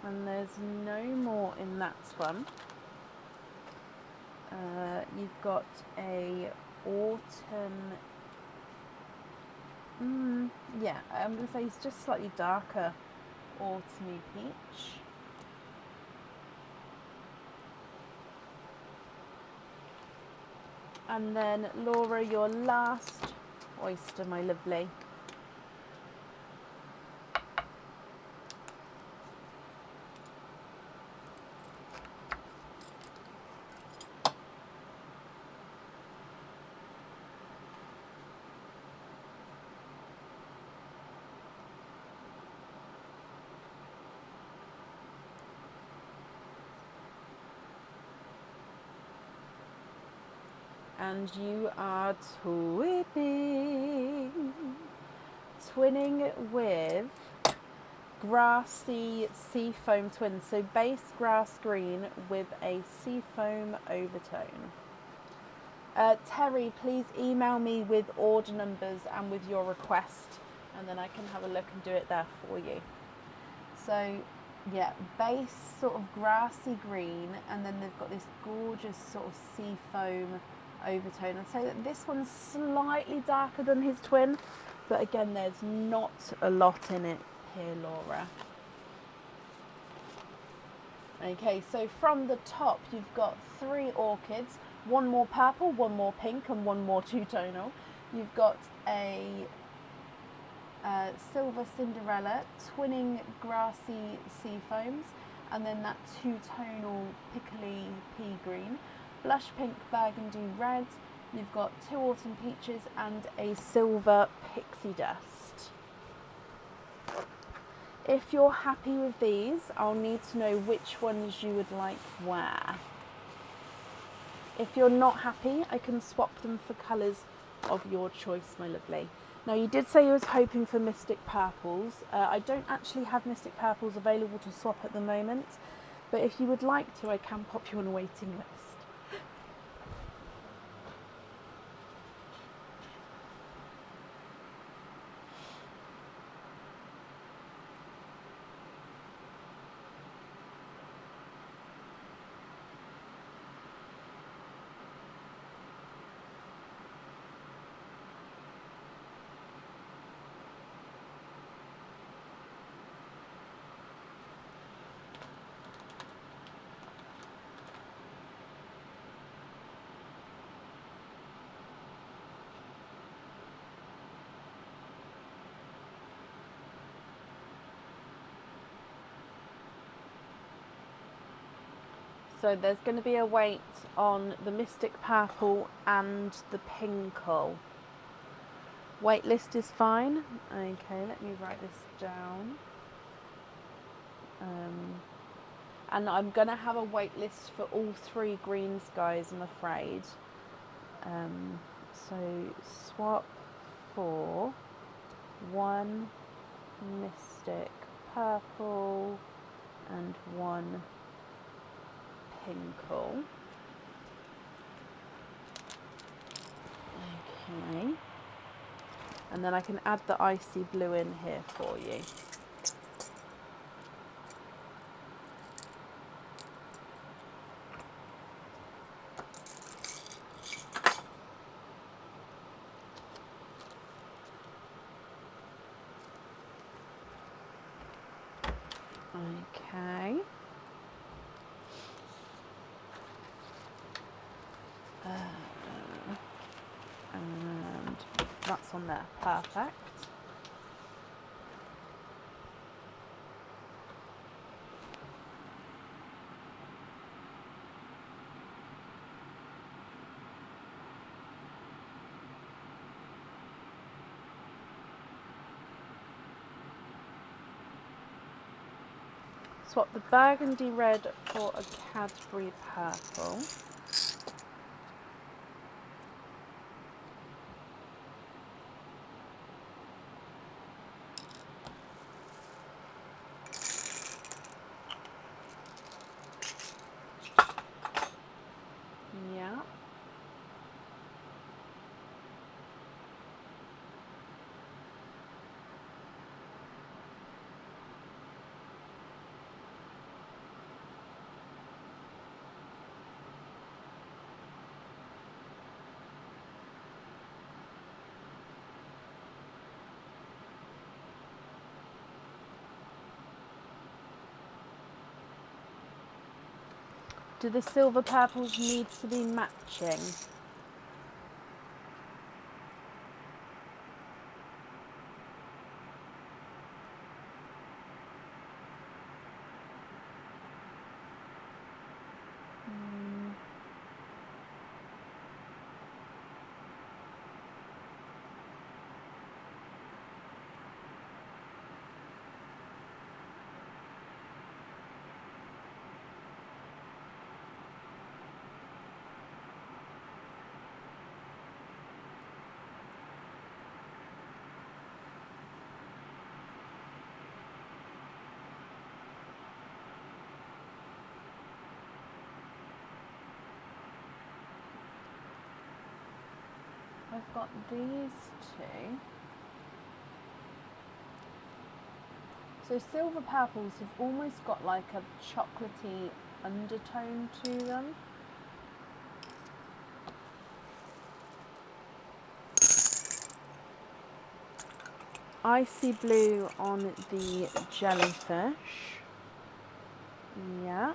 And there's no more in that one. You've got a autumn, yeah, I'm going to say it's just slightly darker autumny peach. And then Laura, your last oyster, my lovely. And you are twinning with grassy seafoam twins. So base grass green with a seafoam overtone. Terry, please email me with order numbers and with your request, and then I can have a look and do it there for you. So Yeah, base sort of grassy green, and then they've got this gorgeous sort of sea foam overtone. I'd say that this one's slightly darker than his twin, but again, there's not a lot in it here, Laura. Okay, so from the top, you've got 3 orchids, one more purple, one more pink, and one more two-tonal. You've got a silver Cinderella, twinning grassy sea foams, and then that two-tonal pickly pea green, blush pink, burgundy red. You've got 2 autumn peaches and a silver pixie dust. If you're happy with these, I'll need to know which ones you would like where. If you're not happy, I can swap them for colours of your choice, my lovely. Now, you did say you was hoping for Mystic Purples. I don't actually have Mystic Purples available to swap at the moment, but if you would like to, I can pop you on a waiting list. So there's going to be a wait on the Mystic Purple and the Pinkle. Wait list is fine. Okay, let me write this down. And I'm going to have a wait list for all 3 greens, guys, I'm afraid. So swap for 1 Mystic Purple and 1 Pinkle. Okay. And then I can add the icy blue in here for you. Okay. And that's on there. Perfect. Swap the burgundy red for a Cadbury purple. Yeah. Do the silver purples need to be matching? I've got these 2. So silver purples have almost got like a chocolatey undertone to them. Icy blue on the jellyfish. Yeah.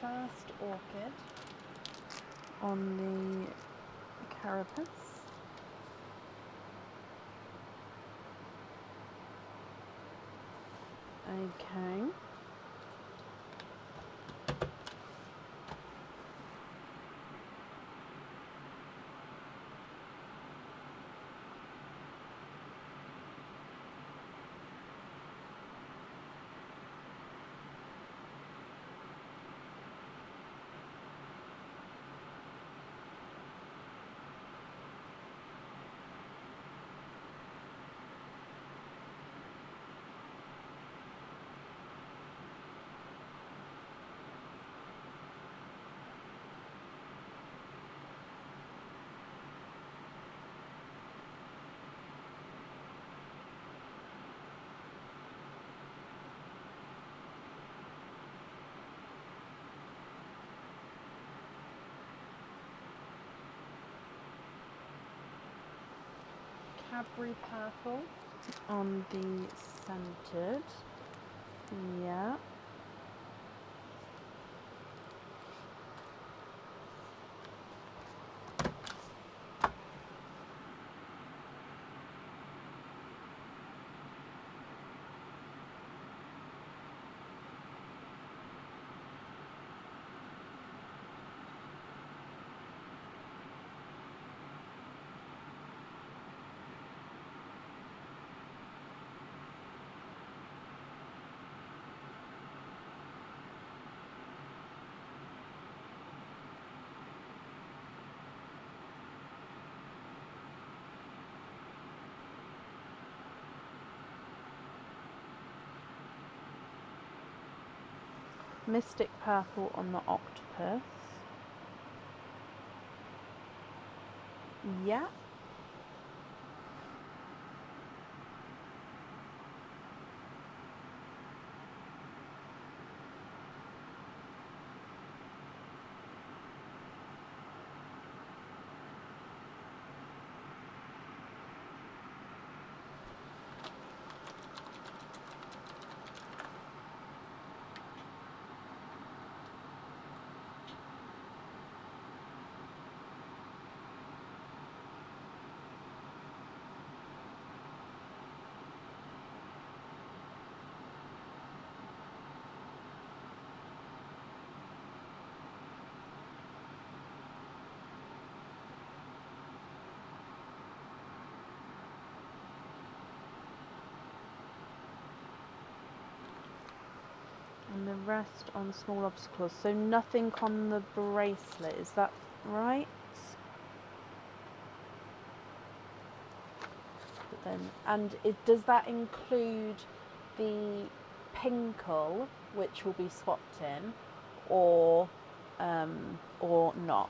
First orchid on the carapace. Okay. Cadbury purple on the centered. Yeah. Mystic purple on the octopus. Yeah. And the rest on small obstacles. So nothing on the bracelet, is that right? But then, and does that include the pinkle, which will be swapped in, or not?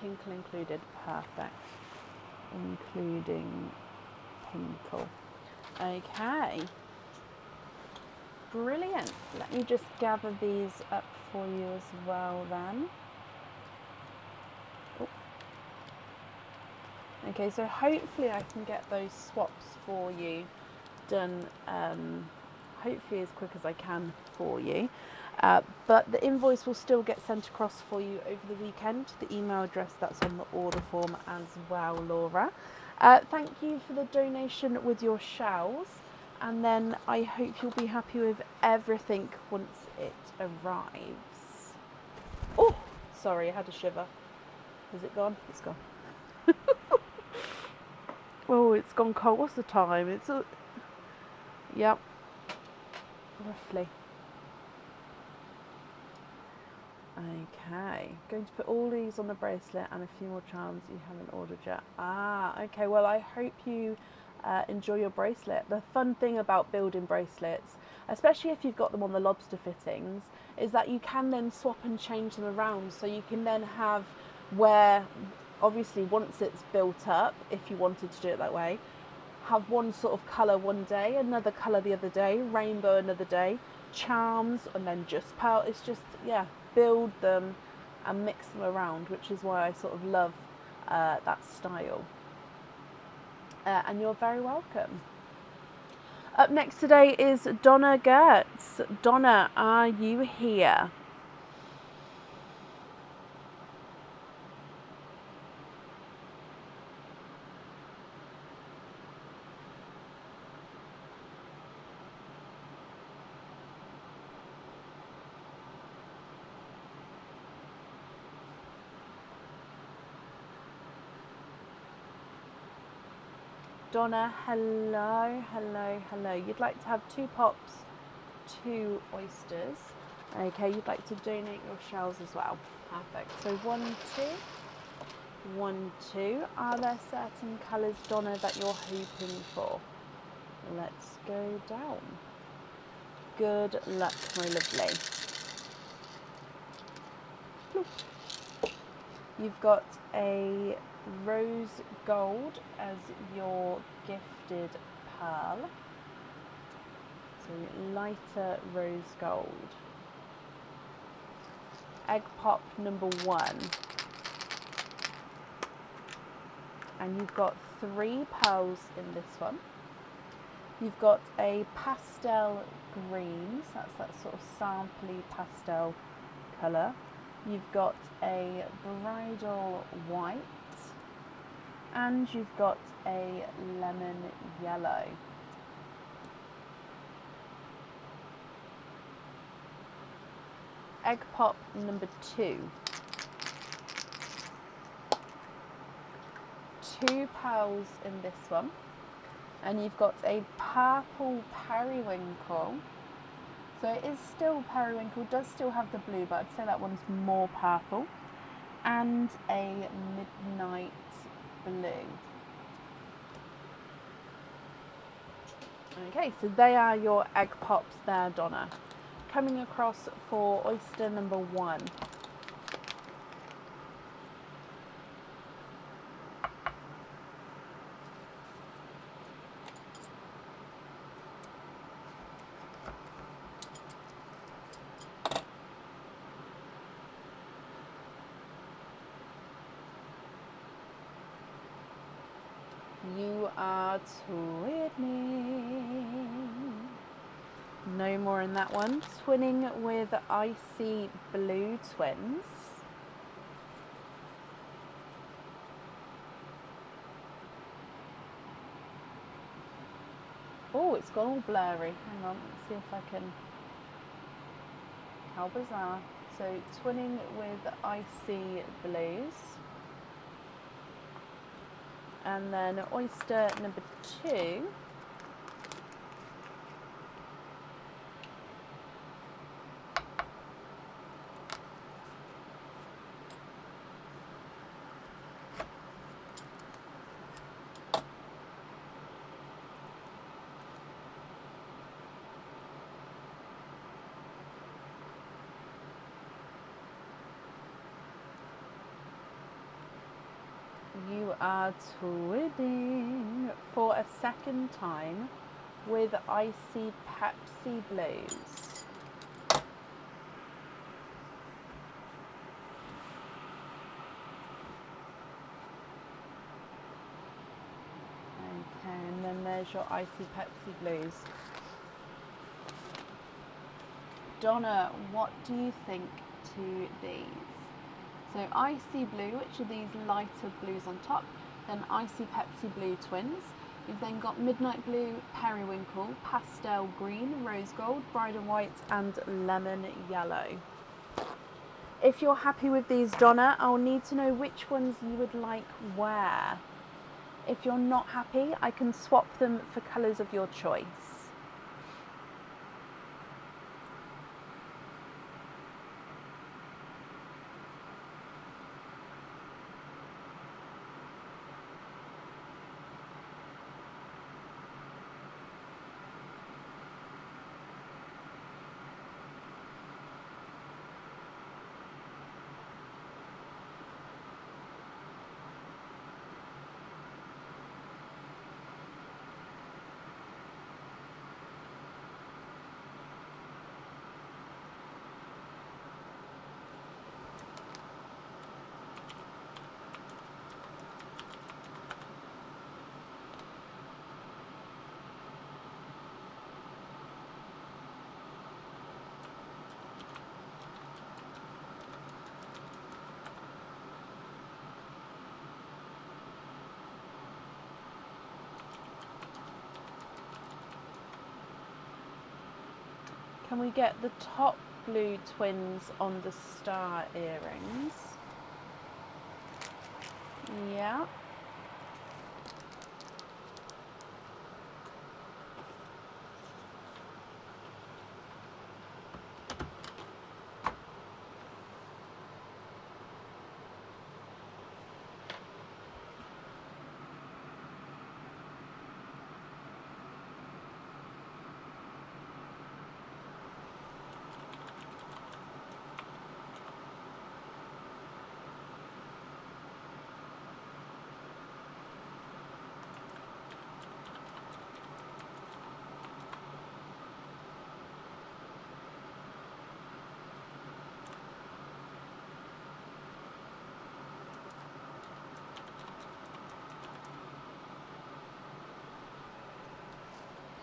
Pinkle included, perfect. Including pinkle. Okay. Brilliant. Let me just gather these up for you as well then. Oh. Okay, so hopefully I can get those swaps for you done hopefully as quick as I can for you. But the invoice will still get sent across for you over the weekend to the email address that's on the order form as well, Laura. Thank you for the donation with your shells, and then I hope you'll be happy with everything once it arrives. Oh, sorry, I had a shiver. Is it gone? It's gone. Oh, it's gone cold. What's the time? It's yep, roughly. Okay, going to put all these on the bracelet and a few more charms you haven't ordered yet. Okay, well I hope you enjoy your bracelet. The fun thing about building bracelets, especially if you've got them on the lobster fittings, is that you can then swap and change them around. So you can then have where, obviously once it's built up, if you wanted to do it that way, have one sort of colour one day, another colour the other day, rainbow another day, charms, and then just pearl. It's just, yeah, build them and mix them around, which is why I sort of love that style. And you're very welcome. Up next today is Donna Gertz. Donna, are you here? Donna, hello, hello, hello. You'd like to have 2 pops, 2 oysters. Okay, you'd like to donate your shells as well. Perfect. So 1, 2, 1, 2. Are there certain colours, Donna, that you're hoping for? Let's go down. Good luck, my lovely. You've got a rose gold as your gifted pearl. So lighter rose gold. Egg pop number 1. And you've got 3 pearls in this one. You've got a pastel green, so that's that sort of sampley pastel colour. You've got a bridal white, and you've got a lemon yellow. Egg pop number 2. 2 pearls in this one, and you've got a purple periwinkle. So it is still periwinkle, does still have the blue, but I'd say that one's more purple, and a midnight blue. Okay, so they are your egg pops there, Donna. Coming across for oyster number 1. You are twinning. No more in that one. Twinning with icy blue twins. Oh, it's gone all blurry. Hang on, let's see if I can. How bizarre. So twinning with icy blues. And then oyster number 2. You are twinning for a second time with Icy Pepsi Blues. Okay, and then there's your Icy Pepsi Blues. Donna, what do you think to these? So Icy Blue, which are these lighter blues on top, then Icy Pepsi Blue twins. You've then got Midnight Blue, Periwinkle, Pastel Green, Rose Gold, Bridal White and Lemon Yellow. If you're happy with these, Donna, I'll need to know which ones you would like where. If you're not happy, I can swap them for colours of your choice. Can we get the top blue twins on the star earrings? Yeah.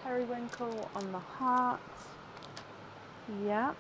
Periwinkle on the heart. Yeah.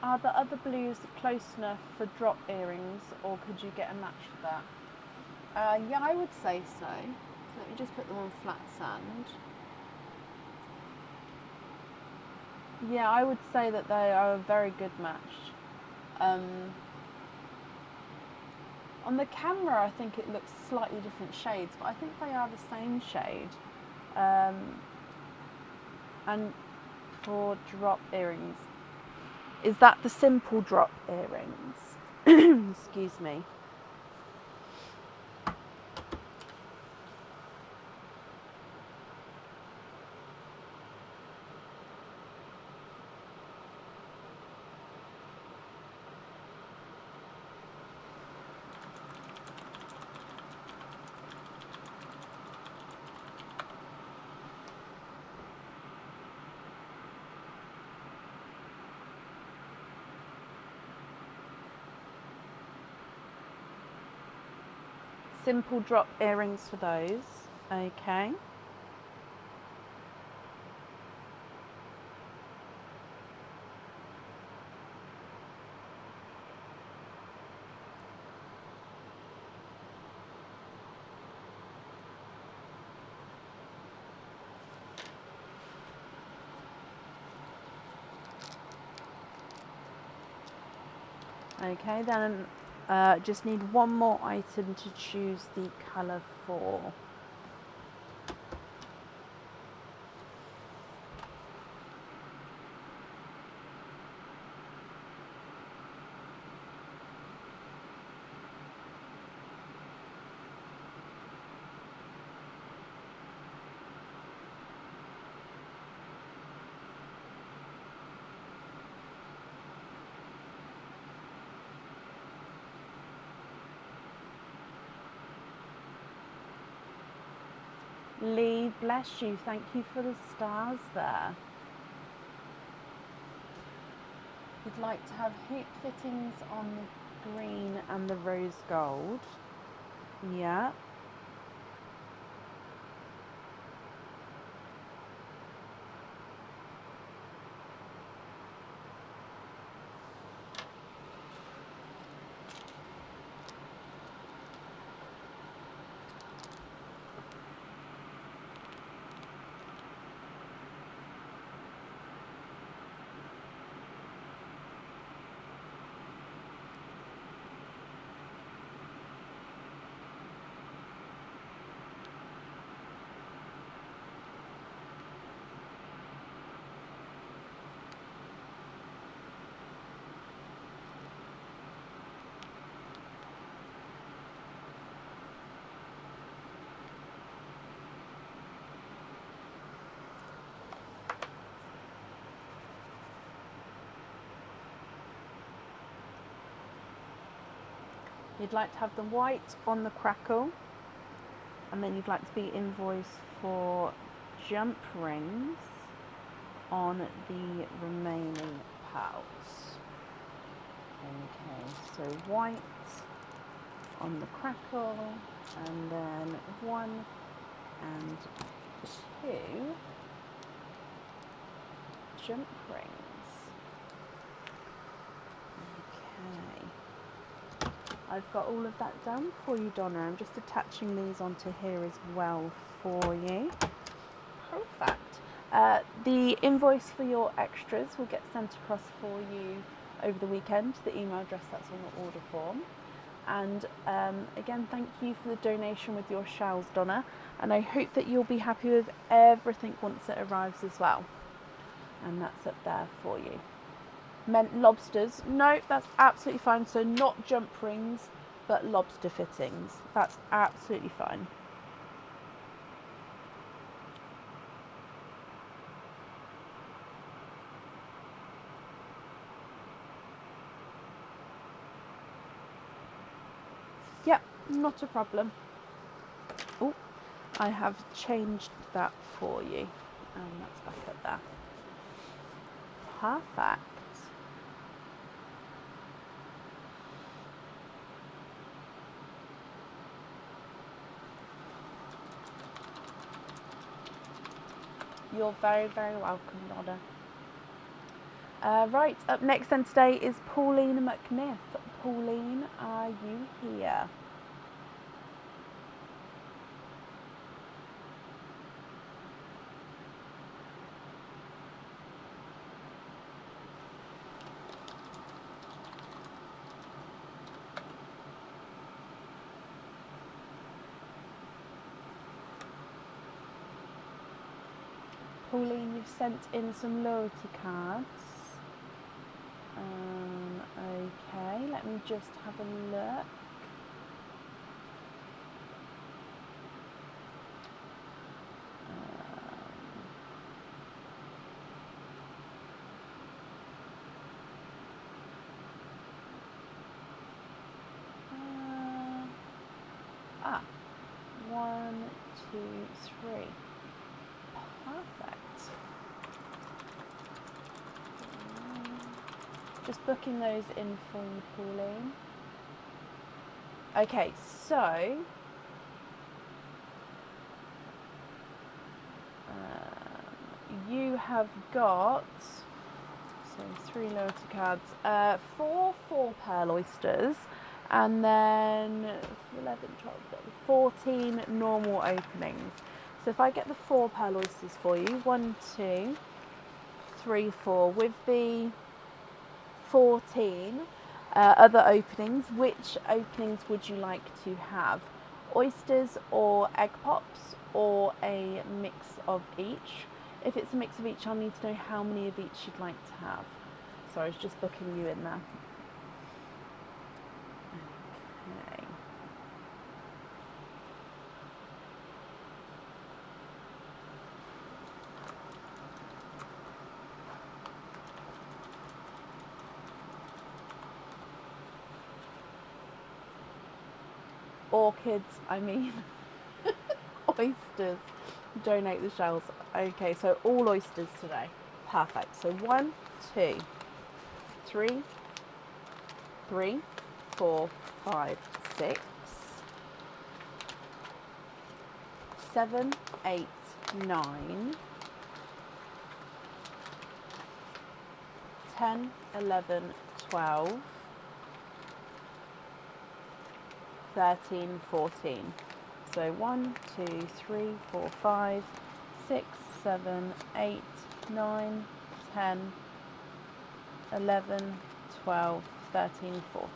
Are the other blues close enough for drop earrings, or could you get a match for that? Yeah, I would say so. So let me just put them on flat sand. Yeah, I would say that they are a very good match. On the camera, I think it looks slightly different shades, but I think they are the same shade. And for drop earrings, is that the simple drop earrings? Excuse me. Simple drop earrings for those. Okay. Okay, then just need one more item to choose the colour for. Lee, bless you. Thank you for the stars there. We'd like to have hoop fittings on the green and the rose gold. Yeah. You'd like to have the white on the crackle, and then you'd like to be invoiced for jump rings on the remaining pearls. Okay, so white on the crackle, and then 1 and 2 jump rings. Okay, I've got all of that done for you, Donna. I'm just attaching these onto here as well for you. Perfect. The invoice for your extras will get sent across for you over the weekend to the email address that's on the order form. And again, thank you for the donation with your shells, Donna. And I hope that you'll be happy with everything once it arrives as well. And that's up there for you. Meant lobsters? No, that's absolutely fine. So not jump rings, but lobster fittings. That's absolutely fine. Yep, not a problem. Oh, I have changed that for you. And that's back up there. Perfect. You're very, very welcome, Donna. Right, up next then today is Pauline McNiff. Pauline, are you here? Pauline, you've sent in some loyalty cards. Okay, let me just have a look. One, two, three. Perfect. Just booking those in for you, Pauline. Okay, so you have got 3 loyalty cards, 4 pearl oysters, and then 11, 12, 14 normal openings. So if I get the 4 pearl oysters for you, 1, 2, 3, 4, with the 14 other openings, which openings would you like to have? Oysters or egg pops, or a mix of each? If it's a mix of each, I'll need to know how many of each you'd like to have. So I was just booking you in there. Okay. Orchids, I mean. Oysters. Donate the shells. Okay, so all oysters today. Perfect. So 1, 2, 3, 3, 4, 5, 6, 7, 8, 9, 10, 11, 12, 13, 14. So 1, 2, 3, 4, 5, 6, 7, 8, 9, 10, 11, 12, 13, 14,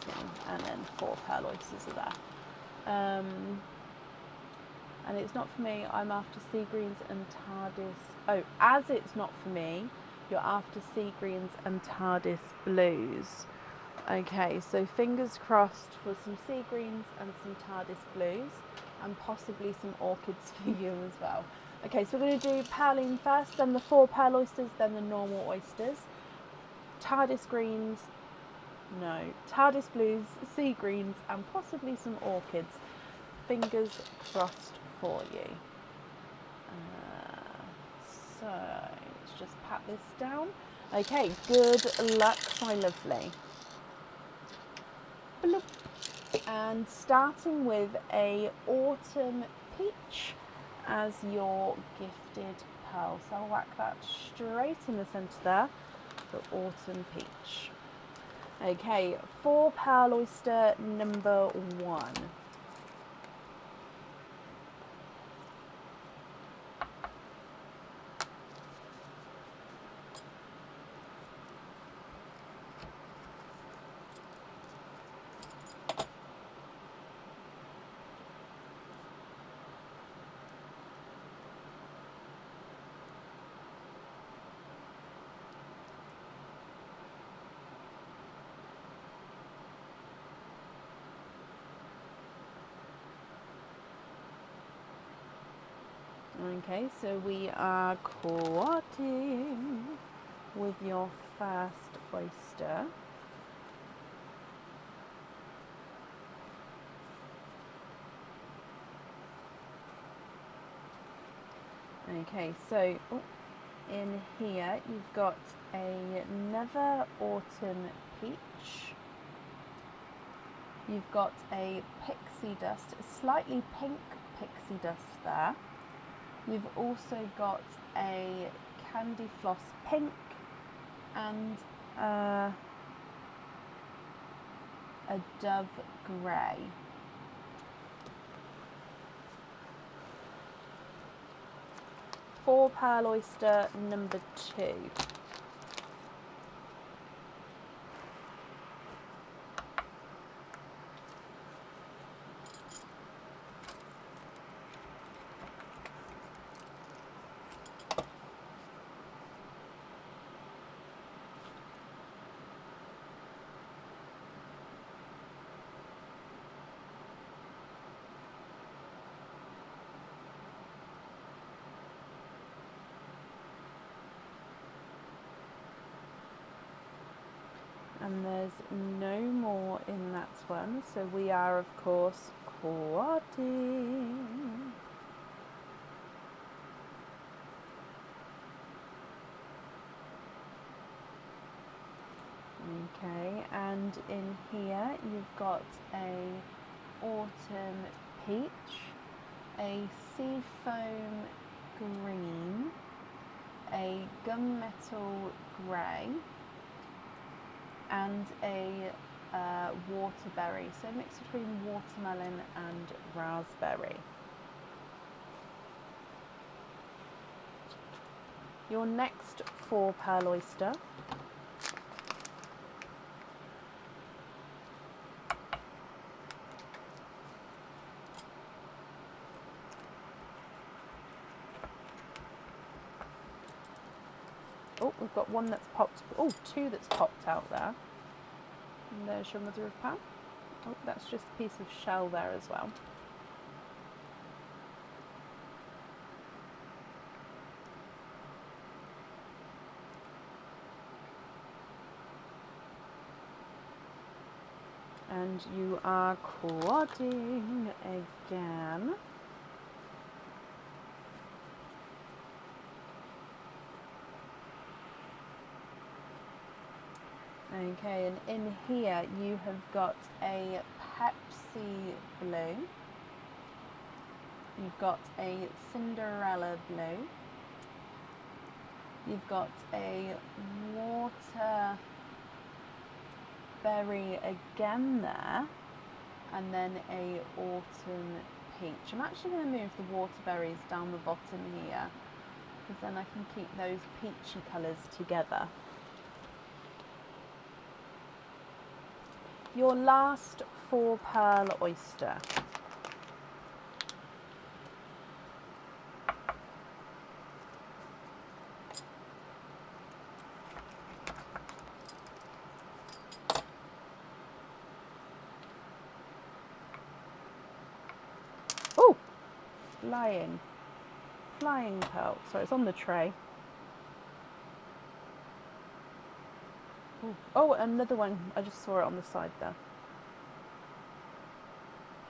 and then 4 pearl oysters are there. And it's not for me, I'm after sea greens and TARDIS. Oh, as it's not for me, you're after sea greens and TARDIS blues. Okay, so fingers crossed for some sea greens and some TARDIS blues, and possibly some orchids for you as well. Okay, so we're going to do Pauline first, then the 4 pearl oysters, then the normal oysters. TARDIS greens, no, TARDIS blues, sea greens, and possibly some orchids. Fingers crossed for you. So let's just pat this down. Okay, good luck, my lovely. Bloop. And starting with a autumn peach as your gifted pearl. So I'll whack that straight in the centre there, the autumn peach. Okay, 4 pearl oyster number 1. Okay, so we are quatting with your first oyster. Okay, so in here you've got another autumn peach. You've got a pixie dust, a slightly pink pixie dust there. You've also got a candy floss pink and a dove grey. Four pearl oyster number 2. And there's no more in that one, so we are of course quadding. Okay, and in here you've got a autumn peach, a seafoam green, a gunmetal grey, and a waterberry, so mix between watermelon and raspberry. Your next four pearl oyster oh, we've got one that's popped, oh, two that's popped out there. And there's your mother of pearl. Oh, that's just a piece of shell there as well. And you are quadding again. Okay, and in here you have got a Pepsi blue, you've got a Cinderella blue, you've got a waterberry again there, and then a autumn peach. I'm actually going to move the waterberries down the bottom here, because then I can keep those peachy colours together. Your last four pearl oyster. Oh, flying pearl. Sorry, it's on the tray. Oh, another one. I just saw it on the side there.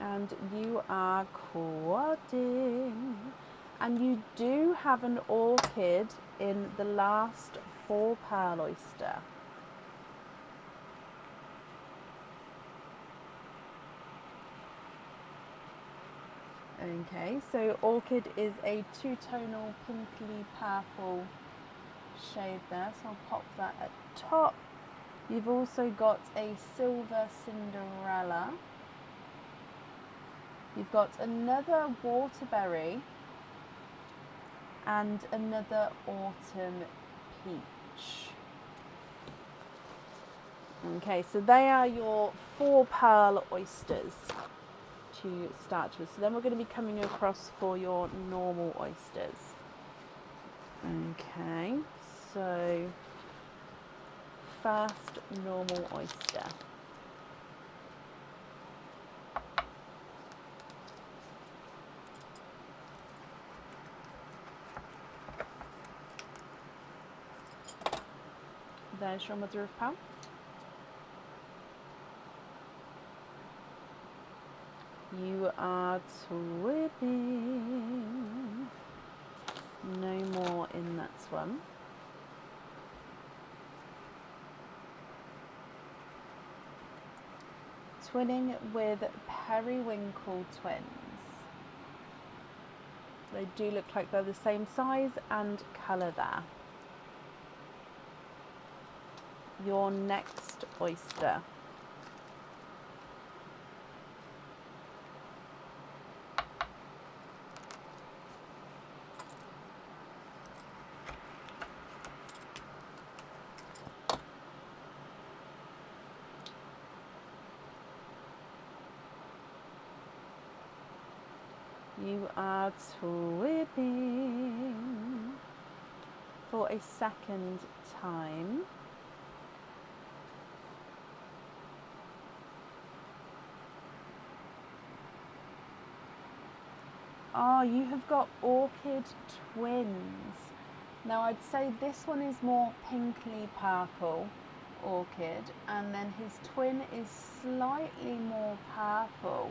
And you are quadding. And you do have an orchid in the last four pearl oyster. Okay, so orchid is a two-tonal pinkly purple shade there, so I'll pop that at top. You've also got a silver Cinderella. You've got another waterberry and another autumn peach. Okay, so they are your four pearl oysters to start with. So then we're going to be coming across for your normal oysters. Okay, so first normal oyster. There's your mother of pearl. You are twibbing. No more in that one. Twinning with periwinkle twins. They do look like they're the same size and colour there. your next oyster. You are twipping for a second time. Oh, you have got orchid twins. Now I'd say this one is more pinkly purple orchid, and then his twin is slightly more purple.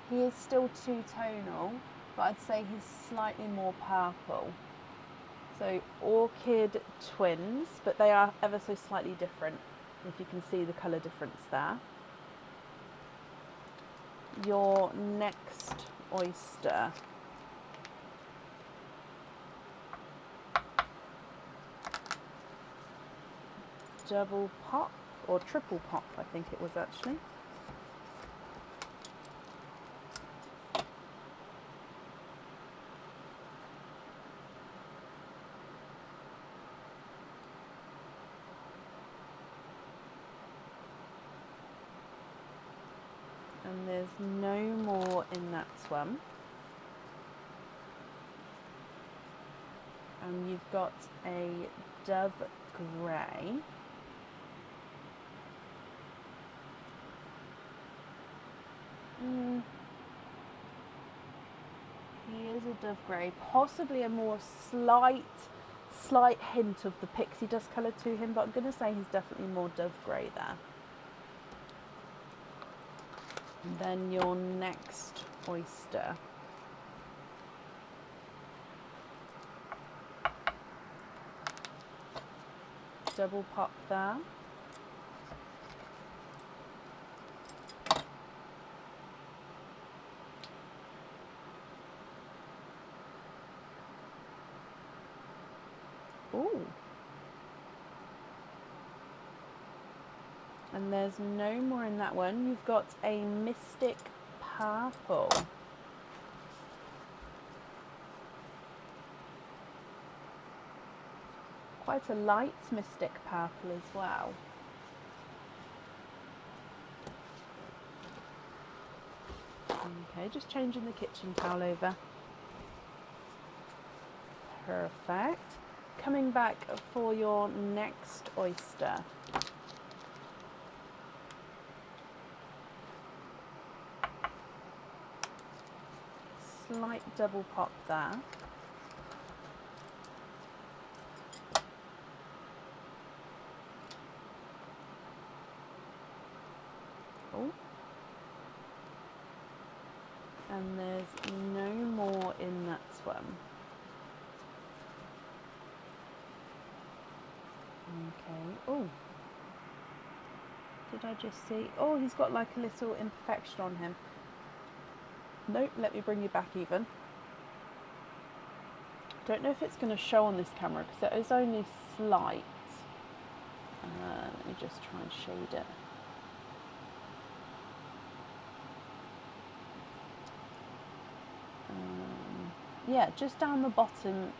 He is still two-tonal, but I'd say he's slightly more purple. So orchid twins, but they are ever so slightly different, if you can see the colour difference there. Your next oyster. Double pop, or triple pop, I think it was actually. And there's no more in that one. And you've got a dove grey. He is a dove grey, possibly a more slight hint of the pixie dust colour to him, but I'm going to say he's definitely more dove grey there. And then your next oyster. Double pop there. Ooh. And there's no more in that one. You've got a mystic purple. Quite a light mystic purple as well. Okay, just changing the kitchen towel over. Perfect. Coming back for your next oyster. Slight double pop there. Oh. And there's no more in that one. Okay. Oh. Did I just see? Oh, he's got like a little imperfection on him. Nope, let me bring you back even. Don't know if it's going to show on this camera because it is only slight. Let me just try and shade it. Yeah, just down the bottom.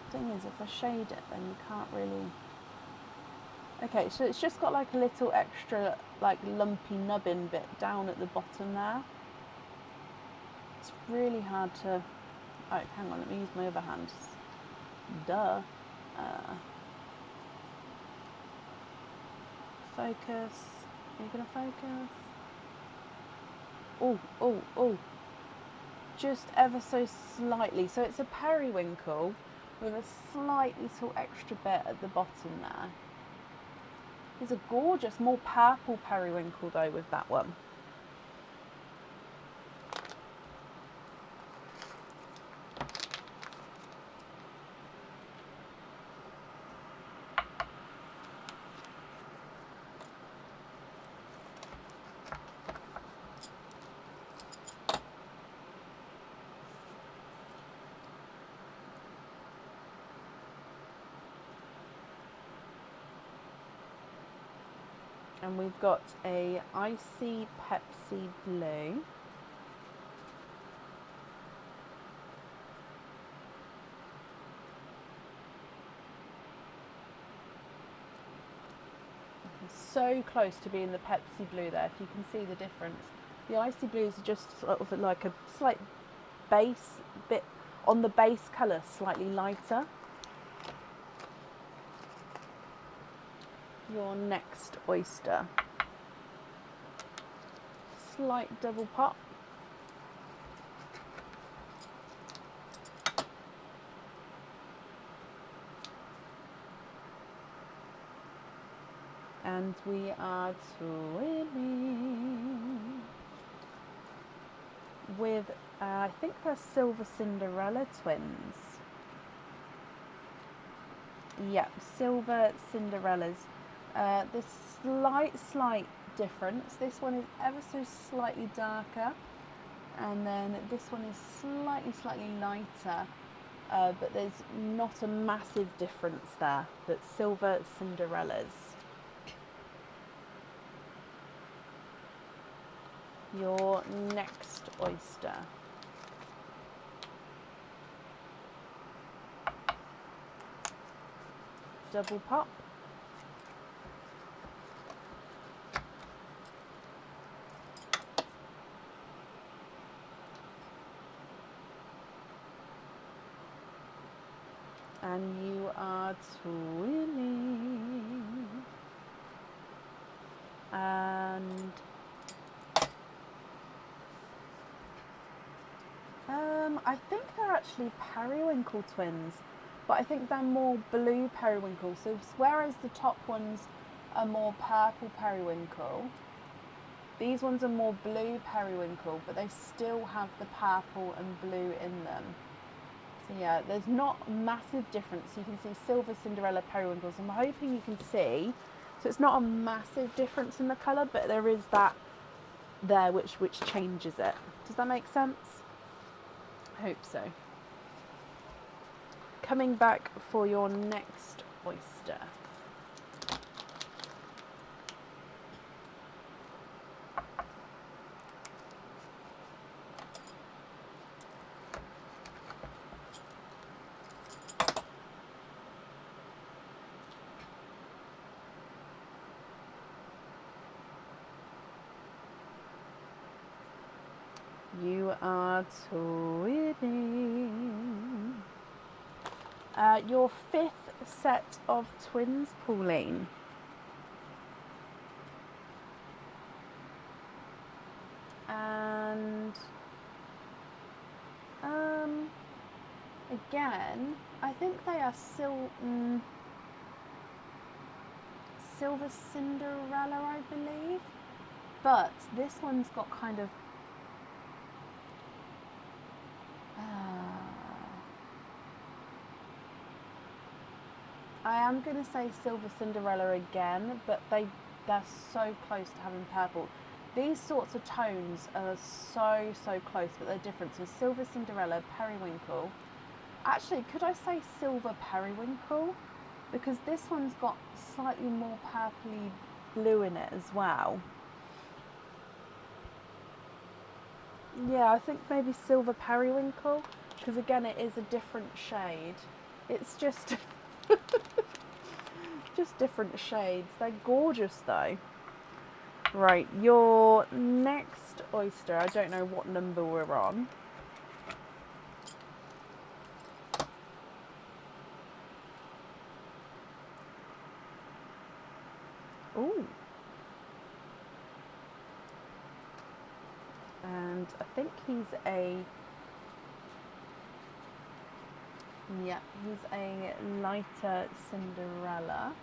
Thing is, if I shade it, then you can't really. Okay, so it's just got like a little extra, like lumpy nubbin bit down at the bottom there. It's really hard to. Oh, hang on, let me use my other hand. Duh. Focus. Are you gonna focus? Oh, oh, oh. Just ever so slightly. So it's a periwinkle with a slight little extra bit at the bottom there. It's a gorgeous, more purple periwinkle though with that one. And we've got a icy Pepsi Blue. So close to being the Pepsi Blue there, if you can see the difference. The icy blues are just sort of like a slight base bit on the base colour, slightly lighter. Your next oyster. Slight double pop. And we are twinning with, I think they're Silver Cinderella twins. Yep, Silver Cinderellas. The slight difference. This one is ever so slightly darker, and then this one is slightly lighter. But there's not a massive difference there. But Silver Cinderellas. Your next oyster. Double pop. And you are twinning. And I think they're actually periwinkle twins, but I think they're more blue periwinkle. So whereas the top ones are more purple periwinkle, these ones are more blue periwinkle, but they still have the purple and blue in them. So yeah, there's not a massive difference. You can see Silver Cinderella periwinkles. I'm hoping you can see. So it's not a massive difference in the colour, but there is that there which changes it. Does that make sense? I hope so. Coming back for your next oyster. You are twinning. Your fifth set of twins, Pauline. And again, I think they are Silver Cinderella, I believe. But this one's got kind of I am going to say Silver Cinderella again, but they're so close to having purple. These sorts of tones are so close, but they're different. So Silver Cinderella, periwinkle. Actually, could I say silver periwinkle? Because this one's got slightly more purpley blue in it as well. Yeah, I think maybe silver periwinkle, because again it is a different shade. It's just just different shades. They're gorgeous though. Right, your next oyster, I don't know what number we're on. Ooh. And I think he's a lighter Cinderella.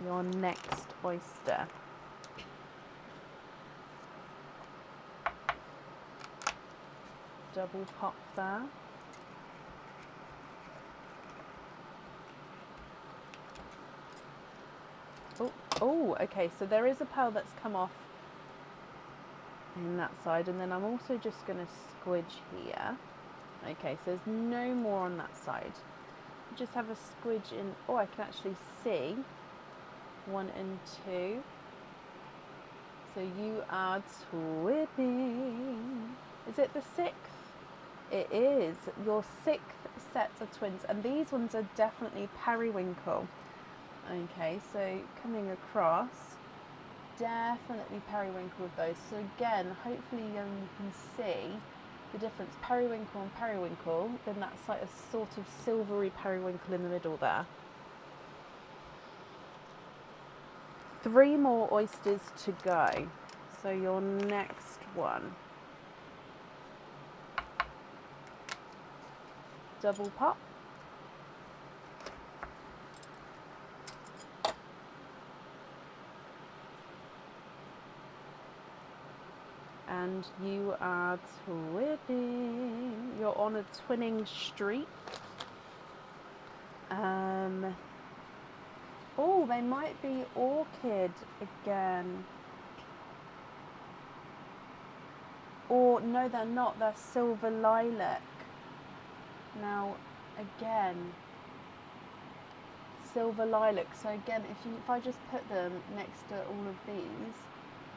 Your next oyster. Double pop there. Oh, okay, so there is a pearl that's come off in that side, and then I'm also just going to squidge here. Okay, so there's no more on that side. just have a squidge in. Oh, I can actually see 1 and 2. So you are twinning. Is it the 6th? It is your 6th set of twins, and these ones are definitely periwinkle. Okay, so coming across, definitely periwinkle with those. So again, hopefully you can see the difference, periwinkle and periwinkle. Then that's like a sort of silvery periwinkle in the middle there. 3 more oysters to go. So your next one. Double pop. And you are twinning. You're on a twinning streak. Oh, they might be orchid again. Or no, they're not. They're silver lilac. Now, again, silver lilac. So again, if I just put them next to all of these,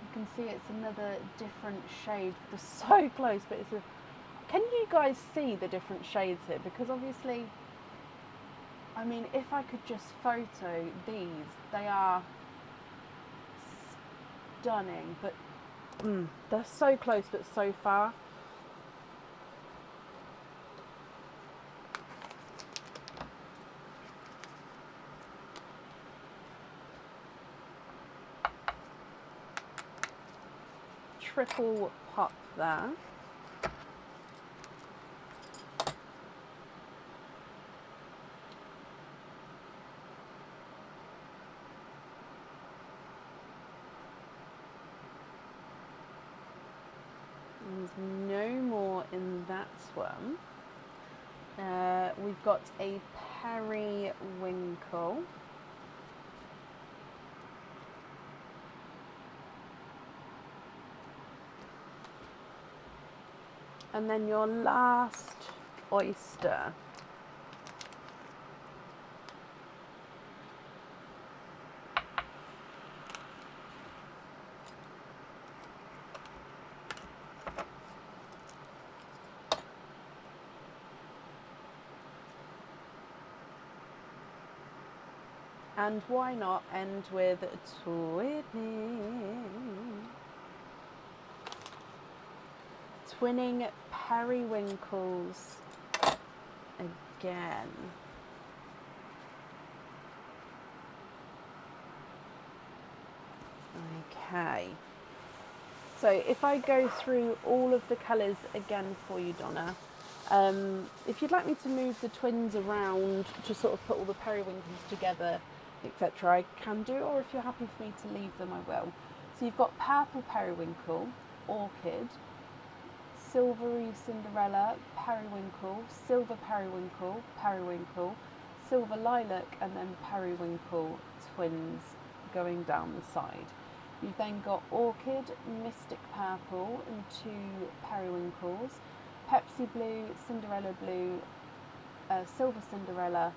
you can see it's another different shade. They're so close, but it's a. Can you guys see the different shades here? Because obviously, I mean, if I could just photo these, they are stunning. But they're so close, but so far. Triple pop there. There's no more in that one. We've got a periwinkle. And then your last oyster. And why not end with twinning? Twinning periwinkles again. Okay. So if I go through all of the colours again for you, Donna, if you'd like me to move the twins around to sort of put all the periwinkles together, etc., I can do, or if you're happy for me to leave them, I will. So you've got purple periwinkle, orchid, silvery Cinderella, periwinkle, silver periwinkle, periwinkle, silver lilac, and then periwinkle twins going down the side. You've then got orchid, mystic purple, and 2 periwinkles, Pepsi blue, Cinderella blue, silver Cinderella,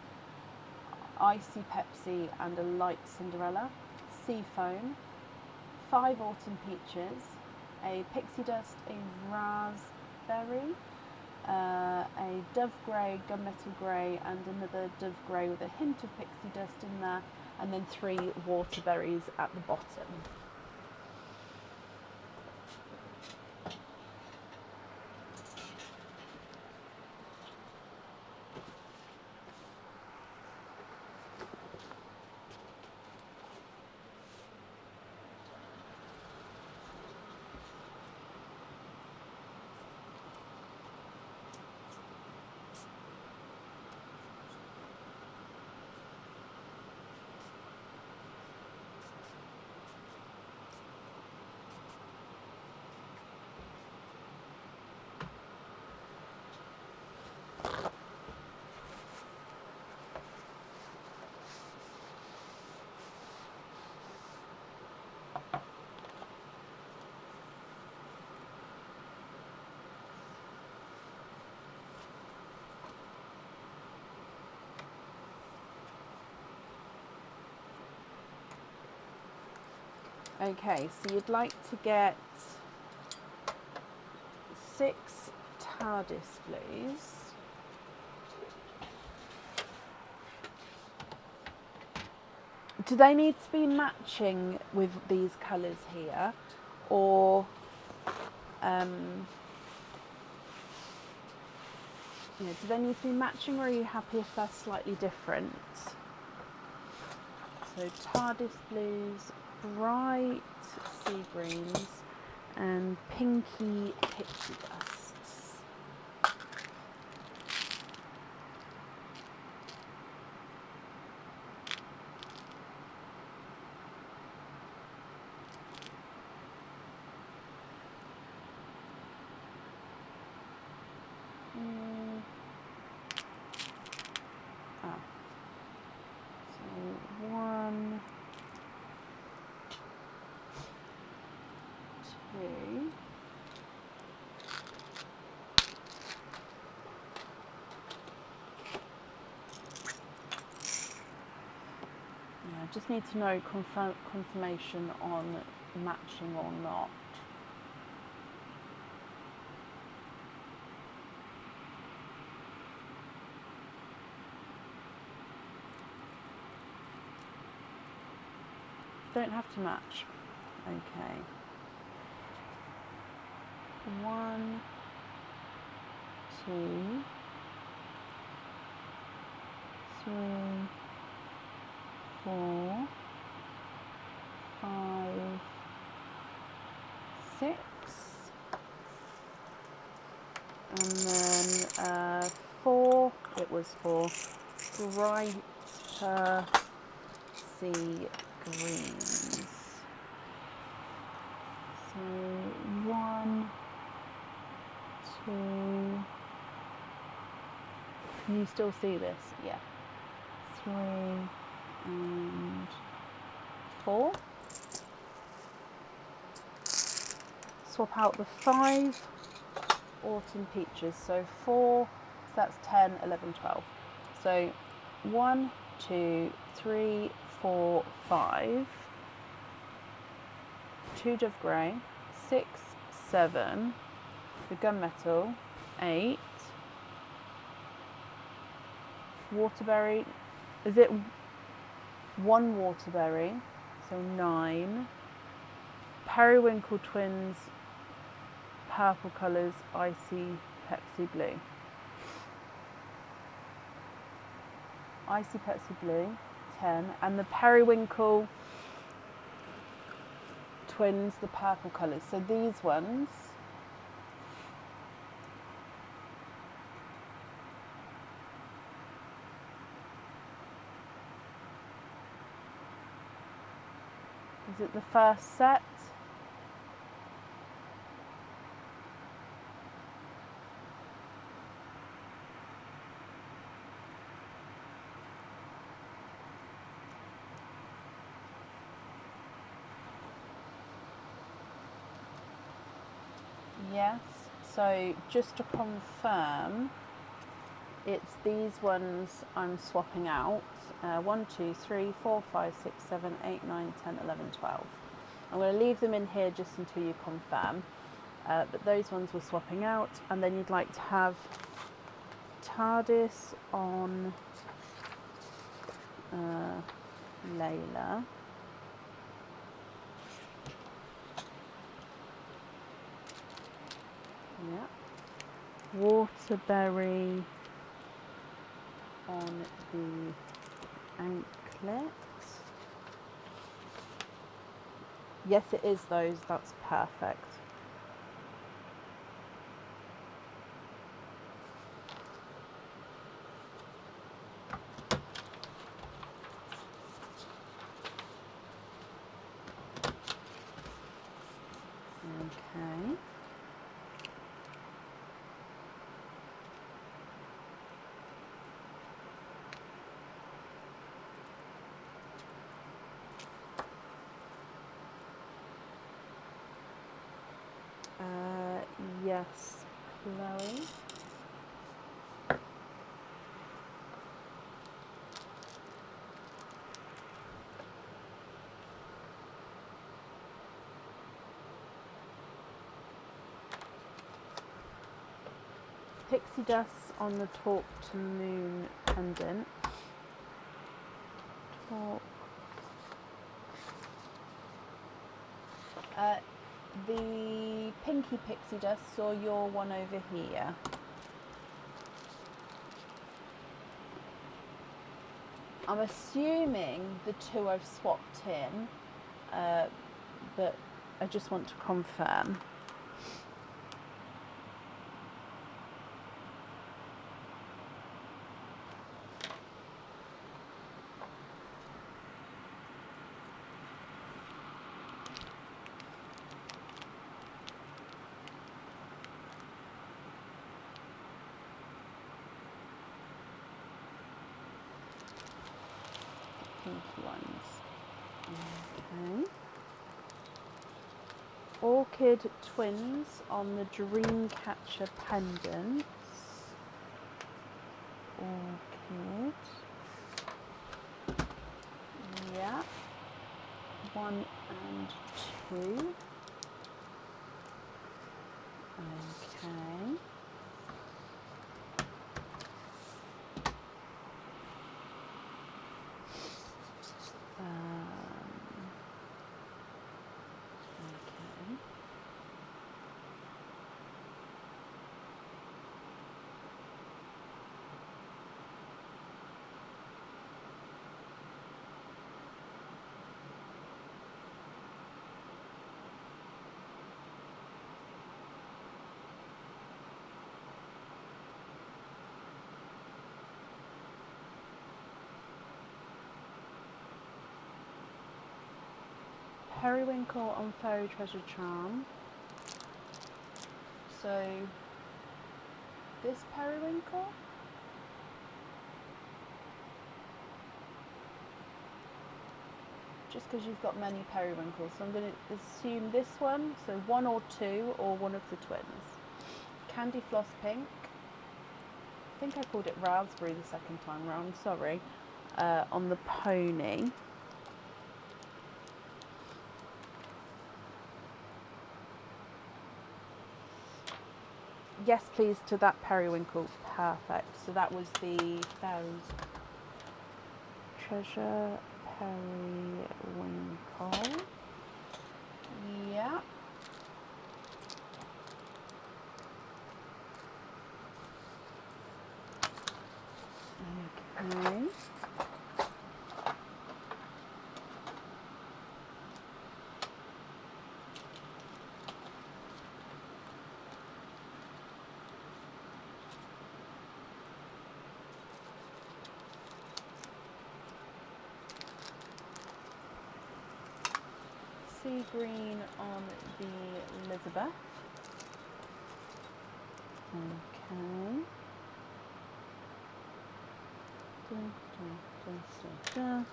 icy Pepsi, and a light Cinderella, sea foam, 5 autumn peaches, a pixie dust, a raspberry, a dove grey, gunmetal grey, and another dove grey with a hint of pixie dust in there, and then 3 waterberries at the bottom. Okay, so you'd like to get 6 TARDIS blues. Do they need to be matching with these colours here, or do they need to be matching, or are you happy if they're slightly different? So TARDIS blues, bright sea greens, and pinky pixie dusts. So 1, 2. Yeah, I just need to know confirmation on matching or not. Don't have to match. Okay. 1, 2, 3, 4, 5, 6, and then 4. It was 4 brighter sea greens. So 1, 2. Can you still see this? Yeah. 3 and 4. Swap out the 5 autumn peaches. So 4, so that's 10, 11, 12. So 1, 2, 3, 4, 5. 2 Dove Grey, 6, 7. The gunmetal, 8. Waterberry, is it 1 waterberry? So 9. Periwinkle twins, purple colours, icy Pepsi blue. Icy Pepsi blue, 10. And the periwinkle twins, the purple colours. So these ones, is it the first set? Yes, so just to confirm, it's these ones I'm swapping out. 1, 2, 3, 4, 5, 6, 7, 8, 9, 10, 11, 12. I'm going to leave them in here just until you confirm. But those ones we're swapping out, and then you'd like to have TARDIS on Layla. Yeah. Waterberry on the anklet. Yes, it is those. That's perfect. Okay. Yes, Chloe. pixie dust on the Talk to Moon pendant. Talk. The pinky pixie dust or your one over here? I'm assuming the two I've swapped in, but I just want to confirm. Pinky ones. Okay. Orchid twins on the Dreamcatcher pendants. Orchid. Yeah. 1 and 2. Okay. Okay. Periwinkle on Fairy Treasure Charm. So, this periwinkle? Just because you've got many periwinkles. So I'm going to assume this one, so 1 or 2, or one of the twins. Candy Floss Pink. I think I called it Raspberry the second time round, sorry. On the pony. Yes, please, to that periwinkle. Perfect. So that was the Fairy's Treasure periwinkle. Yeah. Okay. Sea green on the Elizabeth. Okay. Dun, dun, dun, dun, dun.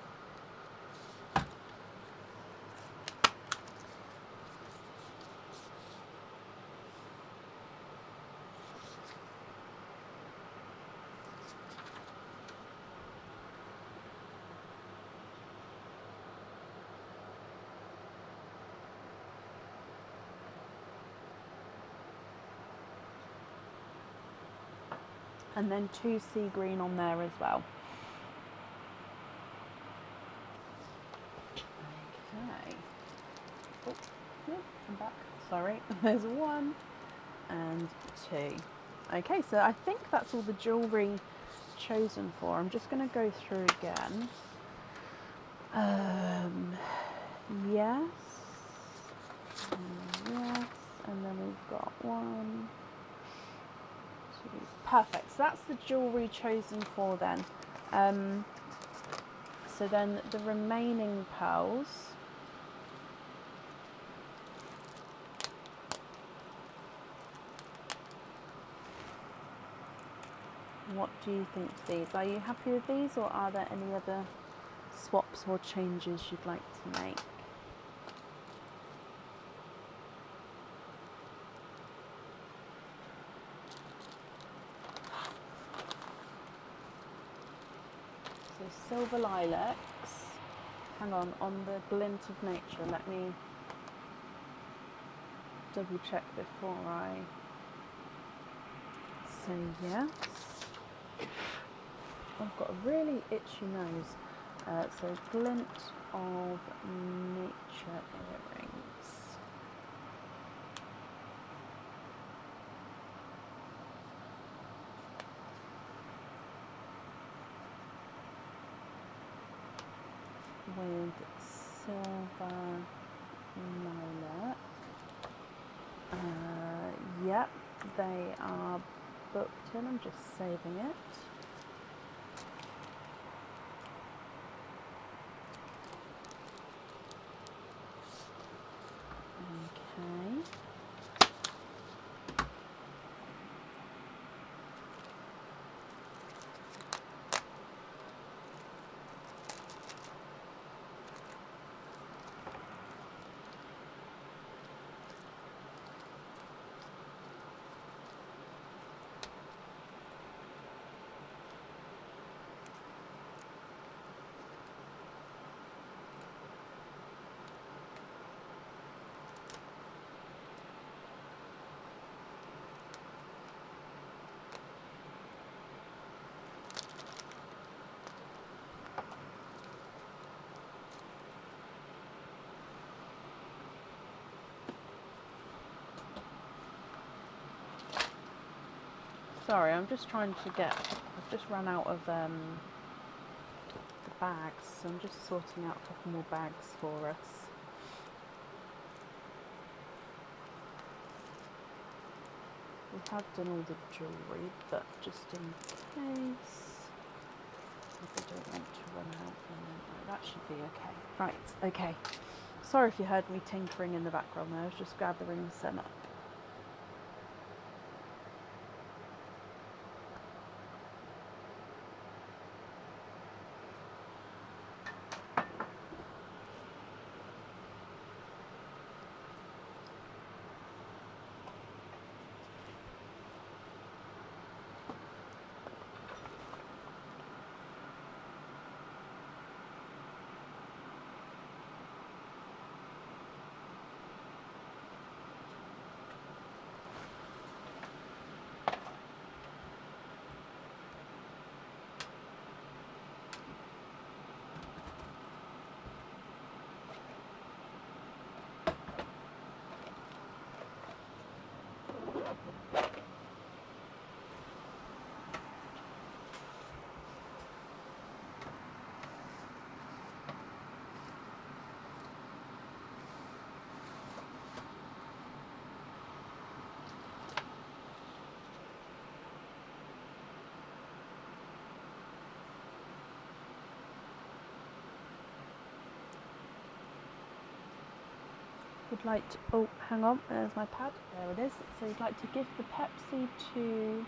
And then 2 sea green on there as well. Okay. Oh, no, I'm back. Sorry. There's 1 and 2. Okay, so I think that's all the jewellery chosen for. I'm just going to go through again. Yes. Yes. And then we've got 1, 2. Perfect. So that's the jewellery chosen for then. So then the remaining pearls. What do you think to these? Are you happy with these, or are there any other swaps or changes you'd like to make? So silver lilacs. Hang on the glint of nature. Let me double check before I say yes. I've got a really itchy nose. So glint of nature earrings. With silver lilac. Yep, they are booked in. I'm just saving it. Okay. Sorry, I'm just trying to get, I've just run out of the bags, so I'm just sorting out a couple more bags for us. We have done all the jewellery, but just in case, if we don't want to run out, then that should be okay. Right, okay. Sorry if you heard me tinkering in the background there, I was just gathering some up. Would like to, oh, hang on, there's my pad, there it is. So you'd like to give the Pepsi to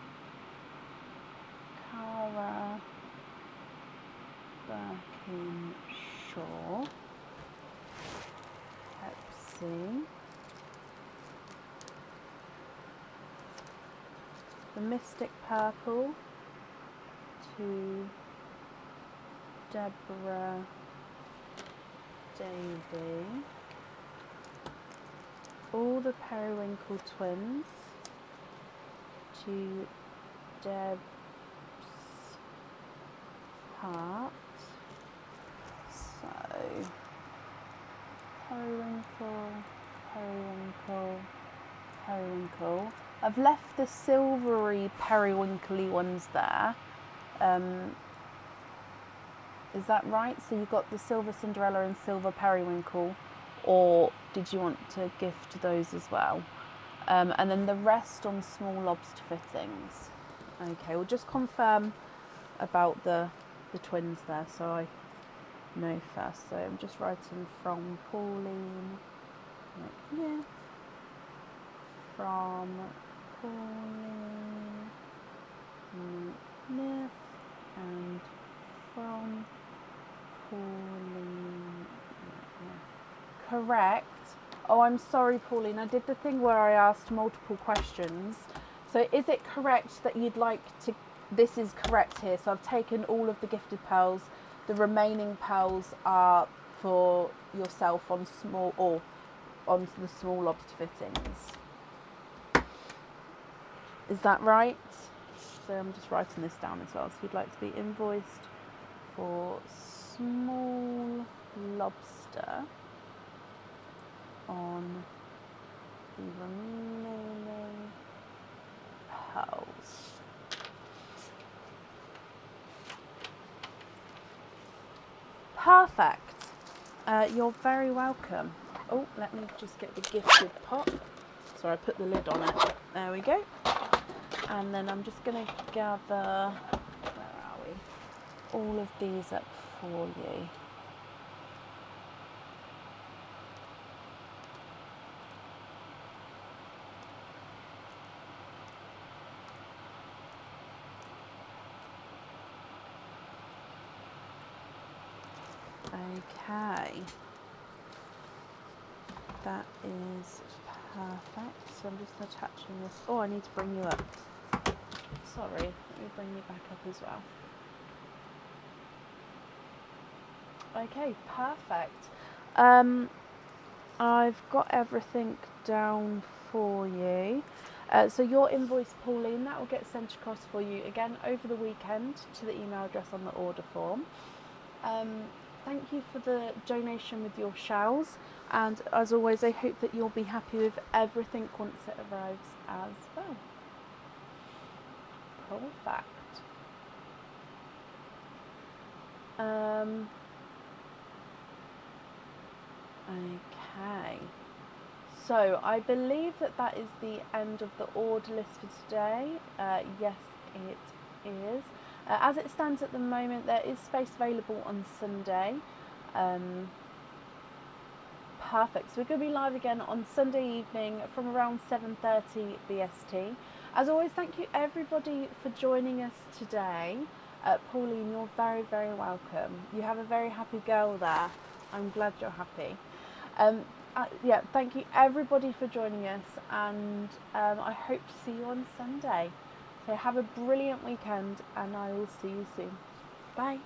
Cara Birkinshaw. Pepsi. The Mystic Purple to Deborah Davy. All the Periwinkle twins to Deb's heart. So Periwinkle, Periwinkle, Periwinkle. I've left the silvery periwinkly ones there. Is that right? So you've got the silver Cinderella and silver periwinkle, or did you want to gift those as well? And then the rest on small lobster fittings. Okay, we'll just confirm about the twins there, so I know first. So I'm just writing from Pauline McNiff, from Pauline McNiff, and from Pauline McNiff. Correct. Oh, I'm sorry, Pauline. I did the thing where I asked multiple questions. So is it correct that you'd like to... This is correct here. So I've taken all of the gifted pearls. The remaining pearls are for yourself on small, or on the small lobster fittings. Is that right? So I'm just writing this down as well. So you'd like to be invoiced for small lobster on the remaining pearls. Perfect. You're very welcome. Oh, let me just get the gifted pot. Sorry, I put the lid on it. There we go. And then I'm just going to gather, where are we? All of these up for you. Okay. That is perfect. So I'm just attaching this. Oh, I need to bring you up. Sorry, let me bring you back up as well. Okay, perfect. I've got everything down for you. So your invoice, Pauline, that will get sent across for you again over the weekend to the email address on the order form. Thank you for the donation with your shells, and as always I hope that you'll be happy with everything once it arrives as well. Perfect. Okay, so I believe that is the end of the order list for today. Yes, it is. As it stands at the moment, there is space available on Sunday. Perfect. So we're going to be live again on Sunday evening from around 7:30 BST. As always, thank you everybody for joining us today. Pauline, you're very, very welcome. You have a very happy girl there. I'm glad you're happy. Yeah, thank you everybody for joining us, and I hope to see you on Sunday. So have a brilliant weekend, and I will see you soon. Bye.